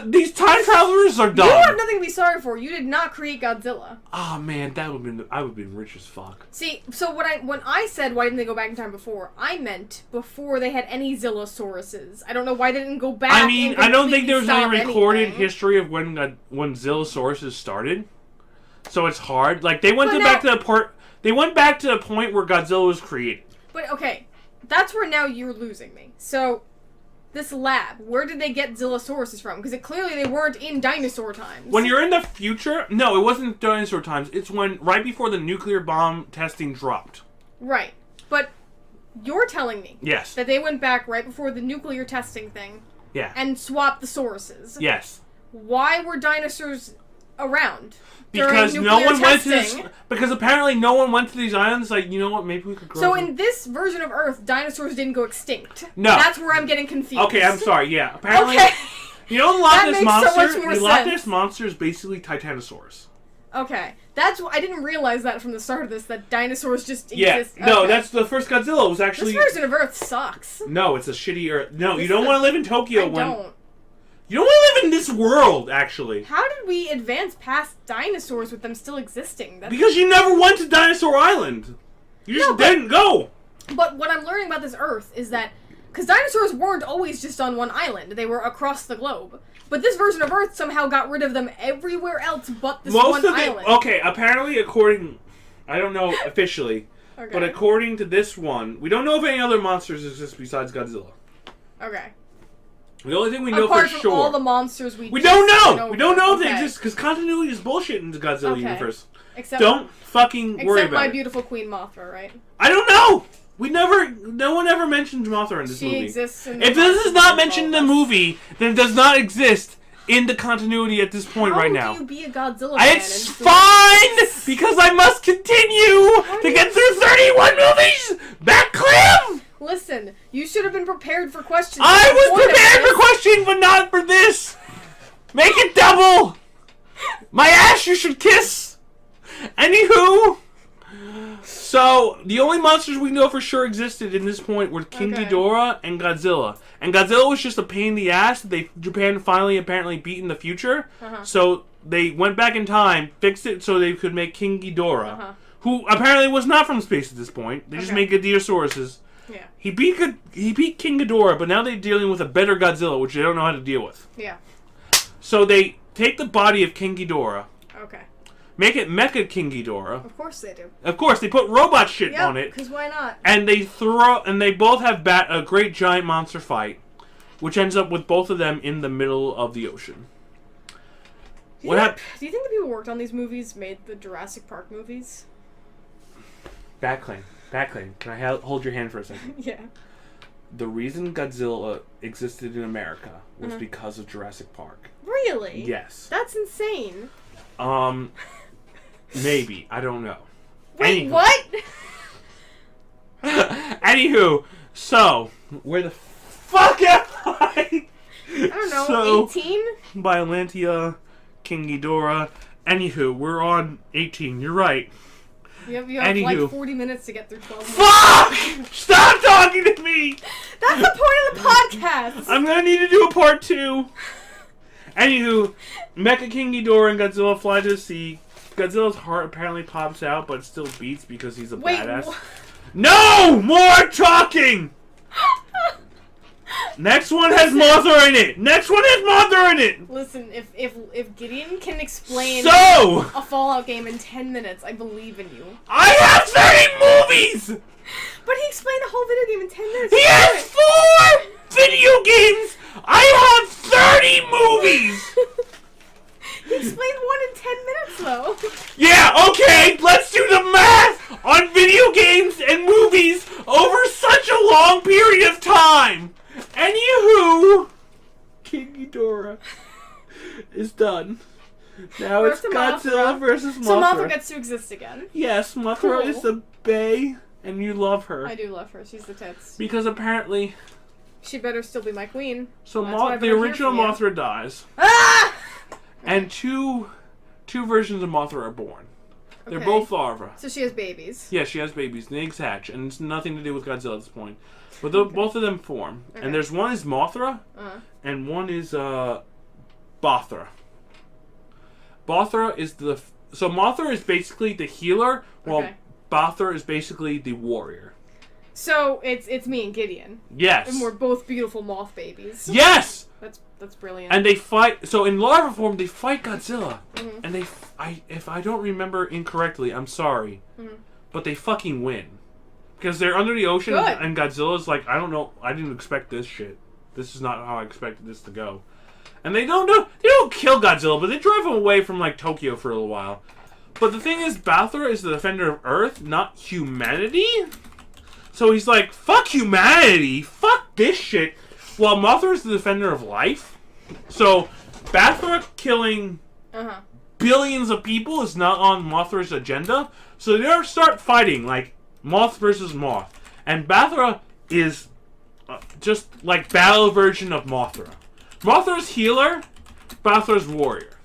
S4: These time travelers are dumb.
S3: You have nothing to be sorry for. You did not create Godzilla.
S4: Oh man, I would have been rich as fuck.
S3: See, so when I said why didn't they go back in time before, I meant before they had any Zillosauruses. I don't know why they didn't go back.
S4: I mean, I don't think there was any recorded history of when Zillosauruses started. So it's hard. Like they went back to the point where Godzilla was created.
S3: But okay, that's where now you're losing me. So this lab, where did they get Zillosauruses from? Because clearly they weren't in dinosaur times.
S4: When you're in the future, no, it wasn't dinosaur times. It's right before the nuclear bomb testing dropped.
S3: Right. But you're telling me
S4: Yes.
S3: that they went back right before the nuclear testing thing
S4: Yeah.
S3: and swapped the sauruses.
S4: Yes.
S3: Why were dinosaurs around?
S4: Because
S3: during
S4: no
S3: nuclear
S4: one went to
S3: testing?
S4: this. Because apparently no one went to these islands. Like, you know what? Maybe we could grow.
S3: So in this version of Earth, dinosaurs didn't go extinct.
S4: No.
S3: That's where I'm getting confused.
S4: Okay, I'm sorry. Yeah. Apparently.
S3: Okay.
S4: You know,
S3: That
S4: Loch Ness
S3: makes so
S4: monster.
S3: much more
S4: The Loch
S3: sense.
S4: Ness monster is basically Titanosaurus.
S3: Okay. That's I didn't realize that from the start of this, that dinosaurs just
S4: Yeah.
S3: exist.
S4: No,
S3: Okay.
S4: that's the first Godzilla. Was actually.
S3: This version of Earth sucks.
S4: No, it's a shitty Earth. No, you
S3: This
S4: don't
S3: is-
S4: want to live in Tokyo.
S3: I don't.
S4: You don't want to live in this world, actually.
S3: How did we advance past dinosaurs with them still existing? That's...
S4: Because you never went to Dinosaur Island. You just
S3: No, but-
S4: didn't go.
S3: But what I'm learning about this Earth is that... Because dinosaurs weren't always just on one island. They were across the globe. But this version of Earth somehow got rid of them everywhere else but this
S4: Most
S3: one
S4: of the
S3: island.
S4: okay, apparently according, I don't know officially,
S3: Okay.
S4: but according to this one, we don't know if any other monsters exist besides Godzilla.
S3: Okay.
S4: The only thing we know
S3: Apart
S4: for
S3: from
S4: sure,
S3: all the monsters we
S4: we
S3: just
S4: don't know.
S3: went
S4: We don't
S3: over.
S4: know if they
S3: Okay.
S4: exist because continuity is bullshit in the Godzilla
S3: Okay.
S4: universe.
S3: Except,
S4: Don't fucking worry
S3: except
S4: about
S3: my
S4: it.
S3: beautiful Queen Mothra, right?
S4: I don't know. No one ever mentioned Mothra in this
S3: She
S4: movie.
S3: exists in the
S4: If this is not mentioned in the
S3: Monsters
S4: movie, then it does not exist in the continuity at this point right now.
S3: How do you be a Godzilla fan?
S4: It's
S3: and
S4: fine because I must continue to get through 31 movies. BATCLAM.
S3: Listen, you should have been prepared for questions.
S4: I was
S3: Point of
S4: prepared
S3: this.
S4: for questions, but not for this. Make it double. My ass, you should kiss. Anywho, so the only monsters we know for sure existed in this point were King
S3: Okay.
S4: Ghidorah and Godzilla. And Godzilla was just a pain in the ass that Japan finally apparently beat in the future.
S3: Uh-huh.
S4: So they went back in time, fixed it so they could make King Ghidorah,
S3: Uh-huh.
S4: who apparently was not from space at this point. They just
S3: Okay.
S4: made Ghidorahsauruses.
S3: Yeah.
S4: He beat King Ghidorah, but now they're dealing with a better Godzilla, which they don't know how to deal with.
S3: Yeah.
S4: So they take the body of King Ghidorah,
S3: Okay.
S4: make it Mecha King Ghidorah.
S3: Of course they do.
S4: Of course, they put robot shit
S3: Yeah.
S4: on it,
S3: Because why not?
S4: and they both have a great giant monster fight, which ends up with both of them in the middle of the ocean.
S3: Do you,
S4: What
S3: think,
S4: hap-
S3: do you think the people who worked on these movies made the Jurassic Park movies?
S4: BATCLAM. Can I hold your hand for a second?
S3: Yeah.
S4: The reason Godzilla existed in America was
S3: Uh-huh.
S4: because of Jurassic Park.
S3: Really?
S4: Yes.
S3: That's insane.
S4: Maybe. I don't know.
S3: Wait,
S4: Anywho.
S3: what?
S4: Anywho, so, where the fuck am I?
S3: I don't know,
S4: So,
S3: 18?
S4: Biolantia, King Ghidorah. Anywho, we're on 18. You're right.
S3: You have
S4: Anywho.
S3: like 40 minutes to get through 12 minutes.
S4: Fuck! Stop talking to me!
S3: That's the point of the podcast!
S4: I'm gonna need to do a part 2. Anywho, Mecha King Ghidorah and Godzilla fly to the sea. Godzilla's heart apparently pops out, but still beats because he's a
S3: Wait,
S4: badass. No! More talking! Next one has Mothra in it! Next one has Mothra in it!
S3: Listen, if Gideon can explain
S4: So!
S3: a Fallout game in 10 minutes, I believe in you.
S4: I have 30 movies!
S3: But he explained the whole video game in 10 minutes.
S4: He has 4 video games! I have 30 movies!
S3: He explained one in 10 minutes, though.
S4: Yeah, okay, let's do the math on video games and movies over such a long period of time. Anywho, King Ghidorah is done. Now
S3: We're
S4: it's
S3: up to
S4: Godzilla
S3: Mothra.
S4: versus Mothra.
S3: So Mothra gets to exist again.
S4: Yes, Mothra
S3: Cool.
S4: is the bae, and you love her.
S3: I do love her. She's the tits.
S4: Because apparently,
S3: She better still be my queen.
S4: so
S3: That's what I
S4: the
S3: better hear
S4: original
S3: from you.
S4: Mothra dies,
S3: Ah!
S4: and two versions of Mothra are born. They're
S3: Okay.
S4: both larvae.
S3: So she has babies.
S4: Yeah, she has babies. And the eggs hatch, and it's nothing to do with Godzilla at this point. But both of them form.
S3: Okay.
S4: And there's one is Mothra,
S3: Uh-huh.
S4: and one is Bothra. Bothra is so Mothra is basically the healer, while
S3: Okay.
S4: Bothra is basically the warrior.
S3: So it's me and Gideon.
S4: Yes.
S3: And we're both beautiful moth babies.
S4: Yes.
S3: That's brilliant.
S4: And they fight. So in larva form, they fight Godzilla,
S3: Mhm.
S4: and if I don't remember incorrectly, I'm sorry,
S3: Mhm.
S4: but they fucking win because they're under the ocean,
S3: Good.
S4: and Godzilla's like, I don't know, I didn't expect this shit. This is not how I expected this to go. And they don't kill Godzilla, but they drive him away from like Tokyo for a little while. But the thing is, Bathra is the defender of Earth, not humanity. So he's like, fuck humanity, fuck this shit. While Mothra is the defender of life. So Bathra killing billions of people is not on Mothra's agenda. So they start fighting like Moth versus Moth, and Bathra is just like battle version of Mothra. Mothra's healer, Bathra's warrior.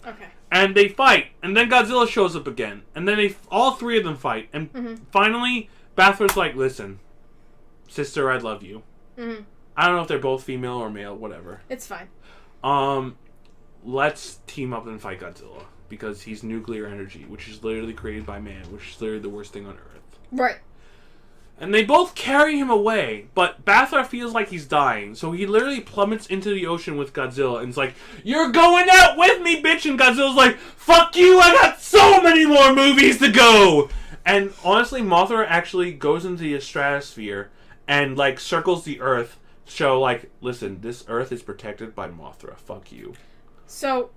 S3: Okay.
S4: And they fight, and then Godzilla shows up again, and then all three of them fight, and finally Bathra's like, "Listen, sister, I love you." I don't know if they're both female or male, whatever.
S3: It's fine.
S4: Let's team up and fight Godzilla because he's nuclear energy, which is literally created by man, which is literally the worst thing on Earth.
S3: Right.
S4: And they both carry him away, but Bathra feels like he's dying, so he literally plummets into the ocean with Godzilla, and it's like, "You're going out with me, bitch!" And Godzilla's like, "Fuck you, I got so many more movies to go!" And honestly, Mothra actually goes into the stratosphere and, like, circles the Earth, show, like, listen, this Earth is protected by Mothra, fuck you.
S3: So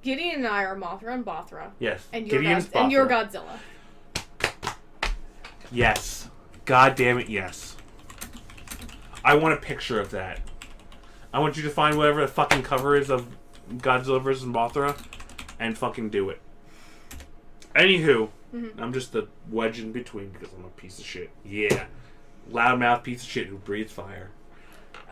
S3: Gideon and I are Mothra and Bothra.
S4: Yes.
S3: And you're Godzilla.
S4: Yes. God damn it, yes. I want a picture of that. I want you to find whatever the fucking cover is of Godzilla vs. Mothra and fucking do it. Anywho, I'm just a wedge in between because I'm a piece of shit. Yeah. Loudmouth piece of shit who breathes fire.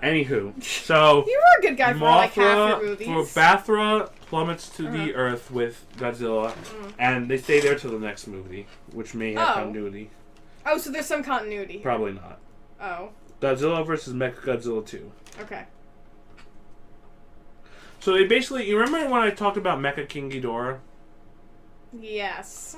S4: Anywho, so...
S3: You were a good guy for like half your movies.
S4: Bathra plummets to the Earth with Godzilla, and they stay there till the next movie, which may have continuity.
S3: Oh, so there's some continuity here.
S4: Probably not.
S3: Oh.
S4: Godzilla vs. Mechagodzilla 2.
S3: Okay.
S4: So they basically... You remember when I talked about Mecha King Ghidorah?
S3: Yes.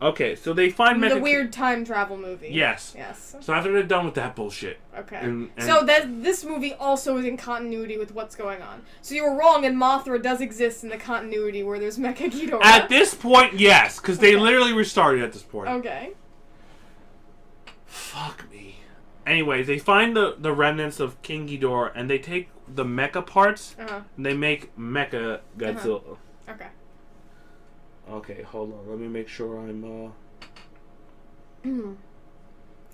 S4: Okay, so they find
S3: the weird time travel movie.
S4: Yes.
S3: Yes.
S4: So after they're done with that bullshit.
S3: Okay.
S4: And
S3: so this movie also is in continuity with what's going on. So you were wrong, and Mothra does exist in the continuity where there's Mecha Ghidorah.
S4: At this point, yes, because they literally restarted at this point.
S3: Okay.
S4: Fuck me. Anyways, they find the remnants of King Ghidorah, and they take the mecha parts, and they make Mecha Godzilla.
S3: Okay.
S4: Okay, hold on. Let me make sure I'm,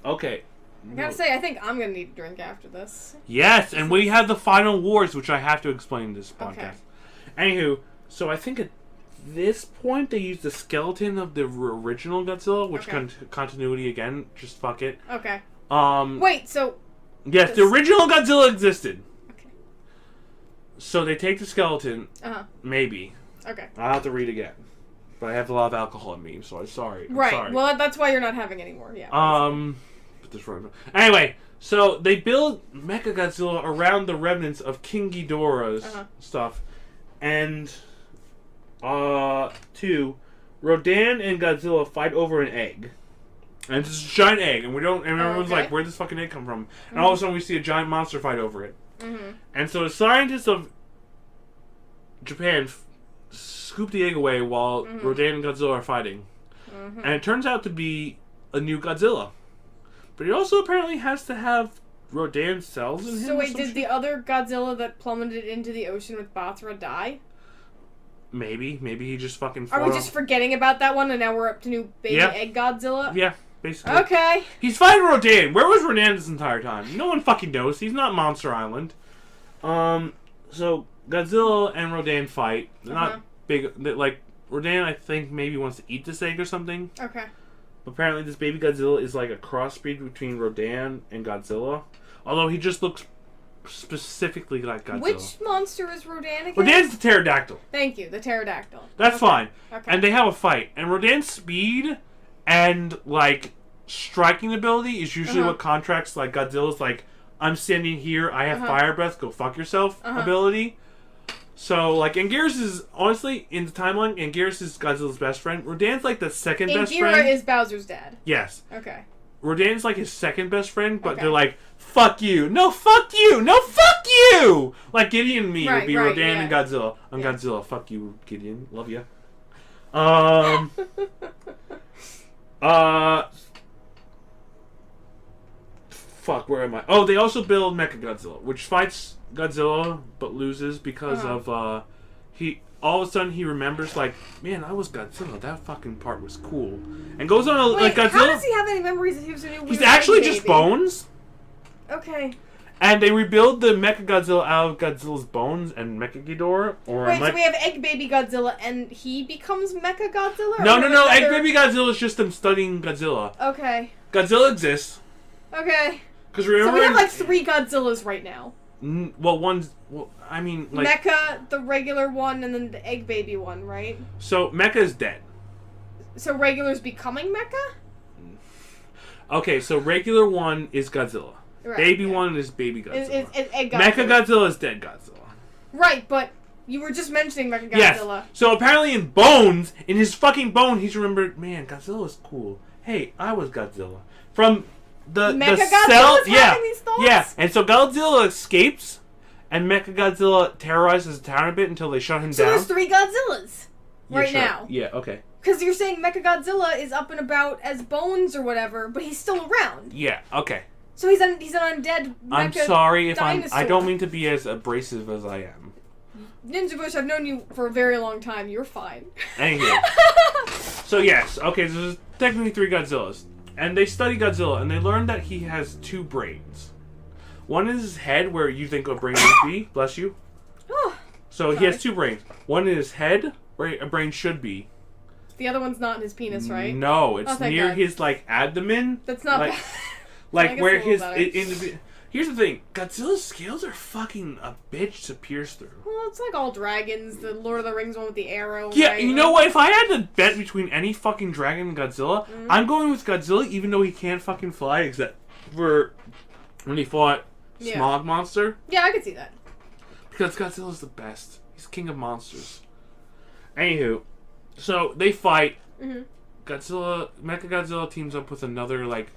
S4: Okay.
S3: I gotta say, I think I'm gonna need a drink after this.
S4: Yes, and we have the final wars, which I have to explain in this podcast.
S3: Okay.
S4: Anywho, so I think at this point they use the skeleton of the original Godzilla, which continuity again. Just fuck it.
S3: Okay.
S4: Wait,
S3: so...
S4: Yes, the original Godzilla existed.
S3: Okay.
S4: So they take the skeleton. Maybe.
S3: Okay.
S4: I'll have to read again. But I have a lot of alcohol in me, so I'm sorry.
S3: Right.
S4: Sorry.
S3: Well, that's why you're not having any more. Yeah.
S4: Put this right. Anyway, so they build Mechagodzilla around the remnants of King Ghidorah's stuff, and two, Rodan and Godzilla fight over an egg, and it's a giant egg, and we don't. And everyone's like, "Where'd this fucking egg come from?" And all of a sudden, we see a giant monster fight over it. And so the scientists of Japan scoop the egg away while Rodan and Godzilla are fighting. And it turns out to be a new Godzilla. But he also apparently has to have Rodan cells in him.
S3: So wait, did the other Godzilla that plummeted into the ocean with Bathra die?
S4: Maybe. Maybe he just fucking
S3: Are we just forgetting about that one and now we're up to new baby egg Godzilla?
S4: Yeah, basically.
S3: Okay.
S4: He's fighting Rodan. Where was Rodan this entire time? No one fucking knows. He's not Monster Island. So Godzilla and Rodan fight. They're not big. Like, Rodan, I think, maybe wants to eat this egg or something.
S3: Okay.
S4: But apparently this baby Godzilla is like a crossbreed between Rodan and Godzilla. Although he just looks specifically like Godzilla.
S3: Which monster is Rodan again?
S4: Rodan's the pterodactyl.
S3: Thank you, the pterodactyl.
S4: That's fine.
S3: Okay.
S4: And they have a fight. And Rodan's speed and, like, striking ability is usually what contracts, like, Godzilla's like, I'm standing here, I have fire breath, go fuck yourself ability. So, like, Anguirus is, honestly, in the timeline, Anguirus is Godzilla's best friend. Rodan's, like, the second best friend.
S3: Anguirus is Bowser's dad.
S4: Yes.
S3: Okay.
S4: Rodan's, like, his second best friend, but they're like, fuck you. No, fuck you. No, fuck you. Like, Gideon and me would be Rodan and Godzilla. I'm Godzilla. Fuck you, Gideon. Love ya. fuck, where am I? Oh, they also build Mechagodzilla, which fights Godzilla but loses because of he. All of a sudden, he remembers, like, man, I was Godzilla. That fucking part was cool. And goes on, like, Godzilla.
S3: How does he have any memories that he was a new
S4: He's actually just bones.
S3: Okay.
S4: And they rebuild the Mechagodzilla out of Godzilla's bones and Mechaghidorah.
S3: So we have Egg Baby Godzilla, and he becomes Mechagodzilla?
S4: No. Egg Baby Godzilla is just them studying Godzilla.
S3: Okay.
S4: Godzilla exists.
S3: Okay.
S4: Because remember,
S3: so we have, like, 3 Godzillas right now.
S4: I mean, like...
S3: Mecha, the regular one, and then the Egg Baby one, right?
S4: So, Mecha is dead.
S3: So regular's becoming Mecha?
S4: Okay, so regular one is Godzilla.
S3: Right,
S4: Baby one is Baby Godzilla.
S3: It's Egg Godzilla.
S4: Mecha Godzilla is dead Godzilla.
S3: Right, but you were just mentioning Mecha Godzilla.
S4: Yes. So apparently in Bones, in his fucking bone, he's remembered, man, Godzilla was cool. Hey, I was Godzilla. From the cell,
S3: having these thoughts?
S4: Yeah, and so Godzilla escapes, and Mechagodzilla terrorizes the town a bit until they shut him down.
S3: So there's 3 Godzillas
S4: Yeah,
S3: now.
S4: Yeah, okay.
S3: Because you're saying Mechagodzilla is up and about as Bones or whatever, but he's still around.
S4: Yeah, okay.
S3: So he's an undead Mecha
S4: I'm sorry if
S3: dinosaur.
S4: I don't mean to be as abrasive as I am.
S3: Ninjabush, I've known you for a very long time. You're fine.
S4: Anyway. So yes, okay, so there's technically 3 Godzillas. And they study Godzilla, and they learn that he has 2 brains. One is his head, where you think a brain would be. Bless you. So he has 2 brains. One in his head, where a brain should be.
S3: The other one's not in his penis, right?
S4: No, it's near
S3: God.
S4: his, like, abdomen.
S3: That's not
S4: like,
S3: bad.
S4: Like, where his...
S3: better.
S4: Here's the thing. Godzilla's scales are fucking a bitch to pierce through.
S3: Well, it's like all dragons. The Lord of the Rings one with the arrow.
S4: Yeah,
S3: right?
S4: you know what? If I had to bet between any fucking dragon and Godzilla, I'm going with Godzilla, even though he can't fucking fly, except for when he fought Smog Monster.
S3: Yeah, I could see that.
S4: Because Godzilla's the best. He's king of monsters. Anywho, so they fight. Mechagodzilla teams up with another, like,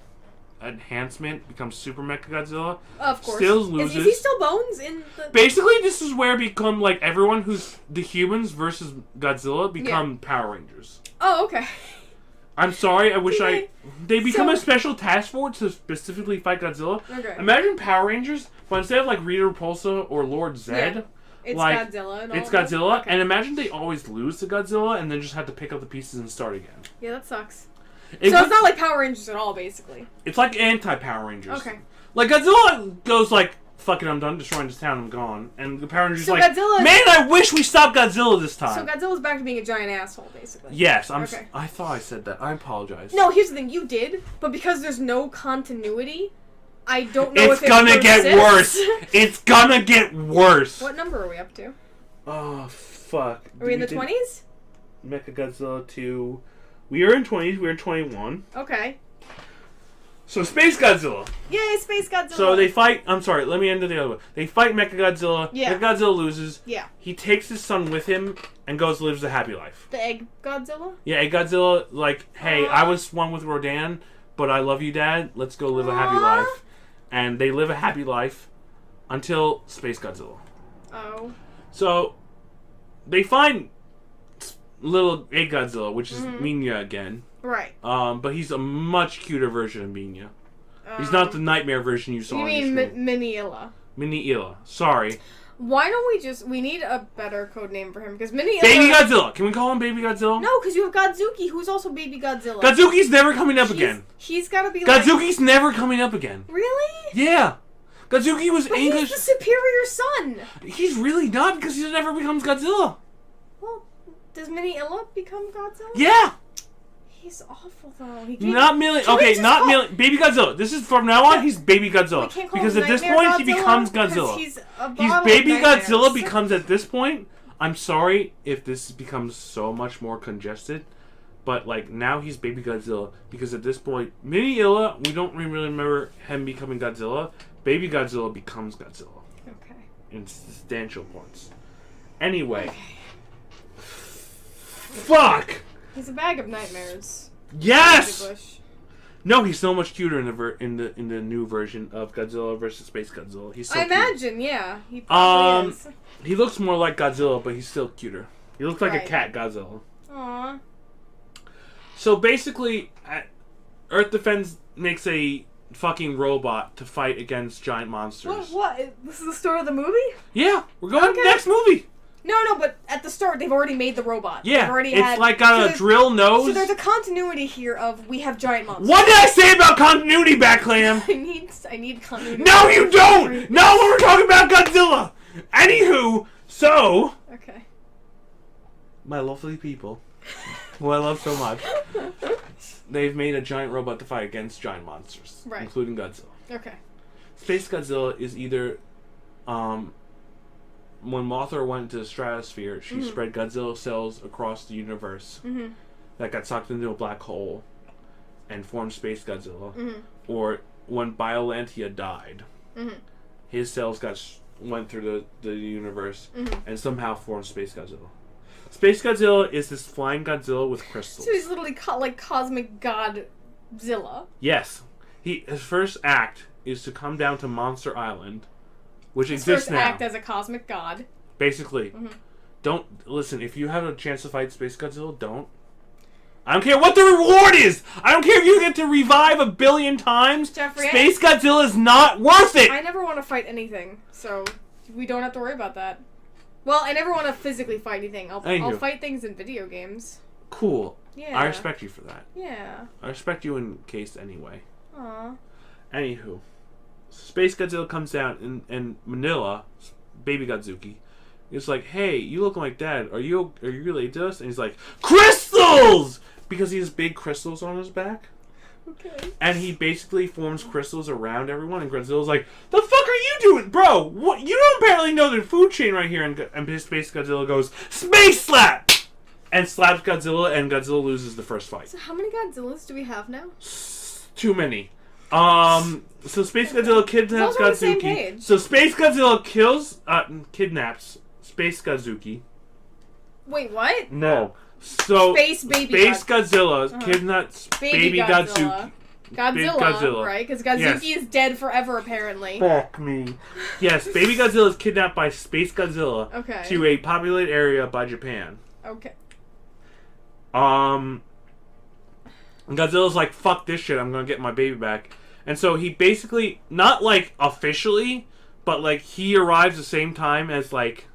S4: enhancement, becomes Super Mechagodzilla.
S3: Of course.
S4: Still loses.
S3: Is he still Bones in the...
S4: Basically, this is where become, like, everyone who's the humans versus Godzilla become Power Rangers.
S3: Oh, okay.
S4: I'm sorry, I wish they become a special task force to specifically fight Godzilla.
S3: Okay.
S4: Imagine Power Rangers, but instead of, like, Rita Repulsa or Lord Zed...
S3: It's
S4: like,
S3: Godzilla.
S4: It's Godzilla, and imagine they always lose to Godzilla and then just have to pick up the pieces and start again.
S3: Yeah, that sucks. It's not like Power Rangers at all, basically.
S4: It's like anti-Power Rangers.
S3: Okay.
S4: Like, Godzilla goes like, fuck it, I'm done destroying this town, I'm gone. And the Power Rangers like,
S3: Godzilla...
S4: man, I wish we stopped Godzilla this time.
S3: So Godzilla's back to being a giant asshole, basically.
S4: Yes,
S3: Okay.
S4: I thought I said that. I apologize.
S3: No, here's the thing, you did, but because there's no continuity... I don't know
S4: it's
S3: if
S4: gonna
S3: persists.
S4: get worse. It's gonna get worse.
S3: What number are we up to?
S4: Oh, fuck.
S3: Are we in the 20s?
S4: Mechagodzilla 2. We are in 20s. We're in 21.
S3: Okay.
S4: So, Space Godzilla.
S3: Yay, Space Godzilla!
S4: So, they fight... I'm sorry, let me end it the other way. They fight Mechagodzilla.
S3: Yeah.
S4: Mechagodzilla loses.
S3: Yeah.
S4: He takes his son with him and lives a happy life.
S3: The Egg Godzilla?
S4: Yeah, Godzilla, like, hey, I was one with Rodan, but I love you, Dad. Let's go live a happy life. And they live a happy life until Space Godzilla.
S3: Oh.
S4: So, they find little Egg Godzilla, which is Minya again.
S3: Right.
S4: But he's a much cuter version of Minya. He's not the nightmare version you saw.
S3: You mean Miniilla?
S4: Miniilla. Sorry.
S3: Why don't we need a better code name for him, because Miniilla...
S4: Baby Godzilla! Can we call him Baby Godzilla?
S3: No, because you have Godzuki, who's also Baby Godzilla.
S4: Godzuki's never coming up again.
S3: He's gotta be
S4: Godzuki's never coming up again.
S3: Really?
S4: Yeah. Godzuki was
S3: but
S4: English...
S3: he's the superior son!
S4: He's really not, because he never becomes Godzilla.
S3: Well, does Miniilla become Godzilla?
S4: Yeah!
S3: He's awful, though.
S4: Not Millie. Okay, not Millie. Baby Godzilla. This is from now on. He's Baby Godzilla because at this point he becomes Godzilla. He's Baby Godzilla becomes at this point. I'm sorry if this becomes so much more congested, but like now he's Baby Godzilla because at this point, Miniilla, we don't really remember him becoming Godzilla. Baby Godzilla becomes Godzilla.
S3: Okay.
S4: In substantial parts. Anyway. Okay. Fuck.
S3: He's a bag of nightmares.
S4: Yes. No, he's so much cuter in the new version of Godzilla versus Space Godzilla. He's so
S3: I imagine, yeah. He probably is.
S4: He looks more like Godzilla, but he's still cuter. He looks like a cat Godzilla.
S3: Aww.
S4: So basically, Earth Defense makes a fucking robot to fight against giant monsters.
S3: What? This is the start of the movie?
S4: Yeah, we're going to the next movie.
S3: No, but at the start, they've already made the robot.
S4: Yeah,
S3: they've already
S4: it's like got a drill nose.
S3: So there's a continuity here of we have giant monsters.
S4: What did I say about continuity, BATCLAM?
S3: I need continuity.
S4: No, you don't! No, when we're talking about Godzilla! Anywho, so...
S3: Okay.
S4: My lovely people, who I love so much, they've made a giant robot to fight against giant monsters, including Godzilla.
S3: Okay.
S4: Space Godzilla is either... when Mothra went into the stratosphere, she spread Godzilla cells across the universe that got sucked into a black hole and formed Space Godzilla. Or when Biolantia died, his cells went through the universe and somehow formed Space Godzilla. Space Godzilla is this flying Godzilla with crystals.
S3: So he's literally like cosmic Godzilla.
S4: Yes. His first act is to come down to Monster Island, which
S3: His
S4: exists
S3: first
S4: now.
S3: act as a cosmic god.
S4: Basically. Don't listen, if you have a chance to fight Space Godzilla, don't. I don't care what the reward is! I don't care if you get to revive 1 billion times!
S3: Jeffrey,
S4: Space Godzilla is not worth it!
S3: I never want to fight anything, so we don't have to worry about that. Well, I never want to physically fight anything. I'll fight things in video games.
S4: Cool.
S3: Yeah.
S4: I respect you for that.
S3: Yeah.
S4: I respect you in case anyway.
S3: Aw.
S4: Anywho. Space Godzilla comes down in Manila, baby Godzuki. He's like, hey, you look like Dad. Are you related to us? And he's like, crystals! Because he has big crystals on his back.
S3: Okay.
S4: And he basically forms crystals around everyone, and Godzilla's like, the fuck are you doing? Bro, what? You don't apparently know the food chain right here. And Space Godzilla goes, Space Slap! And slaps Godzilla, and Godzilla loses the first fight.
S3: So how many Godzillas do we have now?
S4: Too many. So Space Godzilla kidnaps Godzuki. So Space Godzilla kidnaps Space Godzuki.
S3: Wait, what?
S4: No. So
S3: Space
S4: Godzilla kidnaps baby Godzuki.
S3: Godzilla, right? Because Godzuki is dead forever, apparently.
S4: Fuck me. Yes, baby Godzilla is kidnapped by Space Godzilla to a populated area by Japan.
S3: Okay.
S4: And Godzilla's like, fuck this shit, I'm gonna get my baby back. And so he basically, not like officially, but like he arrives the same time as like...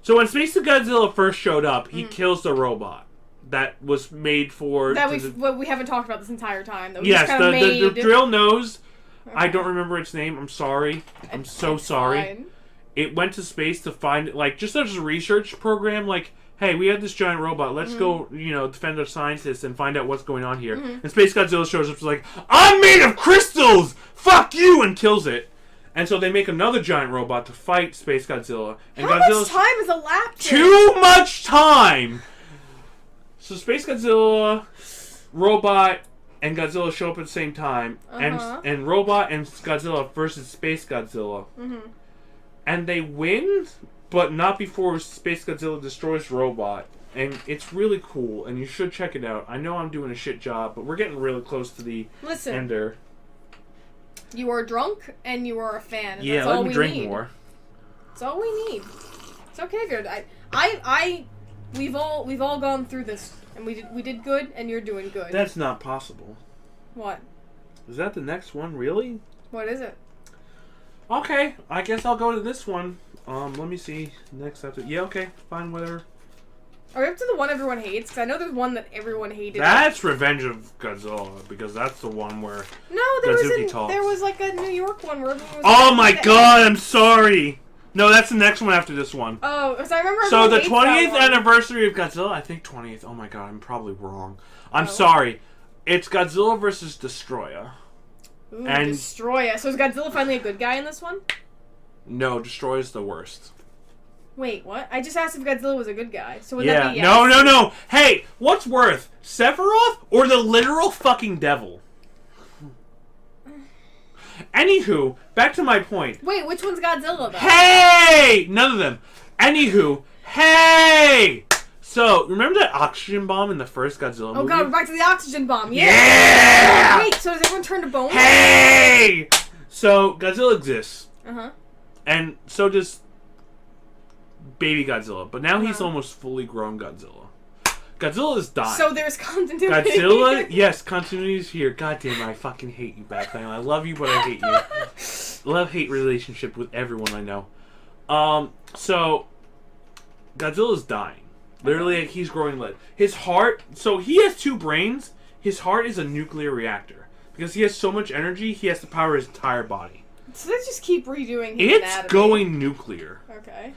S4: So when Space Godzilla first showed up, he kills the robot that was made for...
S3: we haven't talked about this entire time. That
S4: yes, the drill nose. Okay. I don't remember its name, I'm sorry. I'm so sorry.
S3: Fine.
S4: It went to space to find, like, just as a research program, like, hey, we have this giant robot, let's go, defend our scientists and find out what's going on here. And Space Godzilla shows up and is like, I'm made of crystals! Fuck you! And kills it. And so they make another giant robot to fight Space Godzilla. And
S3: How much time has elapsed?
S4: Too much time! So Space Godzilla, robot, and Godzilla show up at the same time. And robot and Godzilla versus Space Godzilla. And they win, but not before Space Godzilla destroys robot. And it's really cool, and you should check it out. I know I'm doing a shit job, but we're getting really close to the ender.
S3: You are drunk, and you are a fan. And
S4: yeah,
S3: that's
S4: let
S3: all
S4: me
S3: we
S4: drink
S3: need.
S4: more.
S3: It's all we need. It's okay, good. We've all gone through this, and we did good, and you're doing good.
S4: That's not possible.
S3: What?
S4: Is that the next one, really?
S3: What is it?
S4: Okay, I guess I'll go to this one. Let me see. Next after. Yeah, okay, fine, whatever.
S3: Are we up to the one everyone hates? Because I know there's one that everyone hated.
S4: That's Revenge of Godzilla, because that's the one where
S3: there was like a New York one where everyone was...
S4: Oh my god, I'm sorry! No, that's the next one after this one.
S3: Oh, so I remember...
S4: So the 20th anniversary of Godzilla, I think 20th, oh my god, I'm probably wrong. I'm sorry. It's Godzilla versus Destroyer.
S3: Ooh, and Destroyer. So is Godzilla finally a good guy in this one?
S4: No, Destroyer's the worst.
S3: Wait, what? I just asked if Godzilla was a good guy. So would that be yes?
S4: No. Hey, what's worse, Sephiroth or the literal fucking devil? Anywho, back to my point.
S3: Wait, which one's Godzilla, though?
S4: Hey! None of them. Anywho, hey! So, remember that oxygen bomb in the first Godzilla movie?
S3: Oh god, we're back to the oxygen bomb.
S4: Yeah!
S3: Wait, so does everyone turn to bone?
S4: Hey! So, Godzilla exists. And so does baby Godzilla. But now he's almost fully grown Godzilla. Godzilla is dying.
S3: So there's continuity.
S4: Godzilla, yes, continuity is here. God damn it, I fucking hate you, BATCLAM. I love you, but I hate you. Love-hate relationship with everyone I know. So, Godzilla's dying. Literally, like, he's growing lead. His heart, so he has 2 brains. His heart is a nuclear reactor. Because he has so much energy, he has to power his entire body.
S3: So let's just keep redoing his
S4: It's
S3: anatomy.
S4: going nuclear.
S3: Okay.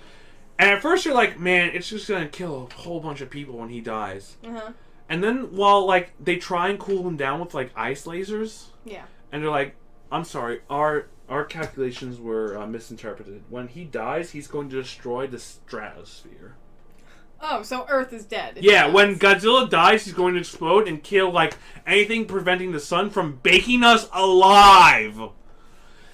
S4: And at first you're like, man, it's just gonna kill a whole bunch of people when he dies.
S3: Uh-huh.
S4: And then, while, like, they try and cool him down with, like, ice lasers.
S3: Yeah.
S4: And they're like, I'm sorry, our calculations were misinterpreted. When he dies, he's going to destroy the stratosphere.
S3: Oh, so Earth is dead.
S4: Yeah, when Godzilla dies, he's going to explode and kill, like, anything preventing the sun from baking us alive.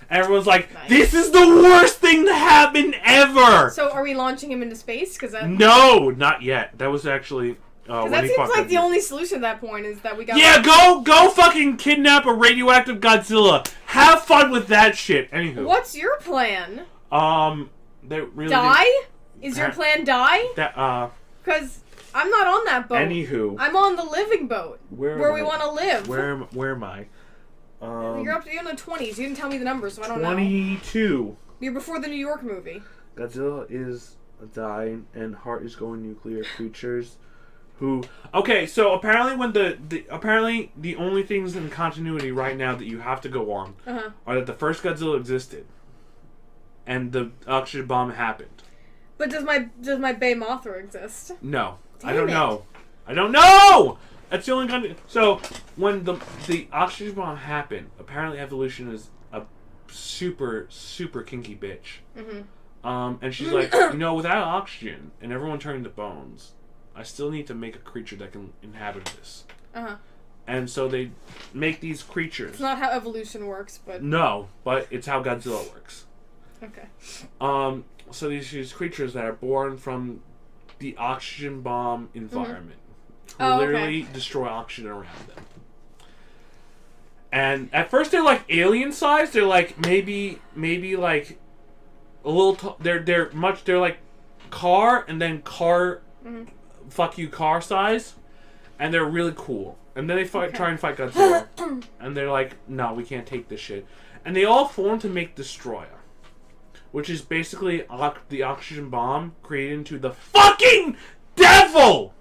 S4: Everyone's like,
S3: nice.
S4: This is the worst thing to happen ever!
S3: So are we launching him into space?
S4: No, not yet. That was actually...
S3: Because that seems like the only solution at that point is that we got...
S4: Yeah, go fucking kidnap a radioactive Godzilla. Have fun with that shit. Anywho.
S3: What's your plan?
S4: They really
S3: die? Is your plan die? Because I'm not on that boat.
S4: Anywho.
S3: I'm on the living boat. Where we want to live.
S4: Where am I?
S3: You're in the 20s. You didn't tell me the numbers, so I don't know.
S4: 22.
S3: You're before the New York movie.
S4: Godzilla is dying and heart is going nuclear. Creatures who... Okay, so apparently apparently the only things in continuity right now that you have to go on are that the first Godzilla existed and the oxygen bomb happened.
S3: But does my Bay Mothra exist?
S4: No.
S3: Damn
S4: I don't
S3: it.
S4: know. I don't know! That's the only kind of... So, when the oxygen bomb happened, apparently evolution is a super, super kinky bitch. Mm-hmm. And she's like, without oxygen and everyone turning to bones, I still need to make a creature that can inhabit this. Uh-huh. And so they make these creatures.
S3: It's not how evolution works, but...
S4: No, but it's how Godzilla works.
S3: Okay.
S4: So these creatures that are born from the oxygen bomb environment. Who literally destroy oxygen around them. And at first they're like alien sized. They're like maybe like a little. They're like car and then car. Fuck you car size, and they're really cool. And then they try and fight Godzilla, and they're like, no, we can't take this shit. And they all form to make Destroyer, which is basically the oxygen bomb created into the fucking devil.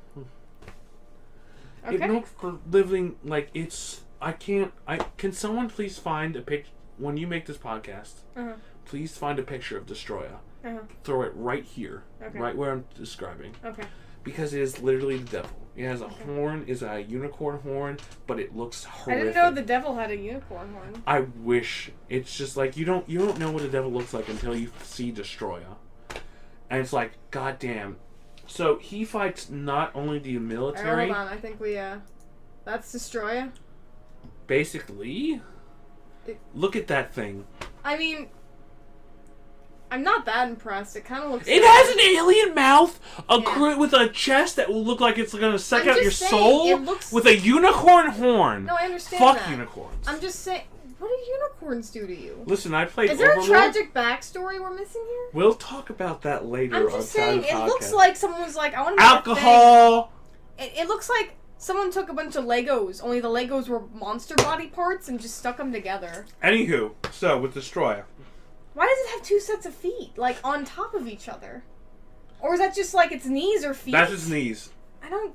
S3: Okay.
S4: It makes for living like it's. Can someone please find a pic when you make this podcast? Please find a picture of Destroyer. Throw it right here, right where I'm describing. Okay. Because it is literally the devil. It has a horn, is a unicorn horn, but it looks horrific.
S3: I didn't know the devil had a unicorn horn.
S4: I wish. It's just like you don't know what a devil looks like until you see Destroyer, and it's like, goddamn. So he fights not only the military.
S3: Hold on, I think we that's Destroyer.
S4: Basically, look at that thing.
S3: I mean, I'm not that impressed. It kind of looks.
S4: It has an alien mouth, with a chest that will look like it's gonna suck out your soul, with a unicorn horn.
S3: No, I understand
S4: Fuck
S3: that.
S4: unicorns.
S3: I'm just saying, what do unicorns do to you?
S4: Listen, I played.
S3: Is there
S4: Overlord.
S3: a tragic backstory we're missing here?
S4: We'll talk about that later.
S3: I'm just saying, it looks
S4: podcast.
S3: like someone was like, I want to make
S4: alcohol.
S3: It looks like someone took a bunch of Legos, only the Legos were monster body parts and just stuck them together.
S4: Anywho, so with Destroyer.
S3: Why does it have 2 sets of feet, like, on top of each other? Or is that just, like, its knees or feet?
S4: That's its knees.
S3: I don't...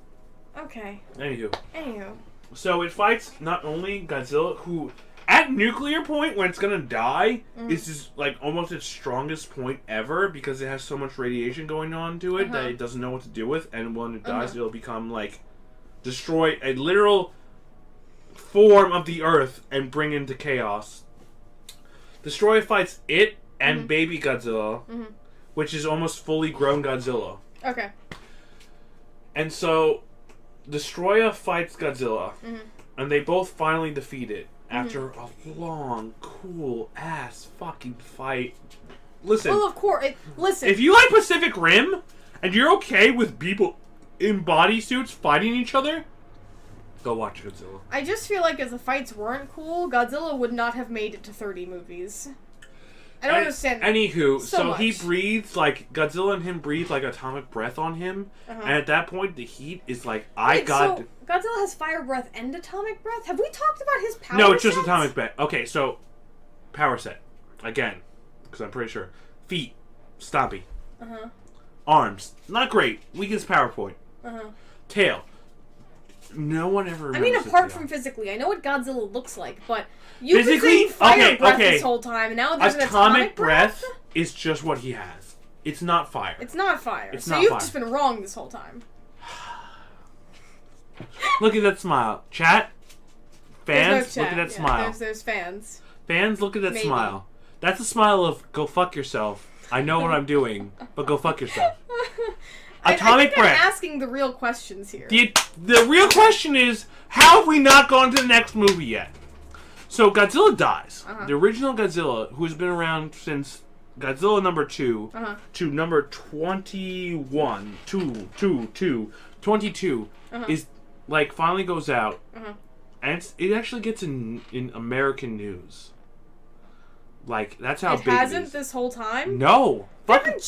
S3: Okay.
S4: Anywho.
S3: So
S4: it fights not only Godzilla, who, at nuclear point, when it's gonna die, is just, like, almost its strongest point ever, because it has so much radiation going on to it that it doesn't know what to do with, and when it dies, it'll become, like, destroy a literal form of the Earth and bring into chaos. Destroyer fights it and baby Godzilla, which is almost fully grown Godzilla.
S3: Okay.
S4: And so, Destroyer fights Godzilla, and they both finally defeat it after a long, cool ass fucking fight. Listen.
S3: Well, of course. Listen.
S4: If you like Pacific Rim, and you're okay with people in bodysuits fighting each other, go watch Godzilla.
S3: I just feel like if the fights weren't cool, Godzilla would not have made it to 30 movies. I don't understand.
S4: Anywho, so he
S3: much.
S4: breathes like Godzilla and him breathe like atomic breath on him, and at that point the heat is like
S3: So Godzilla has fire breath and atomic breath. Have we talked about his power?
S4: No, it's just
S3: sets?
S4: atomic breath. Okay, so power set again, because I'm pretty sure feet, stompy, arms not great, weakest power point, tail. No one ever remembers.
S3: I mean, apart from physically, I know what Godzilla looks like, but you've been saying fire breath this whole time, and now there's an atomic breath
S4: is just what he has. It's not fire.
S3: It's not fire.
S4: It's
S3: so
S4: not
S3: you've
S4: fire.
S3: just been wrong this whole time.
S4: Look at that smile, chat. Fans,
S3: There's no
S4: look at
S3: chat.
S4: that smile.
S3: There's fans.
S4: Fans, look at that
S3: Maybe.
S4: smile. That's a smile of go fuck yourself. I know what I'm doing, but go fuck yourself. Atomic
S3: I think
S4: breath.
S3: I'm asking the real questions here.
S4: The real question is, how have we not gone to the next movie yet? So Godzilla dies. The original Godzilla, who's been around since Godzilla number 2 to number 21, 22, is like finally goes out, and it actually gets in American news. Like that's how
S3: it
S4: big
S3: hasn't
S4: it is.
S3: this whole time.
S4: No.
S3: They're giant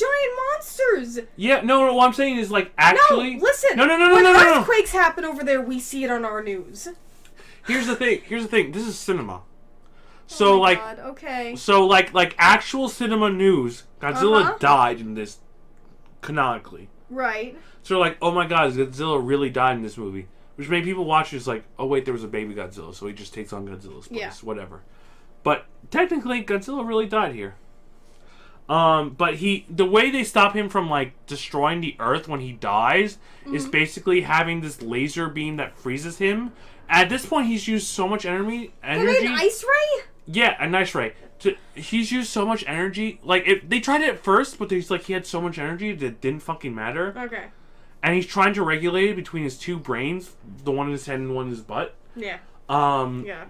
S3: monsters.
S4: Yeah, no. What I'm saying is, like, actually.
S3: No, listen.
S4: No.
S3: When earthquakes happen over there, we see it on our news.
S4: Here's the thing. This is cinema. So,
S3: oh my
S4: like,
S3: God. Okay.
S4: so like actual cinema news. Godzilla died in this, canonically.
S3: Right.
S4: So, like, oh my God, Godzilla really died in this movie, which made people watch it. It's like, oh wait, there was a baby Godzilla, so he just takes on Godzilla's place.
S3: Yeah.
S4: Whatever. But technically, Godzilla really died here. But the way they stop him from like destroying the Earth when he dies is basically having this laser beam that freezes him. At this point, he's used so much energy.
S3: They made an ice ray?
S4: Yeah, a nice ray. He's used so much energy. Like they tried it at first, but he had so much energy that it didn't fucking matter.
S3: Okay.
S4: And he's trying to regulate it between his two brains, the one in his head and the one in his butt.
S3: Yeah.
S4: Yeah.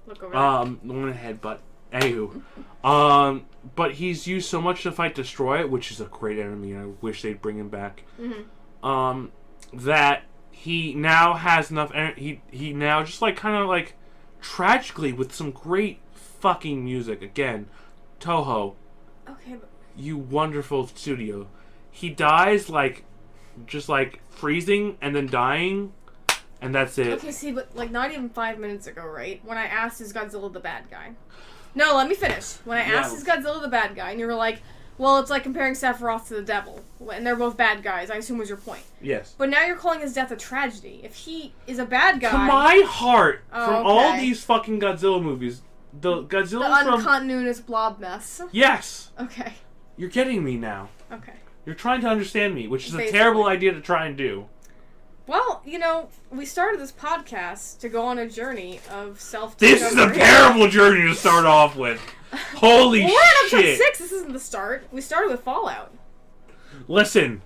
S3: Look over there.
S4: The one in his head, butt. Anywho, but he's used so much to fight Destroy It, which is a great enemy, and I wish they'd bring him back. That he now has enough energy. He now just like kind of like tragically with some great fucking music again. Toho,
S3: Okay, but
S4: you wonderful studio. He dies like just like freezing and then dying, and that's it.
S3: okay, see, but like not even 5 minutes ago, right? When I asked, is Godzilla the bad guy? No, let me finish. When I asked, is Godzilla the bad guy, and you were like, well, it's like comparing Sephiroth to the devil, and they're both bad guys. I assume was your point.
S4: Yes.
S3: But now you're calling his death a tragedy. If he is a bad guy,
S4: To my heart, from all
S3: okay.
S4: these fucking Godzilla movies, the
S3: the
S4: Godzilla from
S3: uncontinuous blob mess.
S4: yes,
S3: Okay.
S4: you're getting me now.
S3: Okay.
S4: You're trying to understand me, which is
S3: Basically.
S4: a terrible idea to try and do.
S3: Well, you know, we started this podcast to go on a journey of self-discovery.
S4: This is a terrible journey to start off with. Holy
S3: Well, we're on episode
S4: shit!
S3: 6. This isn't the start. We started with Fallout.
S4: Listen,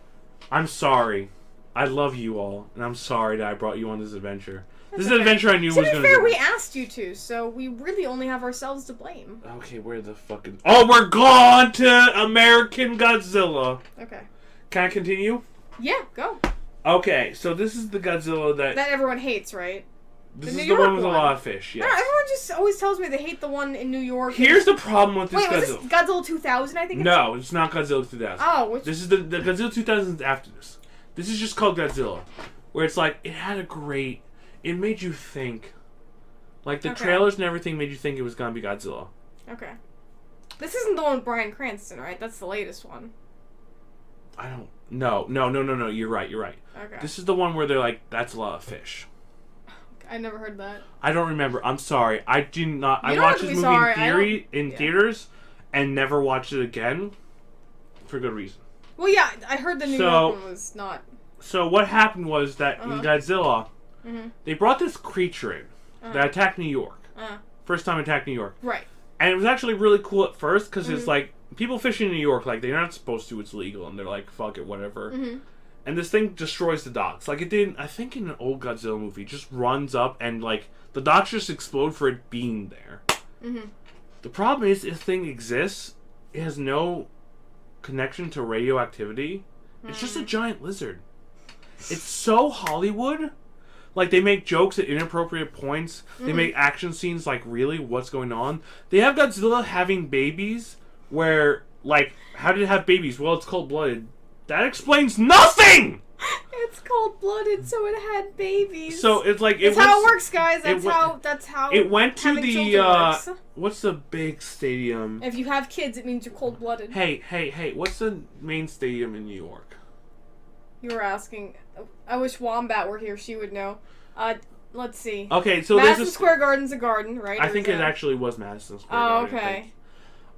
S4: I'm sorry. I love you all, and I'm sorry that I brought you on this adventure. This is an adventure I knew
S3: To
S4: was
S3: be
S4: going to
S3: fair,
S4: be.
S3: we asked you to, so we really only have ourselves to blame.
S4: Okay, where the fucking... Oh, we're gone to American Godzilla.
S3: Okay.
S4: Can I continue?
S3: Yeah, go.
S4: Okay, so this is the Godzilla that
S3: everyone hates, right?
S4: this
S3: the
S4: is
S3: New
S4: the one
S3: York
S4: with
S3: one.
S4: a lot of fish,
S3: No,
S4: yes.
S3: everyone just always tells me they hate the one in New York.
S4: Here's the problem with this
S3: Wait, was
S4: Godzilla.
S3: this Godzilla 2000, I think?
S4: No, it's not Godzilla 2000.
S3: Oh, which...
S4: This is the Godzilla 2000 is after this. This is just called Godzilla, where it's like it had a great. It made you think. Like the
S3: Okay.
S4: trailers and everything made you think it was gonna be Godzilla.
S3: Okay. This isn't the one with Bryan Cranston, right? That's the latest one.
S4: I don't. No. You're right.
S3: Okay.
S4: This is the one where they're like, "That's a lot of fish."
S3: I never heard that.
S4: I don't remember. I'm sorry. I do not.
S3: You
S4: I
S3: don't
S4: watched
S3: have to
S4: this
S3: be
S4: movie
S3: sorry.
S4: in
S3: Yeah.
S4: theaters, and never watched it again, for good reason.
S3: Well, yeah, I heard the New
S4: So-
S3: York one was not...
S4: So what happened was that in Godzilla,
S3: Mhm.
S4: they brought this creature in that attacked New York. First time attacked New York.
S3: Right.
S4: And it was actually really cool at first because it's like people fishing in New York, like they're not supposed to, it's legal, and they're like, fuck it, whatever. And this thing destroys the docks. Like it did, I think in an old Godzilla movie, it just runs up and like the docks just explode for it being there. The problem is, this thing exists, it has no connection to radioactivity. It's just a giant lizard. It's so Hollywood, Like, they make jokes at inappropriate points. They make action scenes like, really? What's going on? They have Godzilla having babies where, like, how did it have babies? Well, it's cold-blooded. That explains nothing!
S3: It's cold-blooded, so it had babies.
S4: So it's like...
S3: That's how it works, guys. That's how
S4: it went to
S3: having
S4: the,
S3: children works.
S4: what's the big stadium?
S3: If you have kids, it means you're cold-blooded.
S4: Hey, what's the main stadium in New York?
S3: You were asking. I wish Wombat were here. She would know. Let's see.
S4: Okay, so
S3: Madison Square Garden's a garden, right?
S4: I think it actually was Madison Square Garden.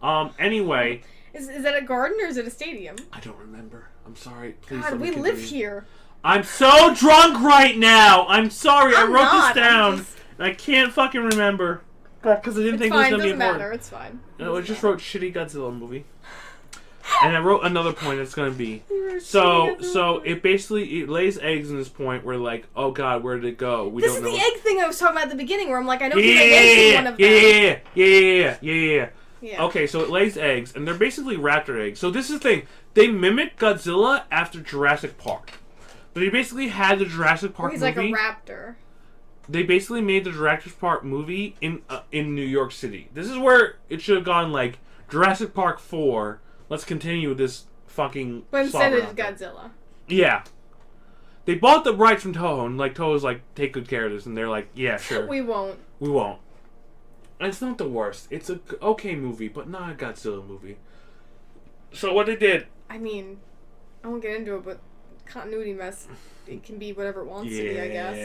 S3: Oh, okay.
S4: Anyway...
S3: Is that a garden or is it a stadium?
S4: I don't remember. I'm sorry. Please
S3: God, we live here.
S4: I'm so drunk right now. I'm sorry. I wrote this down. And I can't fucking remember. Because I didn't think it was going to be important.
S3: It's fine.
S4: No, I just wrote shitty Godzilla movie. And I wrote another point that's going to be. So it lays eggs in this point where like, oh God, where did it go?
S3: This is the egg thing I was talking about at the beginning where I'm like, I know he laid eggs in one of them.
S4: Yeah. Okay, so it lays eggs, and they're basically raptor eggs. So this is the thing. They mimic Godzilla after Jurassic Park. But they basically had the Jurassic Park movie.
S3: He's like a raptor.
S4: They basically made the Jurassic Park movie in New York City. This is where it should have gone like, Jurassic Park 4, let's continue this fucking...
S3: But instead it's Godzilla.
S4: Yeah. They bought the rights from Toho, and like Toho's like, take good care of this, and they're like, yeah, sure.
S3: We won't.
S4: And it's not the worst. It's a okay movie, but not a Godzilla movie. So what they did...
S3: I mean, I won't get into it, but continuity mess, it can be whatever it wants to be, I guess.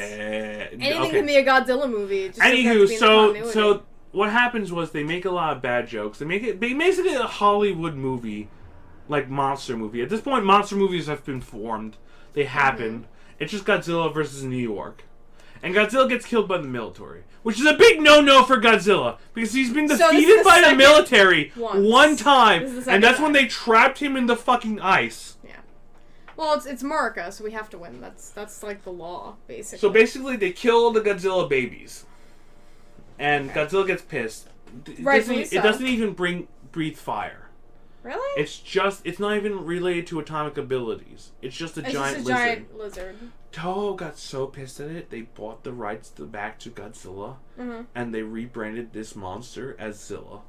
S3: Anything can be a Godzilla movie. It just
S4: Anywho, so what happens was they make a lot of bad jokes. They make it basically a Hollywood movie, like monster movie. At this point, monster movies have been formed. They happen. It's just Godzilla versus New York. And Godzilla gets killed by the military. Which is a big no-no for Godzilla. Because he's been defeated by the military one time. And that's when they trapped him in the fucking ice.
S3: Yeah. Well, it's America, so we have to win. That's like the law, basically.
S4: So basically, they kill the Godzilla babies. And Godzilla gets pissed. It doesn't even breathe fire.
S3: Really?
S4: It's not even related to atomic abilities. It's just a giant lizard. Toho got so pissed at it, they bought the rights back to Godzilla, and they rebranded this monster as Zilla.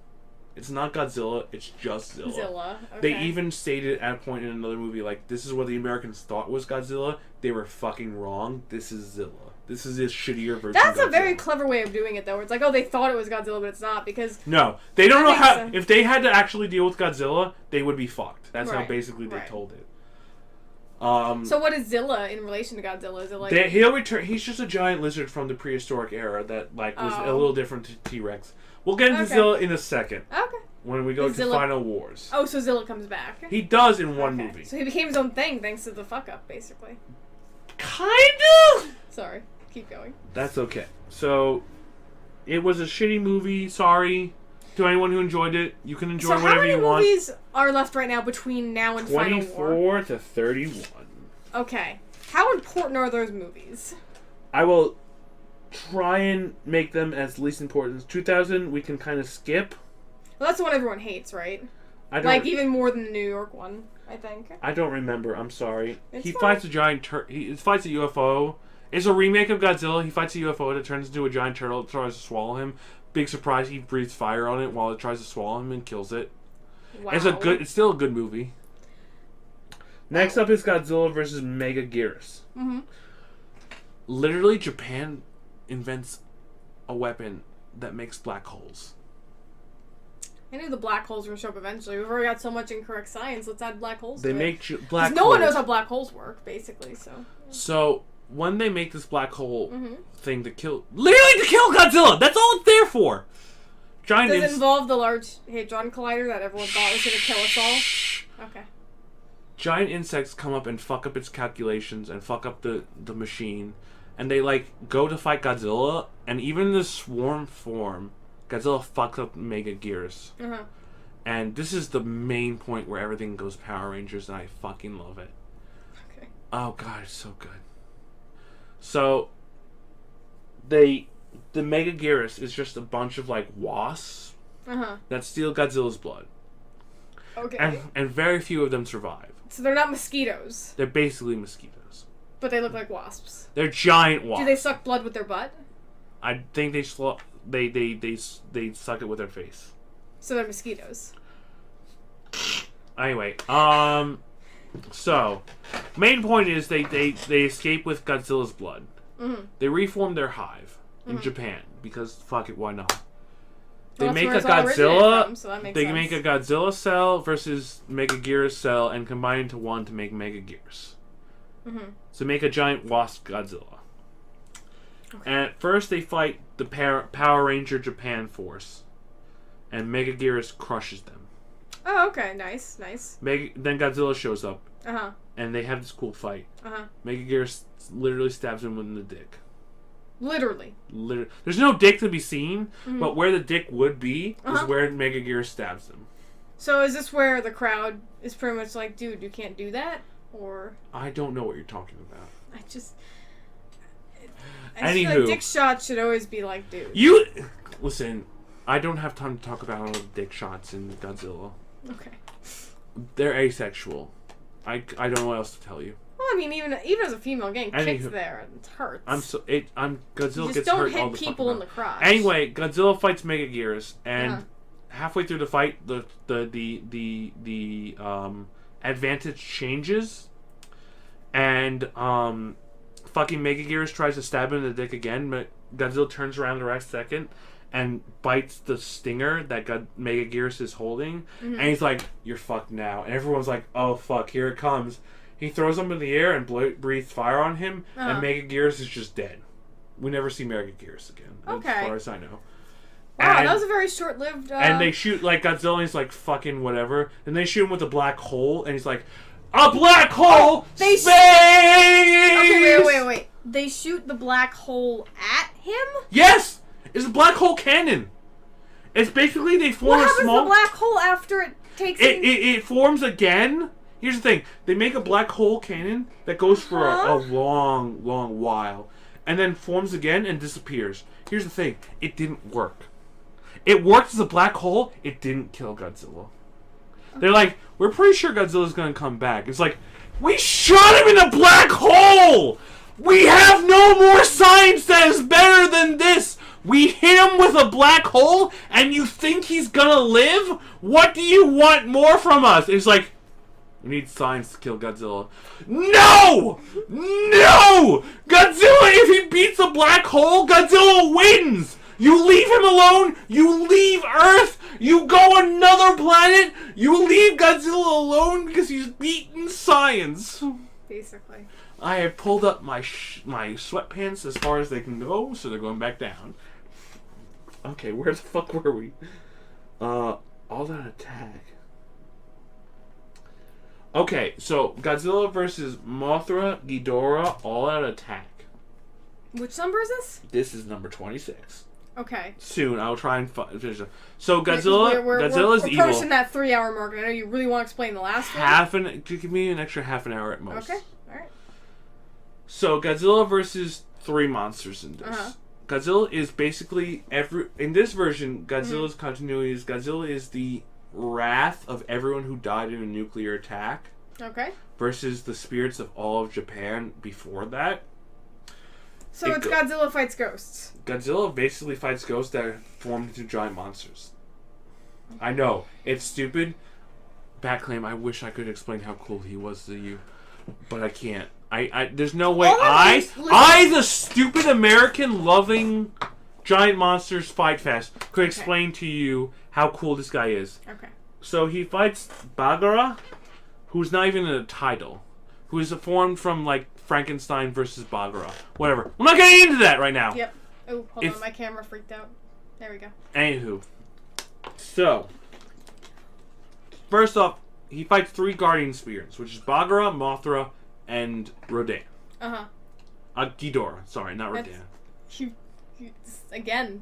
S4: It's not Godzilla, it's just Zilla.
S3: Zilla. Okay.
S4: They even stated at a point in another movie, like, this is what the Americans thought was Godzilla. They were fucking wrong. This is Zilla. This is a shittier version
S3: That's
S4: of Godzilla.
S3: A very clever way of doing it, though. Where it's like, oh, they thought it was Godzilla, but it's not, because...
S4: No. They don't know how... If they had to actually deal with Godzilla, they would be fucked. That's how basically they told it.
S3: So what is Zilla in relation to Godzilla? Is it like...
S4: He'll return... He's just a giant lizard from the prehistoric era that, like, was a little different to T-Rex. We'll get into Zilla in a second. Okay. When we go to Final Wars.
S3: Oh, so Zilla comes back.
S4: He does in one movie.
S3: So he became his own thing thanks to the fuck-up, basically.
S4: Kind of!
S3: Sorry. Keep going.
S4: That's okay. So, it was a shitty movie. Sorry to anyone who enjoyed it. You can enjoy whatever you want.
S3: So how many movies are left right now between now and Final War?
S4: 24 to 31.
S3: Okay. How important are those movies?
S4: I will try and make them as least important as 2000. We can kind of skip.
S3: Well, that's the one everyone hates, right? Like, even more than the New York one, I think.
S4: I don't remember. I'm sorry. He fights a giant he fights a UFO. It's a remake of Godzilla. He fights a UFO that turns into a giant turtle that tries to swallow him. Big surprise, he breathes fire on it while it tries to swallow him and kills it. Wow. It's still a good movie. Next up is Godzilla vs. Megaguirus. Literally, Japan invents a weapon that makes black holes.
S3: I knew the black holes were going to show up eventually. We've already got so much incorrect science. Let's add black holes to it.
S4: They make black holes.
S3: No one knows how black holes work, basically, so...
S4: So, when they make this black hole thing to kill... Literally to kill Godzilla! That's all it's there for!
S3: Does it involve the Large Hadron Collider that everyone thought was going to kill us all? Okay.
S4: Giant insects come up and fuck up its calculations and fuck up the machine. And they, like, go to fight Godzilla, and even in the swarm form... Godzilla fucks up Megaguirus. And this is the main point where everything goes Power Rangers, and I fucking love it.
S3: Okay.
S4: Oh god, it's so good. So, the Megaguirus is just a bunch of, like, wasps that steal Godzilla's blood.
S3: Okay.
S4: And very few of them survive.
S3: So they're not mosquitoes.
S4: They're basically mosquitoes.
S3: But they look like wasps.
S4: They're giant wasps.
S3: Do they suck blood with their butt?
S4: I think they suck it with their face.
S3: So they're mosquitoes.
S4: Anyway, so main point is they escape with Godzilla's blood.
S3: Mm-hmm.
S4: They reform their hive in Japan because fuck it, why not? They
S3: Well,
S4: make a
S3: that's where it's all originated
S4: Godzilla.
S3: from, so that makes
S4: They
S3: sense.
S4: make a Godzilla cell versus Megaguirus cell and combine into one to make Megaguirus.
S3: Mm-hmm.
S4: So make a giant wasp Godzilla.
S3: Okay.
S4: And at first they fight the Power Ranger Japan force, and Megaguirus crushes them.
S3: Oh, okay. Nice.
S4: Then Godzilla shows up,
S3: Uh-huh.
S4: and they have this cool fight.
S3: Uh-huh.
S4: Megaguirus literally stabs him in the dick.
S3: Literally.
S4: There's no dick to be seen,
S3: Mhm.
S4: but where the dick would be is
S3: Uh-huh.
S4: where Megaguirus stabs him.
S3: So is this where the crowd is pretty much like, dude, you can't do that? Or...
S4: I don't know what you're talking about.
S3: I just feel
S4: Anywho.
S3: like dick shots should always be like, dude.
S4: You... Listen, I don't have time to talk about all the dick shots in Godzilla.
S3: Okay.
S4: They're asexual. I don't know what else to tell you.
S3: Well, I mean, even as a female getting kicked
S4: Anywho.
S3: there, it hurts.
S4: Godzilla
S3: you just
S4: gets
S3: don't
S4: hurt all
S3: hit
S4: the
S3: people
S4: fucking
S3: in the
S4: time.
S3: crotch.
S4: Anyway, Godzilla fights Megaguirus, and
S3: Uh-huh.
S4: halfway through the fight, the advantage changes, and fucking Megaguirus tries to stab him in the dick again, but Godzilla turns around the last second and bites the stinger that Megaguirus is holding, and he's like, "You're fucked now," and everyone's like, "Oh fuck, here it comes." He throws him in the air and breathes fire on him, and Megaguirus is just dead. We never see Megaguirus again,
S3: Okay.
S4: as far as I know.
S3: Wow,
S4: And-
S3: that was a very short-lived...
S4: and they shoot, like, Godzilla, and he's like, fucking whatever. And they shoot him with a black hole, and he's like, a black hole!
S3: they
S4: Space!
S3: Okay, wait. They shoot the black hole at him?
S4: Yes! It's a black hole cannon. It's basically, they form
S3: What
S4: a
S3: happens to
S4: small...
S3: the black hole after it takes him?
S4: It forms again. Here's the thing. They make a black hole cannon that goes for a long, long while. And then forms again and disappears. Here's the thing. It didn't work. It worked as a black hole. It didn't kill Godzilla. They're like, we're pretty sure Godzilla's gonna come back. It's like, we shot him in a black hole! We have no more science that is better than this! We hit him with a black hole, and you think he's gonna live? What do you want more from us? It's like, we need science to kill Godzilla. No! No! Godzilla, if he beats a black hole, Godzilla wins! You leave him alone, you leave Earth, you go another planet, you leave Godzilla alone because he's beaten science.
S3: Basically.
S4: I have pulled up my sweatpants as far as they can go, so they're going back down. Okay, where the fuck were we? All Out Attack. Okay, so Godzilla versus Mothra, Ghidorah, All Out Attack.
S3: Which number is this?
S4: This is number 26.
S3: Okay.
S4: Soon, I'll try and finish it. So Godzilla,
S3: We're
S4: Godzilla's evil.
S3: approaching that 3-hour mark, and I know you really want to explain the last one.
S4: Give me an extra half an hour at most.
S3: Okay, alright.
S4: So Godzilla versus three monsters in this.
S3: Uh-huh.
S4: Godzilla is basically in this version. Godzilla's continuity is Godzilla is the wrath of everyone who died in a nuclear attack.
S3: Okay.
S4: Versus the spirits of all of Japan before that.
S3: So it's Godzilla fights ghosts.
S4: Godzilla basically fights ghosts that are formed into giant monsters. I know it's stupid. BATCLAM, I wish I could explain how cool he was to you, but I can't. There's no way I, the stupid American loving giant monsters fight fest, could explain to you how cool this guy is.
S3: Okay.
S4: So he fights Bagheera, who's not even in a title, who is formed from like Frankenstein versus Bagheera. Whatever. I'm not getting into that right now.
S3: Yep. Oh, hold on, my camera freaked out. There we go.
S4: Anywho, so first off, he fights three guardian spirits, which is Bagheera, Mothra, and Rodan.
S3: Uh-huh.
S4: Ghidorah. Sorry, not Rodan.
S3: Again,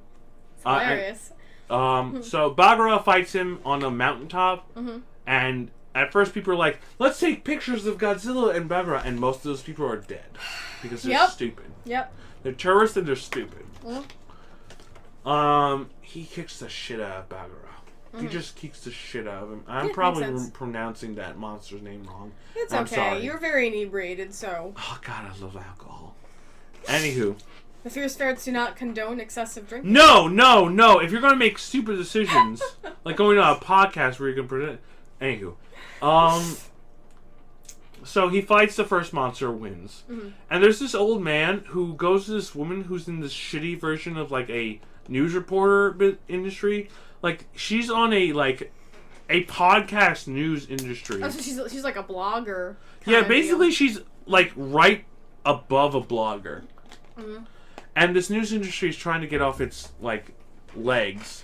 S3: it's hilarious.
S4: So Bagheera fights him on a mountaintop, and at first people are like, let's take pictures of Godzilla and Bagheera, and most of those people are dead because they're stupid.
S3: Yep.
S4: They're tourists and they're stupid.
S3: Mm-hmm.
S4: He kicks the shit out of Bagheera. He just kicks the shit out of him. I'm
S3: Yeah,
S4: probably
S3: makes sense.
S4: pronouncing that monster's name wrong.
S3: It's
S4: I'm
S3: okay.
S4: sorry.
S3: You're very inebriated, so.
S4: Oh god, I love alcohol. Anywho.
S3: The fierce ferrets do not condone excessive drinking.
S4: No. If you're gonna make stupid decisions, like going on a podcast where you can present. Anywho. So he fights the first monster, wins.
S3: Mm-hmm.
S4: And there's this old man who goes to this woman who's in this shitty version of like a news reporter industry. Like she's on a podcast news industry.
S3: Oh, so she's like a blogger.
S4: Yeah, basically she's like right above a blogger.
S3: Mm-hmm.
S4: And this news industry is trying to get off its like legs.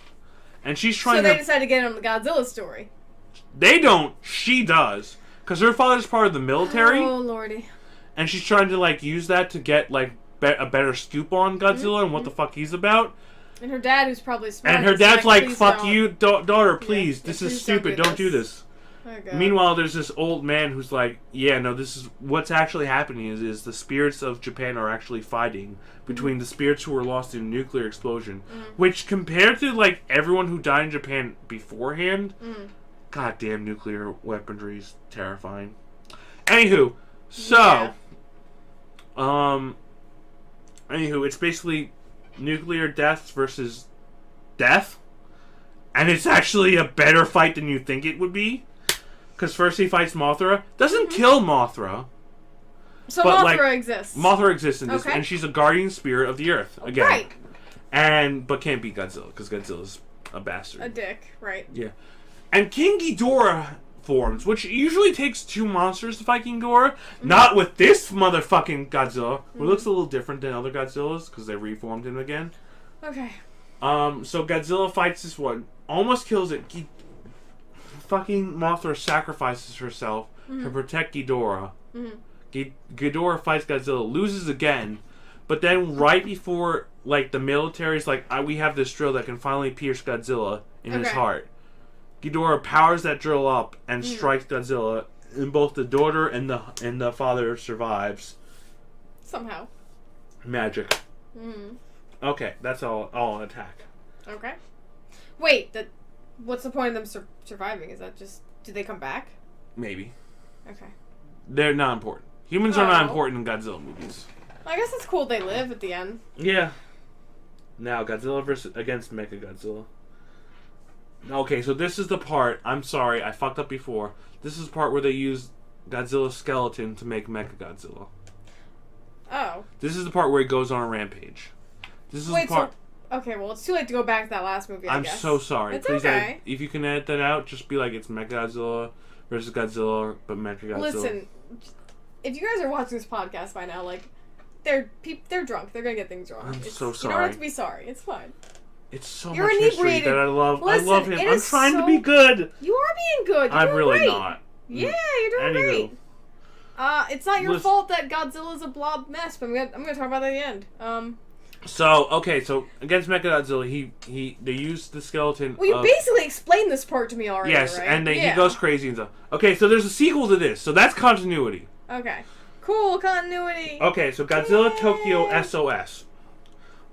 S4: And she's trying
S3: So they
S4: to
S3: decided to get in on the Godzilla story.
S4: They don't, she does. Because her father's part of the military.
S3: Oh, lordy.
S4: And she's trying to like use that to get like a better scoop on Godzilla and what the fuck he's about.
S3: And her dad, who's probably smart.
S4: And her
S3: is
S4: dad's like,
S3: "Please
S4: fuck
S3: don't."
S4: you, daughter, please.
S3: Yeah,
S4: this
S3: please
S4: is stupid. Don't do this.
S3: Oh, God.
S4: Meanwhile, there's this old man who's like, yeah, no, this is what's actually happening is the spirits of Japan are actually fighting between the spirits who were lost in a nuclear explosion. Which, compared to like everyone who died in Japan beforehand, goddamn nuclear weaponry is terrifying. Anywho, so, it's basically nuclear deaths versus death. And it's actually a better fight than you think it would be. Because first he fights Mothra. Doesn't kill Mothra.
S3: So
S4: but,
S3: Mothra exists.
S4: Mothra exists in this.
S3: Okay.
S4: And she's a guardian spirit of the earth. Again.
S3: Right.
S4: But can't beat Godzilla. Because Godzilla's a bastard.
S3: A dick, right.
S4: Yeah. And King Ghidorah forms. Which usually takes 2 monsters to fight King Ghidorah. Not with this motherfucking Godzilla. Who looks a little different than other Godzillas. Because they reformed him again.
S3: Okay.
S4: So Godzilla fights this one. Almost kills it. Fucking Mothra sacrifices herself to protect Ghidorah. Ghidorah fights Godzilla, loses again, but then right before like the military's like, we have this drill that can finally pierce Godzilla in his heart. Ghidorah powers that drill up and strikes Godzilla, and both the daughter and the father survives.
S3: Somehow.
S4: Magic. Okay, that's all an attack.
S3: Okay. Wait, what's the point of them surviving? Is that just... Do they come back?
S4: Maybe.
S3: Okay.
S4: They're not important. Humans are not important in Godzilla movies.
S3: I guess it's cool they live at the end.
S4: Yeah. Now, Godzilla against Mechagodzilla. Okay, so this is the part... I'm sorry, I fucked up before. This is the part where they use Godzilla's skeleton to make Mechagodzilla.
S3: Oh.
S4: This is the part where he goes on a rampage. This is the part...
S3: Okay, well, it's too late to go back to that last movie, I guess.
S4: I'm so sorry.
S3: It's
S4: Please
S3: okay.
S4: if you can edit that out, just be like, it's Mechagodzilla versus Godzilla, but Mechagodzilla.
S3: Listen, if you guys are watching this podcast by now, like, they're drunk. They're gonna get things wrong.
S4: I'm so sorry.
S3: You don't have to be sorry. It's fine.
S4: It's so
S3: You're
S4: much history
S3: inebriated.
S4: that I love.
S3: Listen,
S4: I love him.
S3: it
S4: I'm
S3: is
S4: trying to
S3: so-
S4: be good.
S3: You are being good. You're
S4: I'm
S3: doing
S4: really
S3: great.
S4: not.
S3: Yeah, you're doing
S4: Anywho.
S3: great. It's not your
S4: Listen.
S3: fault that Godzilla's a blob mess, but I'm gonna talk about that at the end.
S4: So against Mechagodzilla, they use the skeleton.
S3: Well, you basically explained this part to me already,
S4: yes,
S3: right?
S4: and then
S3: Yeah.
S4: he goes crazy and stuff. Okay, so there's a sequel to this, so that's continuity.
S3: Okay. Cool, continuity.
S4: Okay, so Godzilla Tokyo SOS.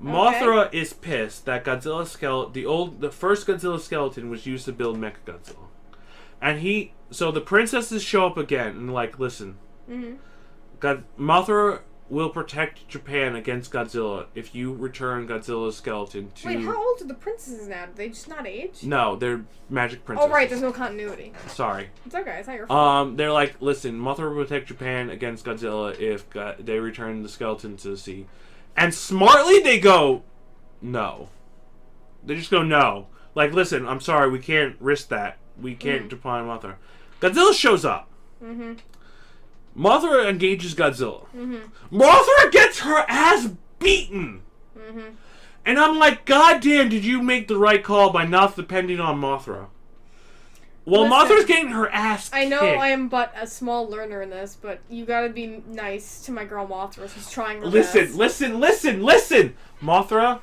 S4: Mothra is pissed that Godzilla's skeleton, the first Godzilla skeleton was used to build Mechagodzilla. And so the princesses show up again and like, listen. Mothra will protect Japan against Godzilla if you return Godzilla's skeleton to...
S3: Wait, how old are the princesses now? Do they just not age?
S4: No, they're magic princesses.
S3: Oh, right, there's no continuity.
S4: Sorry.
S3: It's okay, it's not your fault.
S4: They're like, listen, Mothra will protect Japan against Godzilla if they return the skeleton to the sea. And smartly they go, no. They just go, no. Like, listen, I'm sorry, we can't risk that. We can't define Mothra. Godzilla shows up. Mothra engages Godzilla. Mothra gets her ass beaten. And I'm like, God damn, did you make the right call by not depending on Mothra? Well,
S3: Listen,
S4: Mothra's getting her ass kicked.
S3: I know I am but a small learner in this, but you gotta be nice to my girl Mothra. She's trying her best.
S4: Listen! Mothra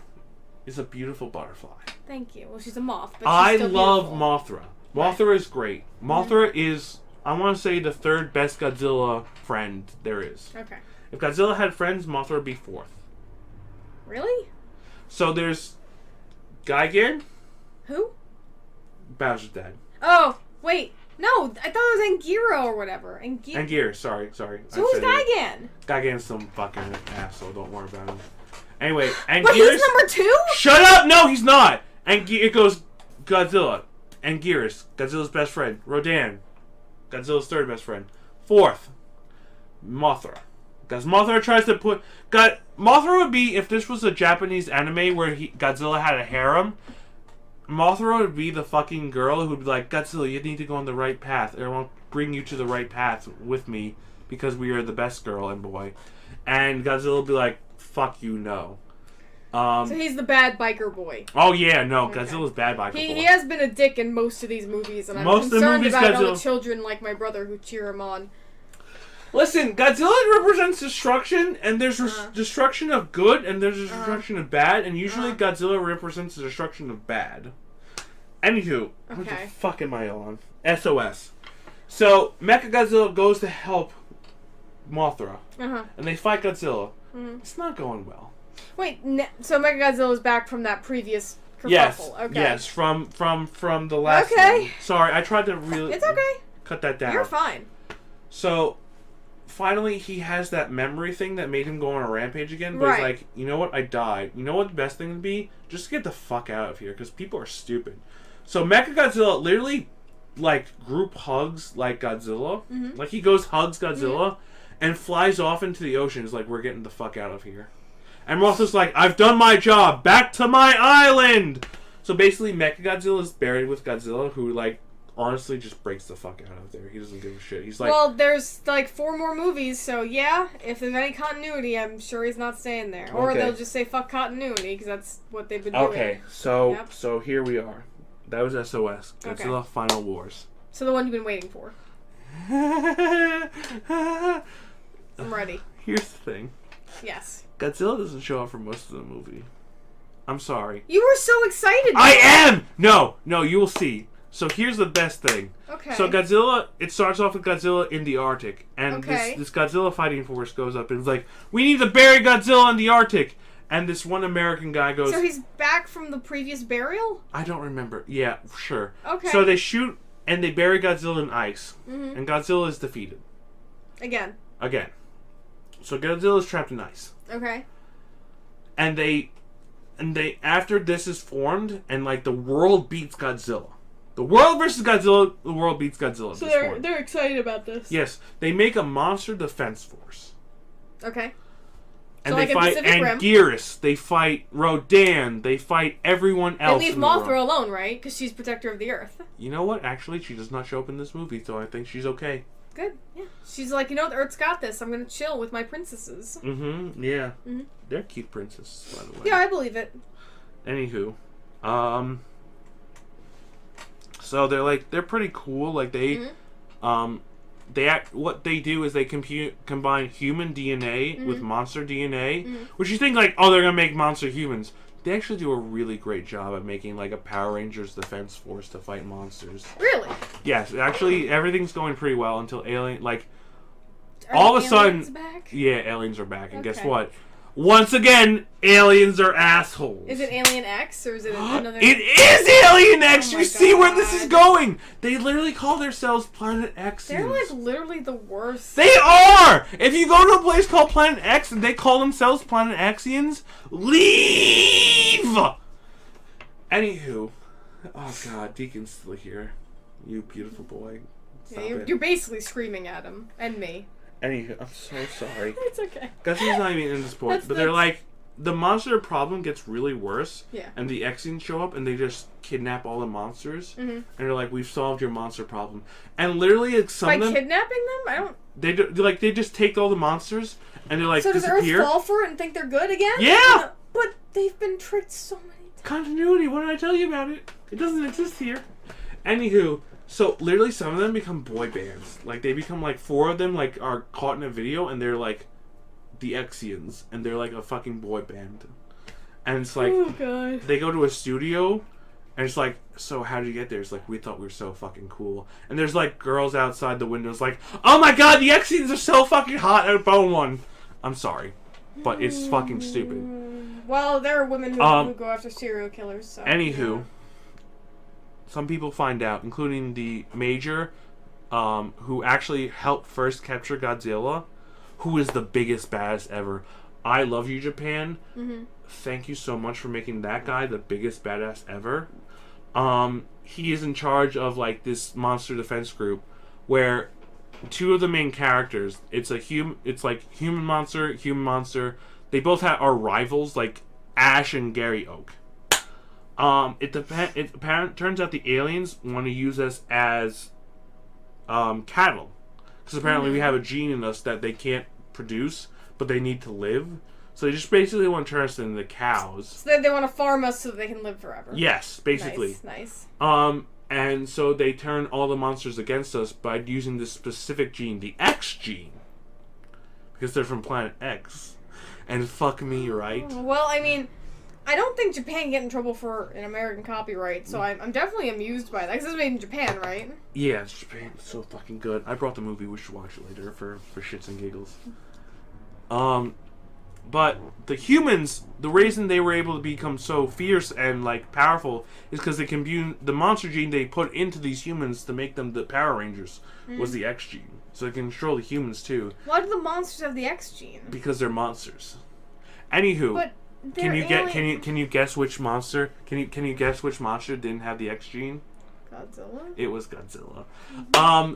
S4: is a beautiful butterfly.
S3: Thank you. Well, she's a moth, but she's
S4: I
S3: still
S4: love
S3: beautiful.
S4: Mothra. Mothra is great. Mothra is, I want to say, the 3rd best Godzilla friend there is.
S3: Okay.
S4: If Godzilla had friends, Mothra would be 4th.
S3: Really?
S4: So there's Gigan.
S3: Who?
S4: Bowser's dad.
S3: Oh, wait. No, I thought it was Anguirus or whatever.
S4: Anguirus, sorry.
S3: So who's Gigan?
S4: Gigan's some fucking asshole, don't worry about him. Anyway, Anguirus...
S3: But he's number 2?
S4: Shut up! No, he's not! It goes Godzilla. Anguirus, Godzilla's best friend. Rodan, Godzilla's third best friend. Fourth, Mothra. Because Mothra tries to put... Mothra would be, if this was a Japanese anime where Godzilla had a harem, Mothra would be the fucking girl who would be like, Godzilla, you need to go on the right path. I won't bring you to the right path with me because we are the best girl and boy. And Godzilla would be like, fuck you, no.
S3: So he's the bad biker boy.
S4: Oh yeah, no, okay. Godzilla's bad biker boy.
S3: He has been a dick in most of these movies, and I'm concerned about all the children like my brother who cheer him on.
S4: Listen, Godzilla represents destruction, and there's destruction of good, and there's destruction of bad, and usually Godzilla represents the destruction of bad. Anywho, what the fuck am I on? SOS. So, Mechagodzilla goes to help Mothra, and they fight Godzilla. It's not going well.
S3: Wait, so Mechagodzilla is back from that previous kerfuffle?
S4: Yes,
S3: okay.
S4: Yes, from the last one. Sorry, I tried to really...
S3: It's okay.
S4: Cut that down.
S3: You're fine.
S4: So... Finally, he has that memory thing that made him go on a rampage again. But he's like, you know what? I died. You know what the best thing would be? Just get the fuck out of here, because people are stupid. So Mechagodzilla literally, like, group hugs, like, Godzilla. Like, he goes, hugs Godzilla, and flies off into the ocean. He's like, we're getting the fuck out of here. And Mothra's like, I've done my job. Back to my island! So basically, Mechagodzilla is buried with Godzilla, who, like, honestly just breaks the fuck out of there. He doesn't give a shit. He's like... Well,
S3: there's like 4 more movies, so yeah, if there's any continuity, I'm sure he's not staying there. Or they'll just say fuck continuity, because that's what they've been doing.
S4: Okay, so here we are. That was SOS. Godzilla Final Wars.
S3: So the one you've been waiting for. I'm ready.
S4: Here's the thing.
S3: Yes.
S4: Godzilla doesn't show up for most of the movie. I'm sorry.
S3: You were so excited.
S4: I am! No, you will see. So here's the best thing.
S3: Okay.
S4: So Godzilla, it starts off with Godzilla in the Arctic. And this Godzilla fighting force goes up and is like, we need to bury Godzilla in the Arctic. And this one American guy goes...
S3: So he's back from the previous burial?
S4: I don't remember. Yeah, sure.
S3: Okay.
S4: So they shoot and they bury Godzilla in ice. And Godzilla is defeated.
S3: Again.
S4: So Godzilla is trapped in ice.
S3: Okay.
S4: And they after this is formed and like the world beats Godzilla. The world versus Godzilla, the world beats Godzilla.
S3: So they're excited about this.
S4: Yes, they make a monster defense force.
S3: Okay.
S4: And so they fight Anguirus, they fight Rodan, they fight everyone else.
S3: They leave Mothra alone, right? Because she's protector of the Earth.
S4: You know what? Actually, she does not show up in this movie, so I think she's okay.
S3: Good. Yeah. She's like, you know, the Earth's got this. I'm gonna chill with my princesses.
S4: Yeah. They're cute princesses, by the way.
S3: Yeah, I believe it.
S4: Anywho, so they're pretty cool. Like what they do is they combine human DNA with monster DNA, which you think like, oh, they're gonna make monster humans. They actually do a really great job at making like a Power Rangers defense force to fight monsters.
S3: Really?
S4: Yes, actually everything's going pretty well until all of a sudden,
S3: back?
S4: Yeah, aliens are back, and guess what? Once again, aliens are assholes.
S3: Is it Alien X or is it another?
S4: It is Alien X!
S3: Oh
S4: you see where this is going! They literally call themselves Planet X.
S3: They're like literally the worst.
S4: They are! If you go to a place called Planet X and they call themselves Planet Xians, leave! Anywho. Oh god, Deacon's still here. You beautiful boy.
S3: Yeah, you're basically screaming at him. And me.
S4: Anywho, I'm so sorry.
S3: It's okay.
S4: Godzilla's not even in this point, but they're like, the monster problem gets really worse, and the Xians show up and they just kidnap all the monsters, and they're like, we've solved your monster problem. And literally, it's some of them...
S3: By kidnapping them? I don't...
S4: They just take all the monsters, and they're like,
S3: so does
S4: disappear.
S3: Earth fall for it and think they're good again?
S4: Yeah!
S3: But they've been tricked so many times.
S4: Continuity, what did I tell you about it? It doesn't exist here. Anywho... So, literally, some of them become boy bands. Like, they become, like, 4 of them, like, are caught in a video, and they're, like, the Xians. And they're, like, a fucking boy band. And it's like,
S3: oh, God.
S4: They go to a studio, and it's like, so how did you get there? It's like, we thought we were so fucking cool. And there's, like, girls outside the windows, like, oh my god, the Xians are so fucking hot, I found one. I'm sorry. But it's fucking stupid.
S3: Well, there are women who go after serial killers, so...
S4: Anywho... some people find out, including the Major, who actually helped first capture Godzilla, who is the biggest badass ever. I love you, Japan.
S3: Mm-hmm.
S4: Thank you so much for making that guy the biggest badass ever. He is in charge of like this monster defense group, where two of the main characters, it's like human monster. They both are rivals, like Ash and Gary Oak. It turns out the aliens want to use us as cattle, because apparently we have a gene in us that they can't produce, but they need to live. So they just basically want to turn us into cows.
S3: So they want to farm us so they can live forever.
S4: Yes, basically.
S3: Nice.
S4: And so they turn all the monsters against us by using this specific gene, the X gene, because they're from Planet X. And fuck me, right?
S3: Well, I mean, I don't think Japan can get in trouble for an American copyright, so I'm definitely amused by that. Because it's made in Japan, right?
S4: Yeah, it's Japan. It's so fucking good. I brought the movie. We should watch it later for shits and giggles. But the humans, the reason they were able to become so fierce and like powerful is because they can the monster gene they put into these humans to make them the Power Rangers was the X gene. So they can control the humans too.
S3: Why do the monsters have the X gene?
S4: Because they're monsters. Anywho,
S3: but
S4: can you guess which monster? Can you guess which monster didn't have the X gene?
S3: Godzilla?
S4: It was Godzilla.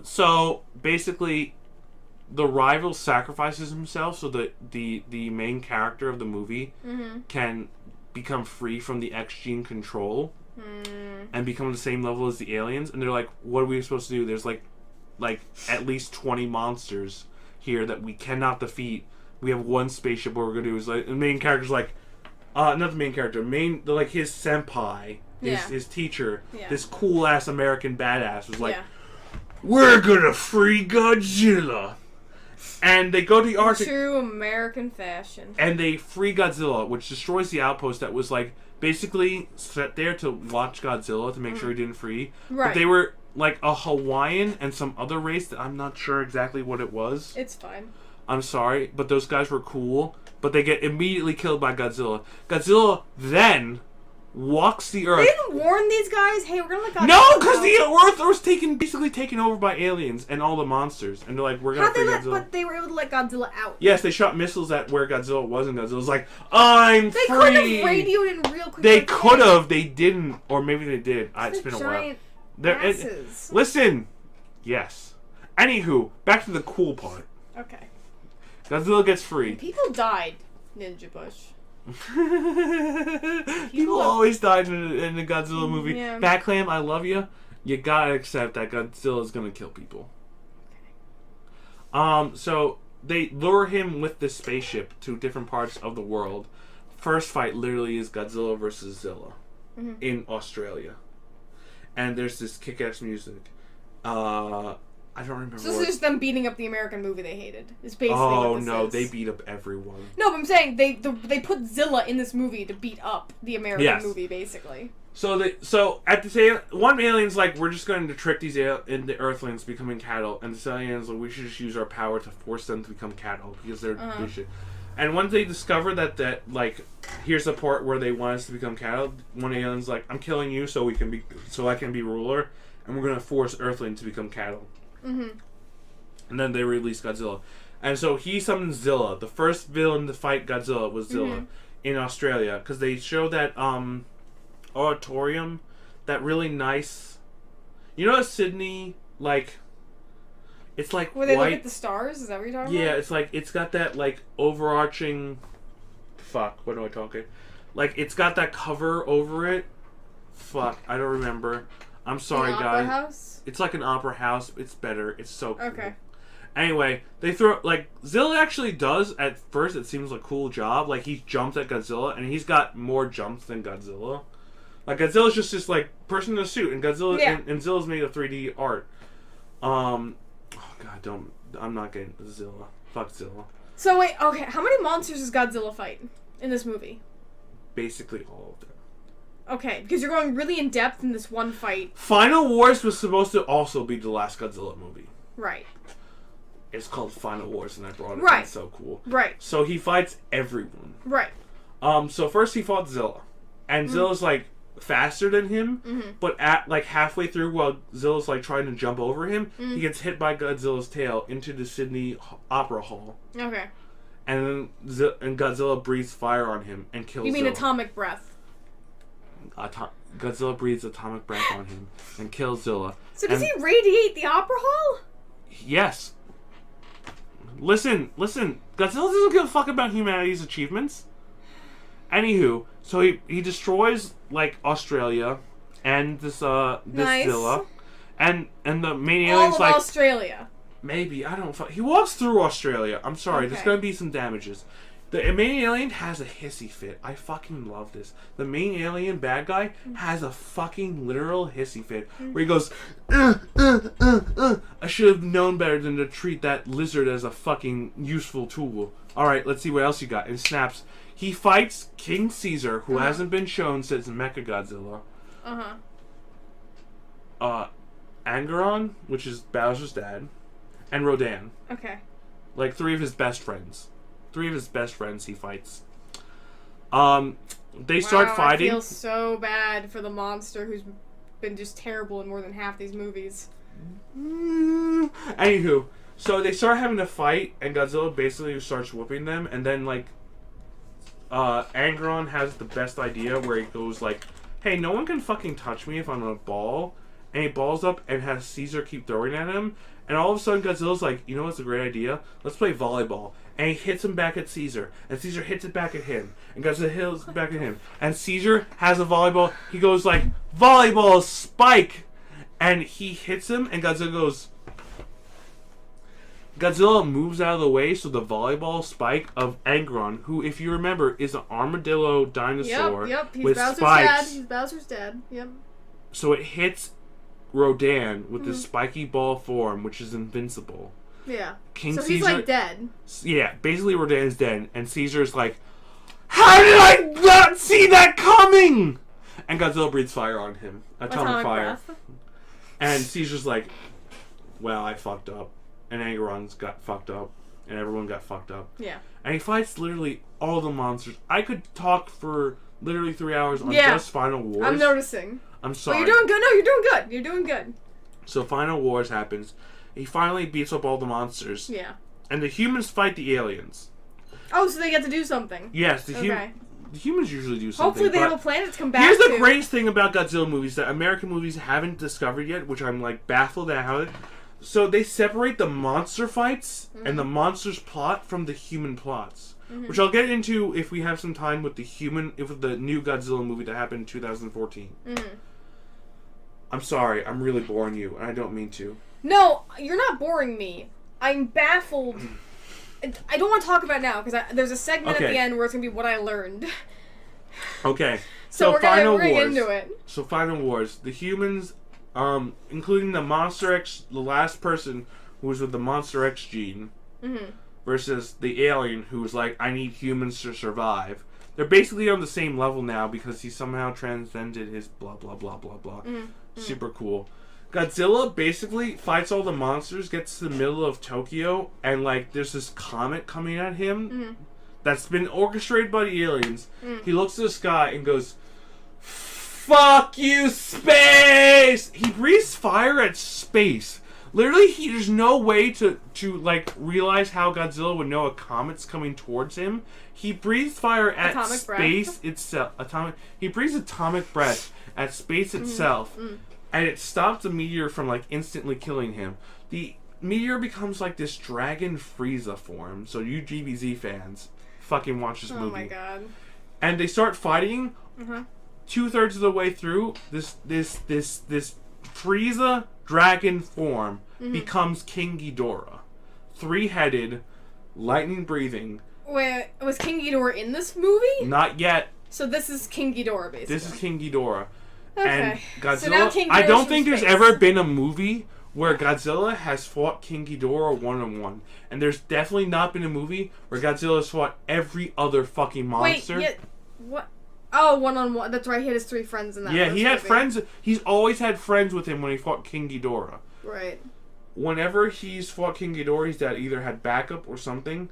S4: So basically, the rival sacrifices himself so that the main character of the movie can become free from the X gene control and become the same level as the aliens. And they're like, what are we supposed to do? There's like at least 20 monsters here that we cannot defeat. We have one spaceship. What we're gonna do is like the main character's like, not the main character, like his senpai, his teacher, this cool ass American badass was like, we're gonna free Godzilla. And they go to the Arctic.
S3: True American fashion.
S4: And they free Godzilla, which destroys the outpost that was like basically set there to watch Godzilla to make sure he didn't free.
S3: Right.
S4: But they were like a Hawaiian and some other race that I'm not sure exactly what it was.
S3: It's fine.
S4: I'm sorry, but those guys were cool. But they get immediately killed by Godzilla. Godzilla then walks the Earth.
S3: They didn't warn these guys, hey, we're gonna let Godzilla
S4: No, because the Earth was basically taken over by aliens and all the monsters. And they're like, we're gonna free Godzilla.
S3: But they were able to let Godzilla out.
S4: Yes, they shot missiles at where Godzilla was, and Godzilla's like, I'm free!
S3: They could have radioed in real quick.
S4: They could have, they didn't. Or maybe they did. It's been a while. Listen! Yes. Anywho, back to the cool part.
S3: Okay.
S4: Godzilla gets free.
S3: People died, Ninjabush.
S4: People always died in the Godzilla movie.
S3: Yeah.
S4: BATCLAM, I love you. You gotta accept that Godzilla's gonna kill people. Okay. So they lure him with this spaceship to different parts of the world. First fight literally is Godzilla versus Zilla in Australia, and there's this kick-ass music. I don't remember.
S3: So this is just them beating up the American movie they hated. It's basically what this is.
S4: They beat up everyone.
S3: No, but I'm saying they put Zilla in this movie to beat up the American movie, basically.
S4: So at the same, one alien's like, we're just going to trick these the Earthlings becoming cattle, and the alien's like, we should just use our power to force them to become cattle because they're vicious. And once they discover that like, here's the part where they want us to become cattle, one alien's like, I'm killing you so I can be ruler, and we're gonna force Earthlings to become cattle. And then they release Godzilla. And so he summons Zilla. The first villain to fight Godzilla was Zilla in Australia. Because they show that auditorium, that really nice... You know Sydney, like... It's like
S3: where they look at the stars? Is that what you're talking about?
S4: Yeah, it's like, it's got that like overarching... Fuck, what am I talking? Like, it's got that cover over it. Fuck, I don't remember. I'm sorry, guys.
S3: Opera house?
S4: It's like an opera house. It's better. It's so cool.
S3: Okay.
S4: Anyway, they throw... Like, Zilla actually does, at first, it seems like a cool job. Like, he jumps at Godzilla, and he's got more jumps than Godzilla. Like, Godzilla's just this, like, person in a suit, and Godzilla...
S3: Yeah.
S4: And Zilla's made of 3D art. Oh, God, I'm not getting Zilla. Fuck Zilla.
S3: So, wait, okay, how many monsters does Godzilla fight in this movie?
S4: Basically all of them.
S3: Okay, because you're going really in depth in this one fight.
S4: Final Wars was supposed to also be the last Godzilla movie.
S3: Right.
S4: It's called Final Wars, and I brought it.
S3: Right.
S4: It's so cool.
S3: Right.
S4: So he fights everyone.
S3: Right.
S4: So first he fought Zilla, and Zilla's like, faster than him, but at like halfway through while Zilla's like trying to jump over him, he gets hit by Godzilla's tail into the Sydney Opera Hall.
S3: Okay.
S4: And then Godzilla breathes fire on him and kills him.
S3: You mean atomic breath?
S4: Godzilla breathes atomic breath on him and kills Zilla.
S3: So does he radiate the Opera Hall?
S4: Yes. Listen. Godzilla doesn't give a fuck about humanity's achievements. Anywho, so he destroys like Australia and this
S3: Nice.
S4: Zilla, and the main
S3: All
S4: alien's
S3: of
S4: like
S3: Australia.
S4: maybe I don't. He walks through Australia. I'm sorry.
S3: Okay.
S4: There's gonna be some damages. The main alien has a hissy fit. I fucking love this. The main alien bad guy has a fucking literal hissy fit where he goes, I should have known better than to treat that lizard as a fucking useful tool. Alright, let's see what else you got. And snaps. He fights King Caesar, who hasn't been shown since Mechagodzilla. Angeron, which is Bowser's dad, and Rodan.
S3: Okay.
S4: Like 3 of his best friends. 3 of his best friends he fights. They start fighting.
S3: I feel so bad for the monster who's been just terrible in more than half these movies.
S4: Anywho, so they start having a fight, and Godzilla basically starts whooping them, and then like, Angeron has the best idea where he goes like, "Hey, no one can fucking touch me if I'm a ball," and he balls up and has Caesar keep throwing at him, and all of a sudden Godzilla's like, "You know what's a great idea? Let's play volleyball." And he hits him back at Caesar, and Caesar hits it back at him, and Godzilla hits it back at him, and Caesar has a volleyball. He goes like, "Volleyball spike," and he hits him, and Godzilla goes. Godzilla moves out of the way, so the volleyball spike of Angeron, who, if you remember, is an armadillo dinosaur
S3: Yep. He's
S4: with
S3: Bowser's
S4: spikes.
S3: dad. He's Bowser's dad. Yep.
S4: So it hits Rodan with this spiky ball form, which is invincible.
S3: Yeah.
S4: King
S3: so
S4: Caesar,
S3: he's like dead.
S4: Yeah, basically Rodan's dead, and Caesar's like, "How did I not see that coming?" And Godzilla breathes fire on him, atomic fire.
S3: Breath.
S4: And Caesar's like, "Well, I fucked up," and Angeron's got fucked up, and everyone got fucked up.
S3: Yeah.
S4: And he fights literally all the monsters. I could talk for literally 3 hours on
S3: Yeah.
S4: just Final Wars.
S3: I'm noticing.
S4: I'm sorry.
S3: But you're doing good. No, you're doing good. You're doing good.
S4: So Final Wars happens. He finally beats up all the monsters.
S3: Yeah.
S4: And the humans fight the aliens.
S3: Oh, so they get to do something.
S4: Yes, the humans usually do something.
S3: Hopefully they have a planet to come back
S4: here's
S3: to.
S4: the greatest thing about Godzilla movies that American movies haven't discovered yet, which I'm like baffled at how. So they separate the monster fights and the monster's plot from the human plots, which I'll get into if we have some time with the new Godzilla movie that happened in 2014. I'm sorry, I'm really boring you, and I don't mean to.
S3: No, you're not boring me. I'm baffled. I don't want to talk about it now because there's a segment at the end where it's gonna be what I learned.
S4: Okay.
S3: So we're
S4: Final
S3: gonna
S4: Wars.
S3: into it.
S4: So Final Wars, the humans, including the Monster X, the last person who was with the Monster X gene, versus the alien who was like, "I need humans to survive." They're basically on the same level now because he somehow transcended his blah blah blah blah blah. Super cool. Godzilla basically fights all the monsters, gets to the middle of Tokyo, and like there's this comet coming at him that's been orchestrated by the aliens. He looks at the sky and goes, "Fuck you, space!" He breathes fire at space. Literally, there's no way to like realize how Godzilla would know a comet's coming towards him. He breathes fire at
S3: Atomic
S4: space itself. He breathes atomic breath at space itself. And it stops the meteor from like instantly killing him. The meteor becomes like this dragon Frieza form. So you GBZ fans, fucking watch this movie.
S3: Oh my god.
S4: And they start fighting. 2/3 of the way through, this Frieza dragon form becomes King Ghidorah, 3-headed, lightning breathing.
S3: Wait, was King Ghidorah in this movie?
S4: Not yet.
S3: So this is King Ghidorah, basically.
S4: This is King Ghidorah.
S3: Okay.
S4: And Godzilla,
S3: So now King
S4: I
S3: Ghidorah's
S4: don't
S3: from
S4: think there's
S3: space.
S4: ever been a movie where Godzilla has fought King Ghidorah one-on-one. And there's definitely not been a movie where Godzilla has fought every other fucking monster.
S3: Wait, what? Oh, one-on-one. That's right, he had his 3 friends in that
S4: Yeah,
S3: first
S4: he had
S3: movie.
S4: friends. He's always had friends with him when he fought King Ghidorah.
S3: Right.
S4: Whenever he's fought King Ghidorah, he's either had backup or something.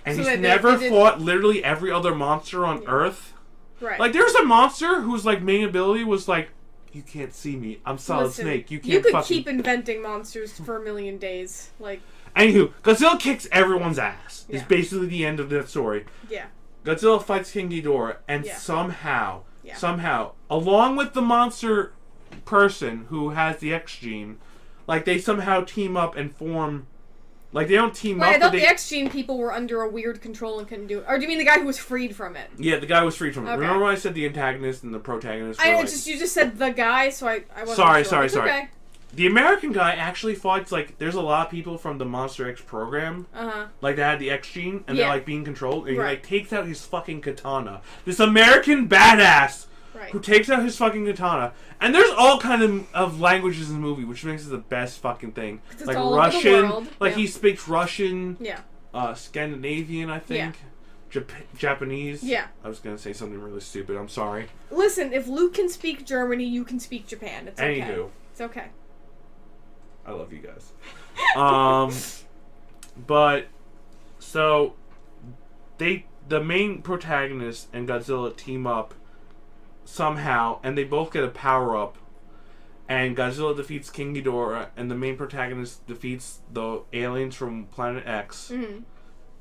S4: And
S3: So
S4: he's
S3: they
S4: never
S3: did-
S4: fought literally every other monster on Earth.
S3: Right.
S4: Like, there's a monster whose, like, main ability was, like, you can't see me. I'm Solid Snake. You can't
S3: You could
S4: fucking...
S3: keep inventing monsters for a million days. Like...
S4: Anywho, Godzilla kicks everyone's ass.
S3: Yeah.
S4: Is basically the end of that story.
S3: Yeah.
S4: Godzilla fights King Ghidorah, and
S3: Yeah.
S4: somehow, along with the monster person who has the X gene, like, they somehow team up and form... Like, they don't team up,
S3: I thought
S4: but
S3: the X-Gene people were under a weird control and couldn't do it. Or do you mean the guy who was freed from it?
S4: Yeah, the guy was freed from it.
S3: Okay.
S4: Remember when I said the antagonist and the protagonist?
S3: I know,
S4: like...
S3: you just said the guy, so I wasn't
S4: Sorry.
S3: sure. Okay.
S4: The American guy actually fights, like, there's a lot of people from the Monster X program, like, that had the X gene, and they're, like, being controlled, and he, like, takes out his fucking katana. This American badass who takes out his fucking katana. And there's all kind of languages in the movie, which makes it the best fucking thing. Like,
S3: all
S4: Russian,
S3: over the world.
S4: like, he speaks Russian,
S3: Yeah.
S4: Scandinavian, I think, Japanese.
S3: Yeah.
S4: I was gonna say something really stupid, I'm sorry.
S3: Listen, if Luke can speak Germany, you can speak Japan. It's okay.
S4: Anywho.
S3: It's okay.
S4: I love you guys. But so the main protagonist and Godzilla team up somehow, and they both get a power up. And Godzilla defeats King Ghidorah, and the main protagonist defeats the aliens from Planet X.
S3: Mm-hmm.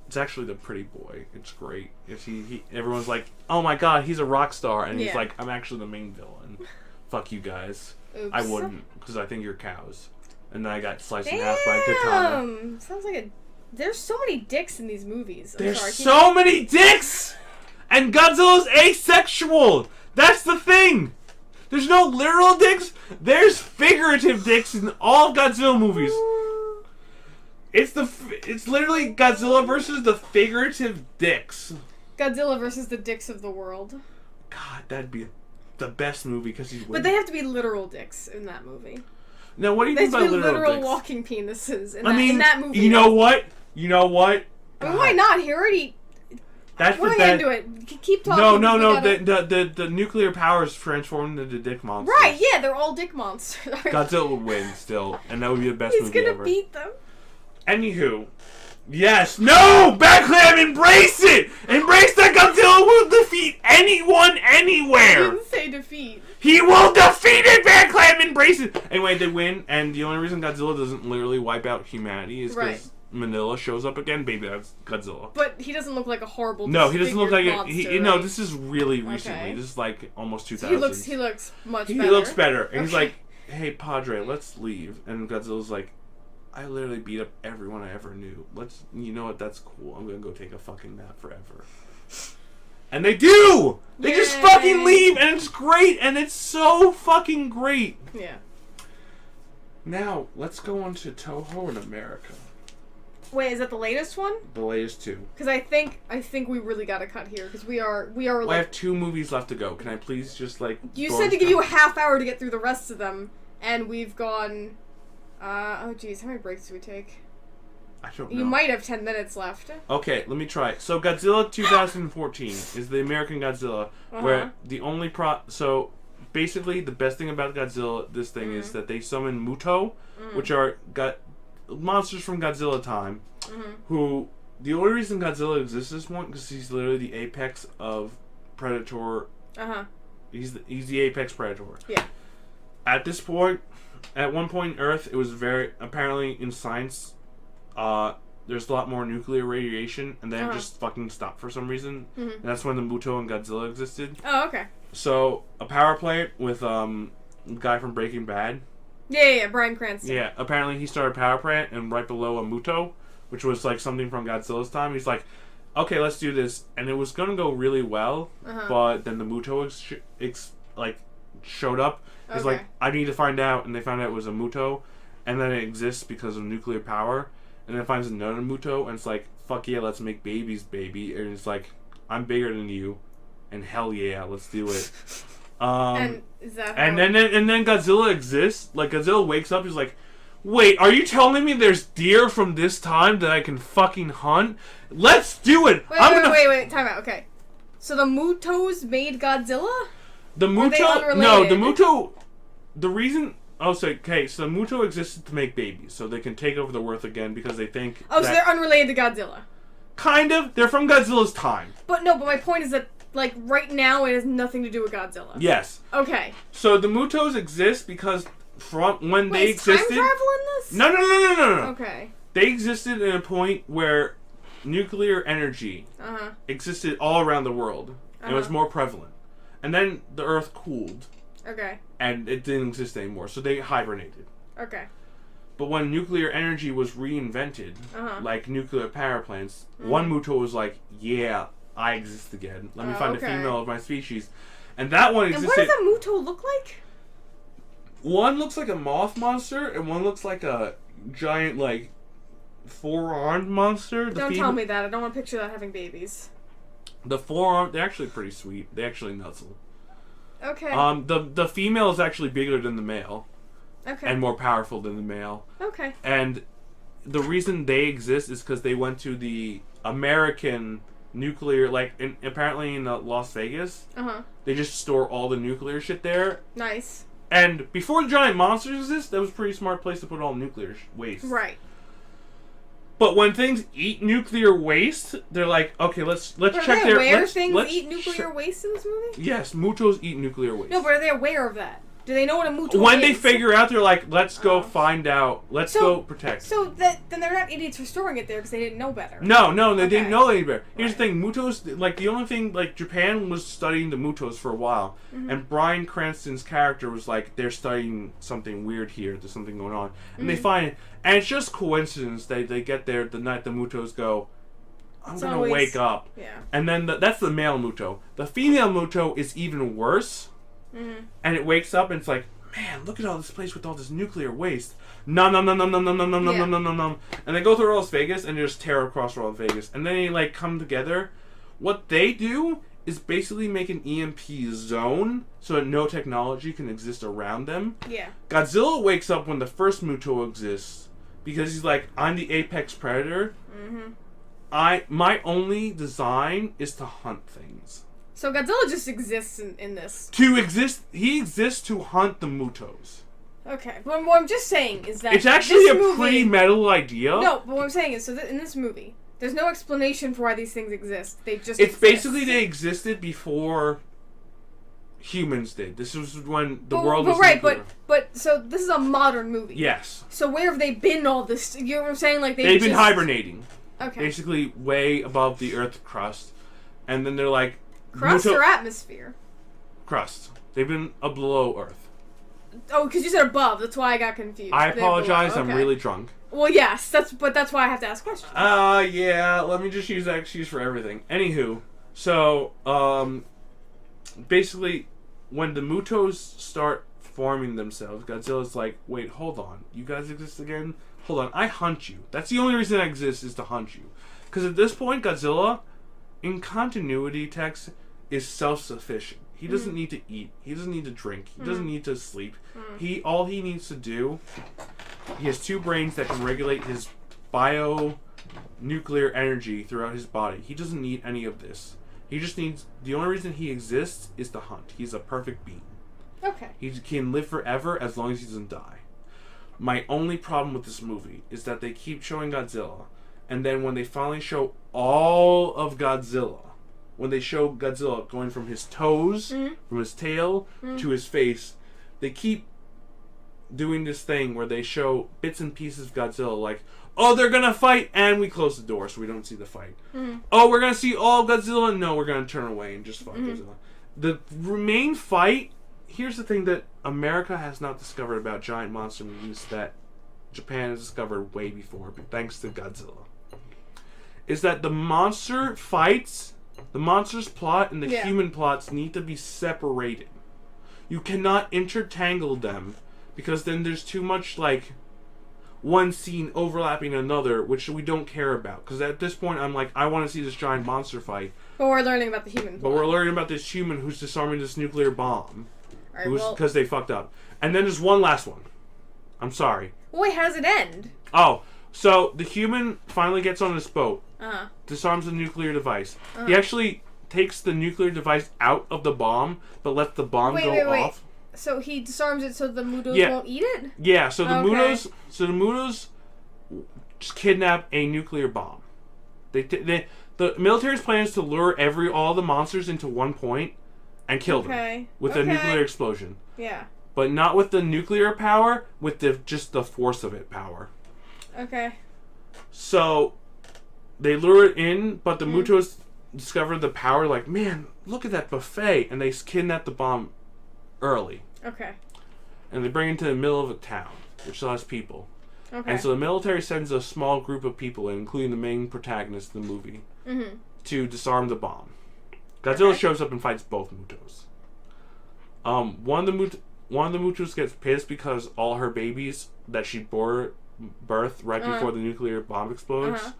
S4: It's actually the pretty boy. It's great. If everyone's like, "Oh my god, he's a rock star," and he's like, "I'm actually the main villain." Fuck you guys.
S3: Oops.
S4: I wouldn't, because I think you're cows. And then I got sliced in half by a katana.
S3: Sounds like there's so many dicks in these movies.
S4: There's so many dicks! And Godzilla's asexual! That's the thing! There's no literal dicks, there's figurative dicks in all Godzilla movies. It's literally Godzilla versus the figurative dicks.
S3: Godzilla versus the dicks of the world.
S4: God, that'd be the best movie because he's
S3: But they have to be literal dicks in that movie.
S4: Now, what do you mean by
S3: literal
S4: dicks?
S3: walking penises in
S4: in
S3: that movie.
S4: You know what?
S3: I mean, why not? He already...
S4: That's
S3: We're not into it. Keep talking.
S4: No. The nuclear powers transformed into dick monsters.
S3: Right, yeah, they're all dick monsters.
S4: Godzilla would win still, and that would be the best movie ever.
S3: He's gonna beat them.
S4: Anywho. Yes. No! BATCLAM, embrace it! Embrace that Godzilla will defeat anyone, anywhere!
S3: I didn't say defeat.
S4: He will defeat it! BATCLAM, embrace it! Anyway, they win, and the only reason Godzilla doesn't literally wipe out humanity is because Manila shows up again. Baby, that's Godzilla.
S3: But he doesn't look like a horrible
S4: No, he doesn't look like
S3: monster,
S4: No, this is really recently.
S3: Okay.
S4: This is like almost 2000.
S3: He looks much better.
S4: He looks better. And he's like, hey, Padre, let's leave. And Godzilla's like, I literally beat up everyone I ever knew. You know what, that's cool. I'm gonna go take a fucking nap forever. And they do! They just fucking leave, and it's great, and it's so fucking great.
S3: Yeah.
S4: Now, let's go on to Toho in America.
S3: Wait, is that the latest one?
S4: The latest two.
S3: Because I think we really gotta cut here, because we are
S4: well, I have 2 movies left to go. Can I please just, like...
S3: You said to give you a half hour to get through the rest of them, and we've gone... oh geez, how many breaks do we take?
S4: I don't know.
S3: You might have 10 minutes left.
S4: Okay, let me try. So Godzilla 2014 is the American Godzilla, where the only So basically, the best thing about Godzilla, this thing, is that they summon Muto, which are monsters from Godzilla time, who... The only reason Godzilla exists is one, because he's literally the apex of Predator. He's the apex Predator.
S3: Yeah.
S4: At this point... At one point in Earth, it was apparently in science, there's a lot more nuclear radiation, and then it just fucking stopped for some reason. And that's when the Muto and Godzilla existed.
S3: Oh, okay.
S4: So, a power plant with the guy from Breaking Bad.
S3: Yeah, Bryan Cranston.
S4: Yeah, apparently he started a power plant, and right below a Muto, which was like something from Godzilla's time, he's like, okay, let's do this. And it was going to go really well, but then the Muto showed up. It's like, I need to find out, and they found out it was a Muto, and then it exists because of nuclear power, and then it finds another Muto, and it's like, fuck yeah, let's make babies, baby, and it's like, I'm bigger than you, and hell yeah, let's do it.
S3: And is that
S4: and then Godzilla exists. Like, Godzilla wakes up, he's like, wait, are you telling me there's deer from this time that I can fucking hunt? Let's do it!
S3: Wait, time out, okay. So the Mutos made Godzilla?
S4: The Muto, the reason... Oh, so the Muto existed to make babies, so they can take over the Earth again because they think
S3: so they're unrelated to Godzilla?
S4: Kind of. They're from Godzilla's time.
S3: But my point is that Like, right now, it has nothing to do with Godzilla.
S4: Yes.
S3: Okay.
S4: So the Mutos exist because from when they existed...
S3: Is time travel in this?
S4: No.
S3: Okay.
S4: They existed at a point where nuclear energy existed all around the world. It was more prevalent. And then the Earth cooled.
S3: Okay.
S4: And it didn't exist anymore, so they hibernated.
S3: Okay.
S4: But when nuclear energy was reinvented, like nuclear power plants, one Muto was like, yeah, I exist again. Let me find a female of my species. And that one existed...
S3: And what does a Muto look like?
S4: One looks like a moth monster, and one looks like a giant, like, four-armed monster.
S3: Don't tell me that. I don't want to picture that having babies.
S4: The forearm, they're actually pretty sweet. They actually nuzzle.
S3: Okay.
S4: The female is actually bigger than the male.
S3: Okay.
S4: And more powerful than the male.
S3: Okay.
S4: And the reason they exist is because they went to the American nuclear, apparently in Las Vegas. They just store all the nuclear shit there.
S3: Nice.
S4: And before the giant monsters exist, that was a pretty smart place to put all nuclear waste.
S3: Right.
S4: But when things eat nuclear waste, they're like, okay, let's check
S3: their.
S4: their.
S3: Aware things eat nuclear waste in this movie?
S4: Yes, Mutos eat nuclear waste.
S3: No, but are they aware of that? Do they know what a Muto is?
S4: When they figure out, they're like, let's go find out. Let's go protect.
S3: So then they're not idiots for storing it there because they didn't know better.
S4: No, they didn't know any better. Here's the thing, Mutos, like, the only thing, like, Japan was studying the Mutos for a while, and Bryan Cranston's character was like, they're studying something weird here, there's something going on. And they find it, and it's just coincidence they get there the night the Mutos go, I'm going to wake up.
S3: Yeah.
S4: And then that's the male Muto. The female Muto is even worse. And it wakes up and it's like, man, look at all this place with all this nuclear waste. Nom. And they go through all Las Vegas and they just tear across all of Vegas. And then they like come together. What they do is basically make an EMP zone so that no technology can exist around them.
S3: Yeah.
S4: Godzilla wakes up when the first Muto exists because he's like, I'm the apex predator. My only design is to hunt things.
S3: So Godzilla just exists in this.
S4: He exists to hunt the Mutos.
S3: Okay. But what I'm just saying is that
S4: it's actually a pretty metal idea.
S3: No, but what I'm saying is, in this movie, there's no explanation for why these things exist. They just
S4: It's
S3: exist.
S4: basically they existed before humans did. This was when the world was nuclear.
S3: But so this is a modern movie.
S4: Yes.
S3: So where have they been all this? You know what I'm saying? Like
S4: they've been hibernating.
S3: Okay.
S4: Basically, way above the Earth crust, and then they're like.
S3: Crust or atmosphere?
S4: Crust. They've been below Earth.
S3: Oh, because you said above. That's why I got confused.
S4: I apologize.
S3: Okay.
S4: I'm really drunk.
S3: Well, yes. That's why I have to ask questions.
S4: Yeah. Let me just use that excuse for everything. Anywho, so basically, when the Mutos start forming themselves, Godzilla's like, wait, hold on. You guys exist again? Hold on. I hunt you. That's the only reason I exist is to hunt you. Because at this point, Godzilla, in continuity text, is self-sufficient. He doesn't need to eat. He doesn't need to drink. He doesn't need to sleep. All he needs to do, he has two brains that can regulate his bio-nuclear energy throughout his body. He doesn't need any of this. He just needs, the only reason he exists is to hunt. He's a perfect being.
S3: Okay.
S4: He can live forever as long as he doesn't die. My only problem with this movie is that they keep showing Godzilla, and then when they finally show all of Godzilla, when they show Godzilla going from his toes, from his tail, to his face, they keep doing this thing where they show bits and pieces of Godzilla, like, oh, they're gonna fight, and we close the door so we don't see the fight. Oh, we're gonna see all Godzilla? No, we're gonna turn away and just fight Godzilla. The main fight, here's the thing that America has not discovered about giant monster movies that Japan has discovered way before, but thanks to Godzilla, is that the monster fights... The monster's plot and the human plots need to be separated. You cannot intertangle them because then there's too much, like, one scene overlapping another, which we don't care about. Because at this point, I'm like, I want to see this giant monster fight.
S3: But we're learning about the human plot.
S4: But we're learning about this human who's disarming this nuclear bomb. Because they fucked up. And then there's one last one. I'm sorry.
S3: Well, wait, how does it end?
S4: Oh, so the human finally gets on this boat. Disarms the nuclear device. He actually takes the nuclear device out of the bomb, but lets the bomb go off.
S3: So he disarms it so the Mutos won't eat it?
S4: Yeah, so the Mutos just kidnap a nuclear bomb. The military's plan is to lure all the monsters into one point and kill them with a nuclear explosion.
S3: Yeah.
S4: But not with the nuclear power, with just the force of it power.
S3: Okay.
S4: So they lure it in, but the Mutos discover the power, like, man, look at that buffet, and they kidnap the bomb early.
S3: Okay.
S4: And they bring it to the middle of a town, which has people.
S3: Okay.
S4: And so the military sends a small group of people in, including the main protagonist of the movie, to disarm the bomb. Godzilla shows up and fights both Mutos. One of the Mutos gets pissed because all her babies that she birthed right before the nuclear bomb explodes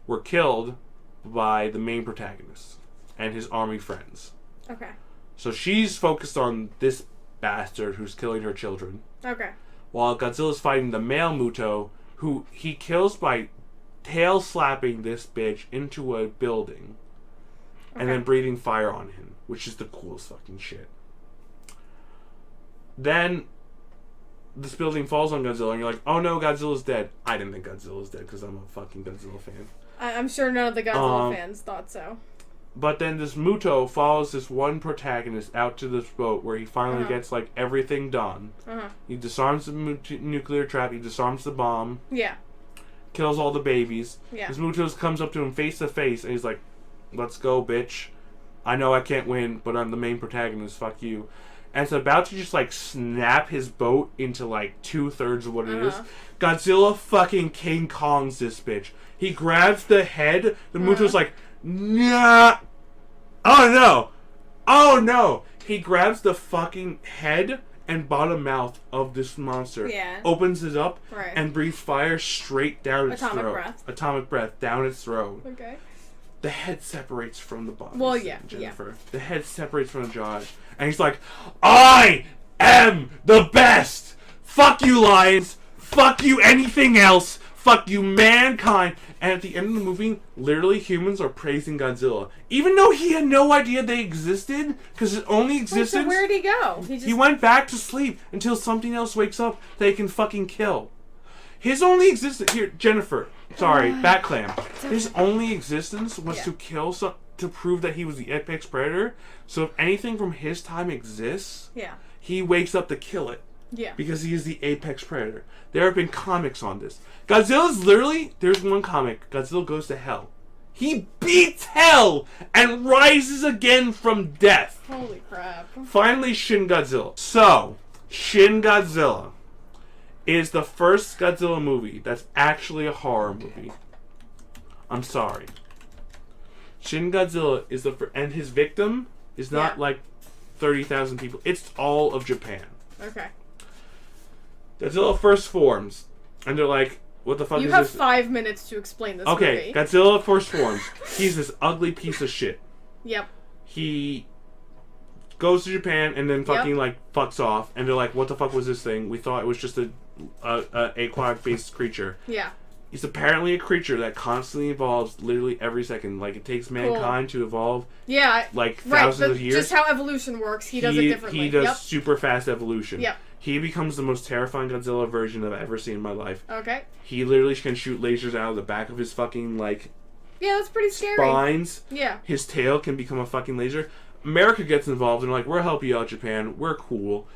S4: were killed by the main protagonist and his army friends.
S3: Okay.
S4: So she's focused on this bastard who's killing her children.
S3: Okay.
S4: While Godzilla's fighting the male Muto, who he kills by tail slapping this bitch into a building and then breathing fire on him, which is the coolest fucking shit. Then this building falls on Godzilla and you're like, oh no, Godzilla's dead. I didn't think Godzilla's dead because I'm a fucking Godzilla fan.
S3: I'm sure none of the Godzilla fans thought so.
S4: But then this Muto follows this one protagonist out to this boat where he finally gets like everything done. He disarms the nuclear trap. He disarms the bomb.
S3: Yeah.
S4: Kills all the babies.
S3: Yeah.
S4: This Muto comes up to him face to face and he's like, let's go, bitch. I know I can't win, but I'm the main protagonist. Fuck you. And it's about to just like snap his boat into like 2/3 of what it is. Godzilla fucking King Kongs this bitch. He grabs the head. The Muto's like, nah. Oh no. Oh no. He grabs the fucking head and bottom mouth of this monster.
S3: Yeah.
S4: Opens it up
S3: Right.
S4: and breathes fire straight down its
S3: Atomic
S4: throat.
S3: breath.
S4: Atomic breath down its throat.
S3: Okay.
S4: The head separates from the body.
S3: Well, yeah,
S4: Jennifer. Yeah. The head separates from the jaw. And he's like, I am the best! Fuck you, lions! Fuck you, anything else! Fuck you, mankind! And at the end of the movie, literally humans are praising Godzilla. Even though he had no idea they existed, because his only existence...
S3: So where'd he go?
S4: He went back to sleep until something else wakes up that he can fucking kill. His only existence... Here, Jennifer. Sorry, BATCLAM. His only existence was to kill to prove that he was the apex predator. So if anything from his time exists, he wakes up to kill it.
S3: Yeah.
S4: Because he is the apex predator. There have been comics on this. Godzilla's literally... There's one comic. Godzilla goes to hell. He beats hell and rises again from death.
S3: Holy crap.
S4: Finally, Shin Godzilla. So, Shin Godzilla is the first Godzilla movie that's actually a horror movie. I'm sorry. Shin Godzilla is the first, and his victim is not like 30,000 people. It's all of Japan.
S3: Okay.
S4: Godzilla first forms, and they're like, what the fuck is this?
S3: You have 5 minutes to explain this movie.
S4: Okay, Godzilla first forms. He's this ugly piece of shit.
S3: Yep.
S4: He goes to Japan and then fucking like fucks off, and they're like, what the fuck was this thing? We thought it was just a aquatic based creature.
S3: Yeah.
S4: He's apparently a creature that constantly evolves literally every second. Like, it takes mankind to evolve.
S3: Yeah.
S4: Like, thousands of years.
S3: Just how evolution works, he does it differently.
S4: He does super fast evolution.
S3: Yep.
S4: He becomes the most terrifying Godzilla version I've ever seen in my life.
S3: Okay.
S4: He literally can shoot lasers out of the back of his fucking, like...
S3: Yeah, that's pretty scary.
S4: Spines.
S3: Yeah.
S4: His tail can become a fucking laser. America gets involved and they're like, we'll help you out, Japan. We're cool.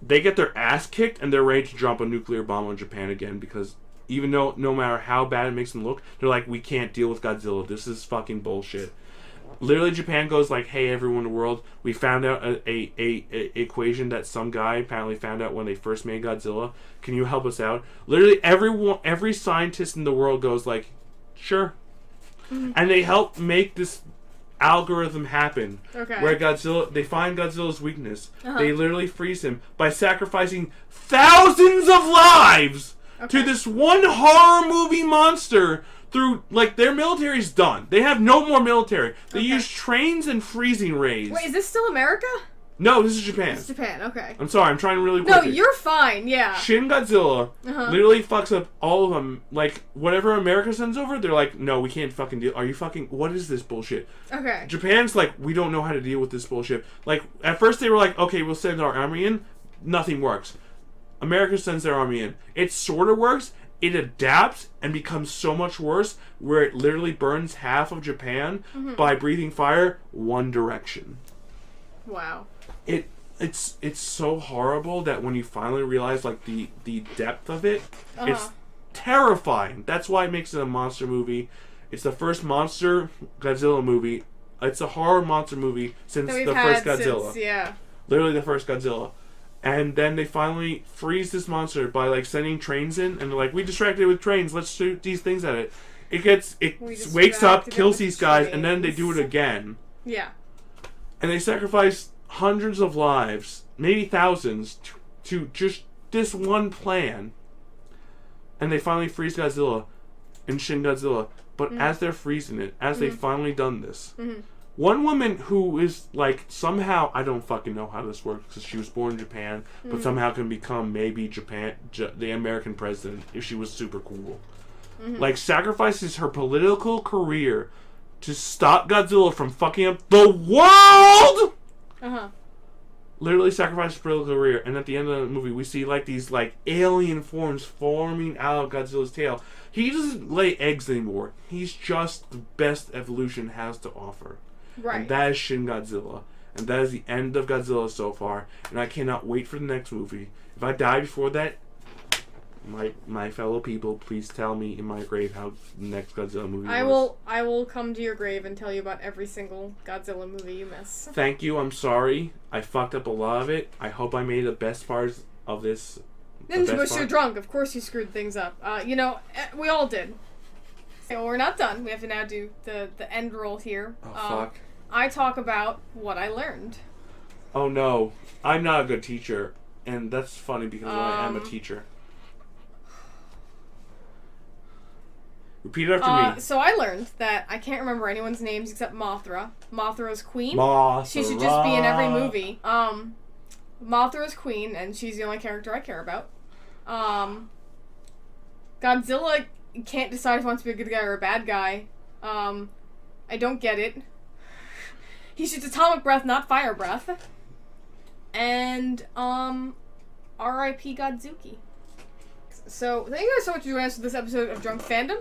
S4: They get their ass kicked and they're ready to drop a nuclear bomb on Japan again because... Even though, no matter how bad it makes them look, they're like, we can't deal with Godzilla. This is fucking bullshit. Literally, Japan goes like, hey, everyone in the world, we found out a equation that some guy apparently found out when they first made Godzilla. Can you help us out? Literally, every scientist in the world goes like, sure. Mm-hmm. And they help make this algorithm happen.
S3: Okay.
S4: Where they find Godzilla's weakness. They literally freeze him by sacrificing thousands of lives to this one horror movie monster through, like, their military's done. They have no more military. They use trains and freezing rays.
S3: Wait, is this still America?
S4: No, this is Japan.
S3: It's Japan, okay.
S4: I'm sorry, I'm trying really
S3: No,
S4: quickly.
S3: you're fine, yeah.
S4: Shin Godzilla literally fucks up all of them. Like, whatever America sends over, they're like, no, we can't fucking deal. Are you fucking... What is this bullshit?
S3: Okay.
S4: Japan's like, we don't know how to deal with this bullshit. Like, at first they were like, okay, we'll send our army in. Nothing works. America sends their army in. It sort of works. it adapts and becomes so much worse, where it literally burns half of Japan by breathing fire one direction.
S3: Wow.
S4: It's so horrible that when you finally realize like the depth of it, it's terrifying. That's why it makes it a monster movie. It's the first monster Godzilla movie. It's a horror monster movie since the first Godzilla. Literally the first Godzilla. And then they finally freeze this monster by like sending trains in, and they're like, we distracted it with trains, let's shoot these things at it. It wakes up, kills these guys, and then they do it again.
S3: Yeah.
S4: And they sacrifice hundreds of lives, maybe thousands, to just this one plan. And they finally freeze Godzilla in Shin Godzilla. But as they're freezing it, as they've finally done this, one woman who is like somehow, I don't fucking know how this works because she was born in Japan, but somehow can become maybe the American president if she was super cool. Like sacrifices her political career to stop Godzilla from fucking up the world. Literally sacrifices her political career, and at the end of the movie, we see like these like alien forms forming out of Godzilla's tail. He doesn't lay eggs anymore. He's just the best evolution has to offer.
S3: Right.
S4: And that is Shin Godzilla. And that is the end of Godzilla so far. And I cannot wait for the next movie. If I die before that, my fellow people, please tell me in my grave how the next Godzilla movie was.
S3: I will come to your grave and tell you about every single Godzilla movie you miss.
S4: Thank you. I'm sorry. I fucked up a lot of it. I hope I made the best parts of this.
S3: Ninjabush, you're drunk. Of course you screwed things up. We all did. So we're not done. We have to now do the end roll here.
S4: Oh, fuck.
S3: I talk about what I learned.
S4: Oh, no. I'm not a good teacher. And that's funny because I am a teacher. Repeat it after me. So
S3: I learned that I can't remember anyone's names except Mothra. Mothra's queen.
S4: Mothra.
S3: She should just be in every movie. Mothra's queen, and she's the only character I care about. Godzilla can't decide if he wants to be a good guy or a bad guy. I don't get it. He shoots atomic breath, not fire breath. And, R.I.P. Godzuki. So, thank you guys so much for joining us for this episode of Drunk Fandom.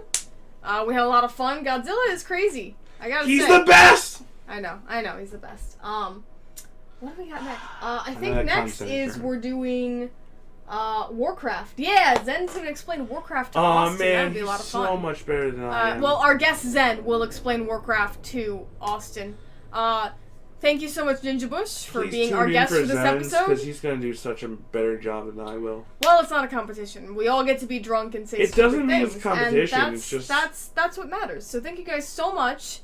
S3: We had a lot of fun. Godzilla is crazy. I gotta say.
S4: He's the best!
S3: I know, he's the best. What do we got next? I think next is we're doing Warcraft. Yeah, Zen's gonna explain Warcraft to Austin.
S4: Man,
S3: that'd be a lot of fun.
S4: So much better than I am.
S3: Well, our guest Zen will explain Warcraft to Austin. Thank you so much, Ninjabush, for being our guest for this episode.
S4: Because he's gonna do such a better job than I will.
S3: Well, it's not a competition. We all get to be drunk and say
S4: it
S3: stupid
S4: doesn't mean
S3: things,
S4: it's a competition.
S3: And
S4: it's just
S3: that's what matters. So thank you guys so much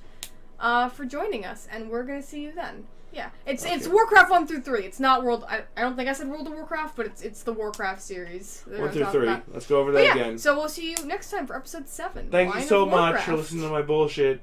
S3: for joining us, and we're gonna see you then. Yeah, it's Warcraft 1 through 3. It's not World. I don't think I said World of Warcraft, but it's the Warcraft series.
S4: 1 through 3. Let's go over that again.
S3: So we'll see you next time for episode 7.
S4: Thank you so much for listening to my bullshit.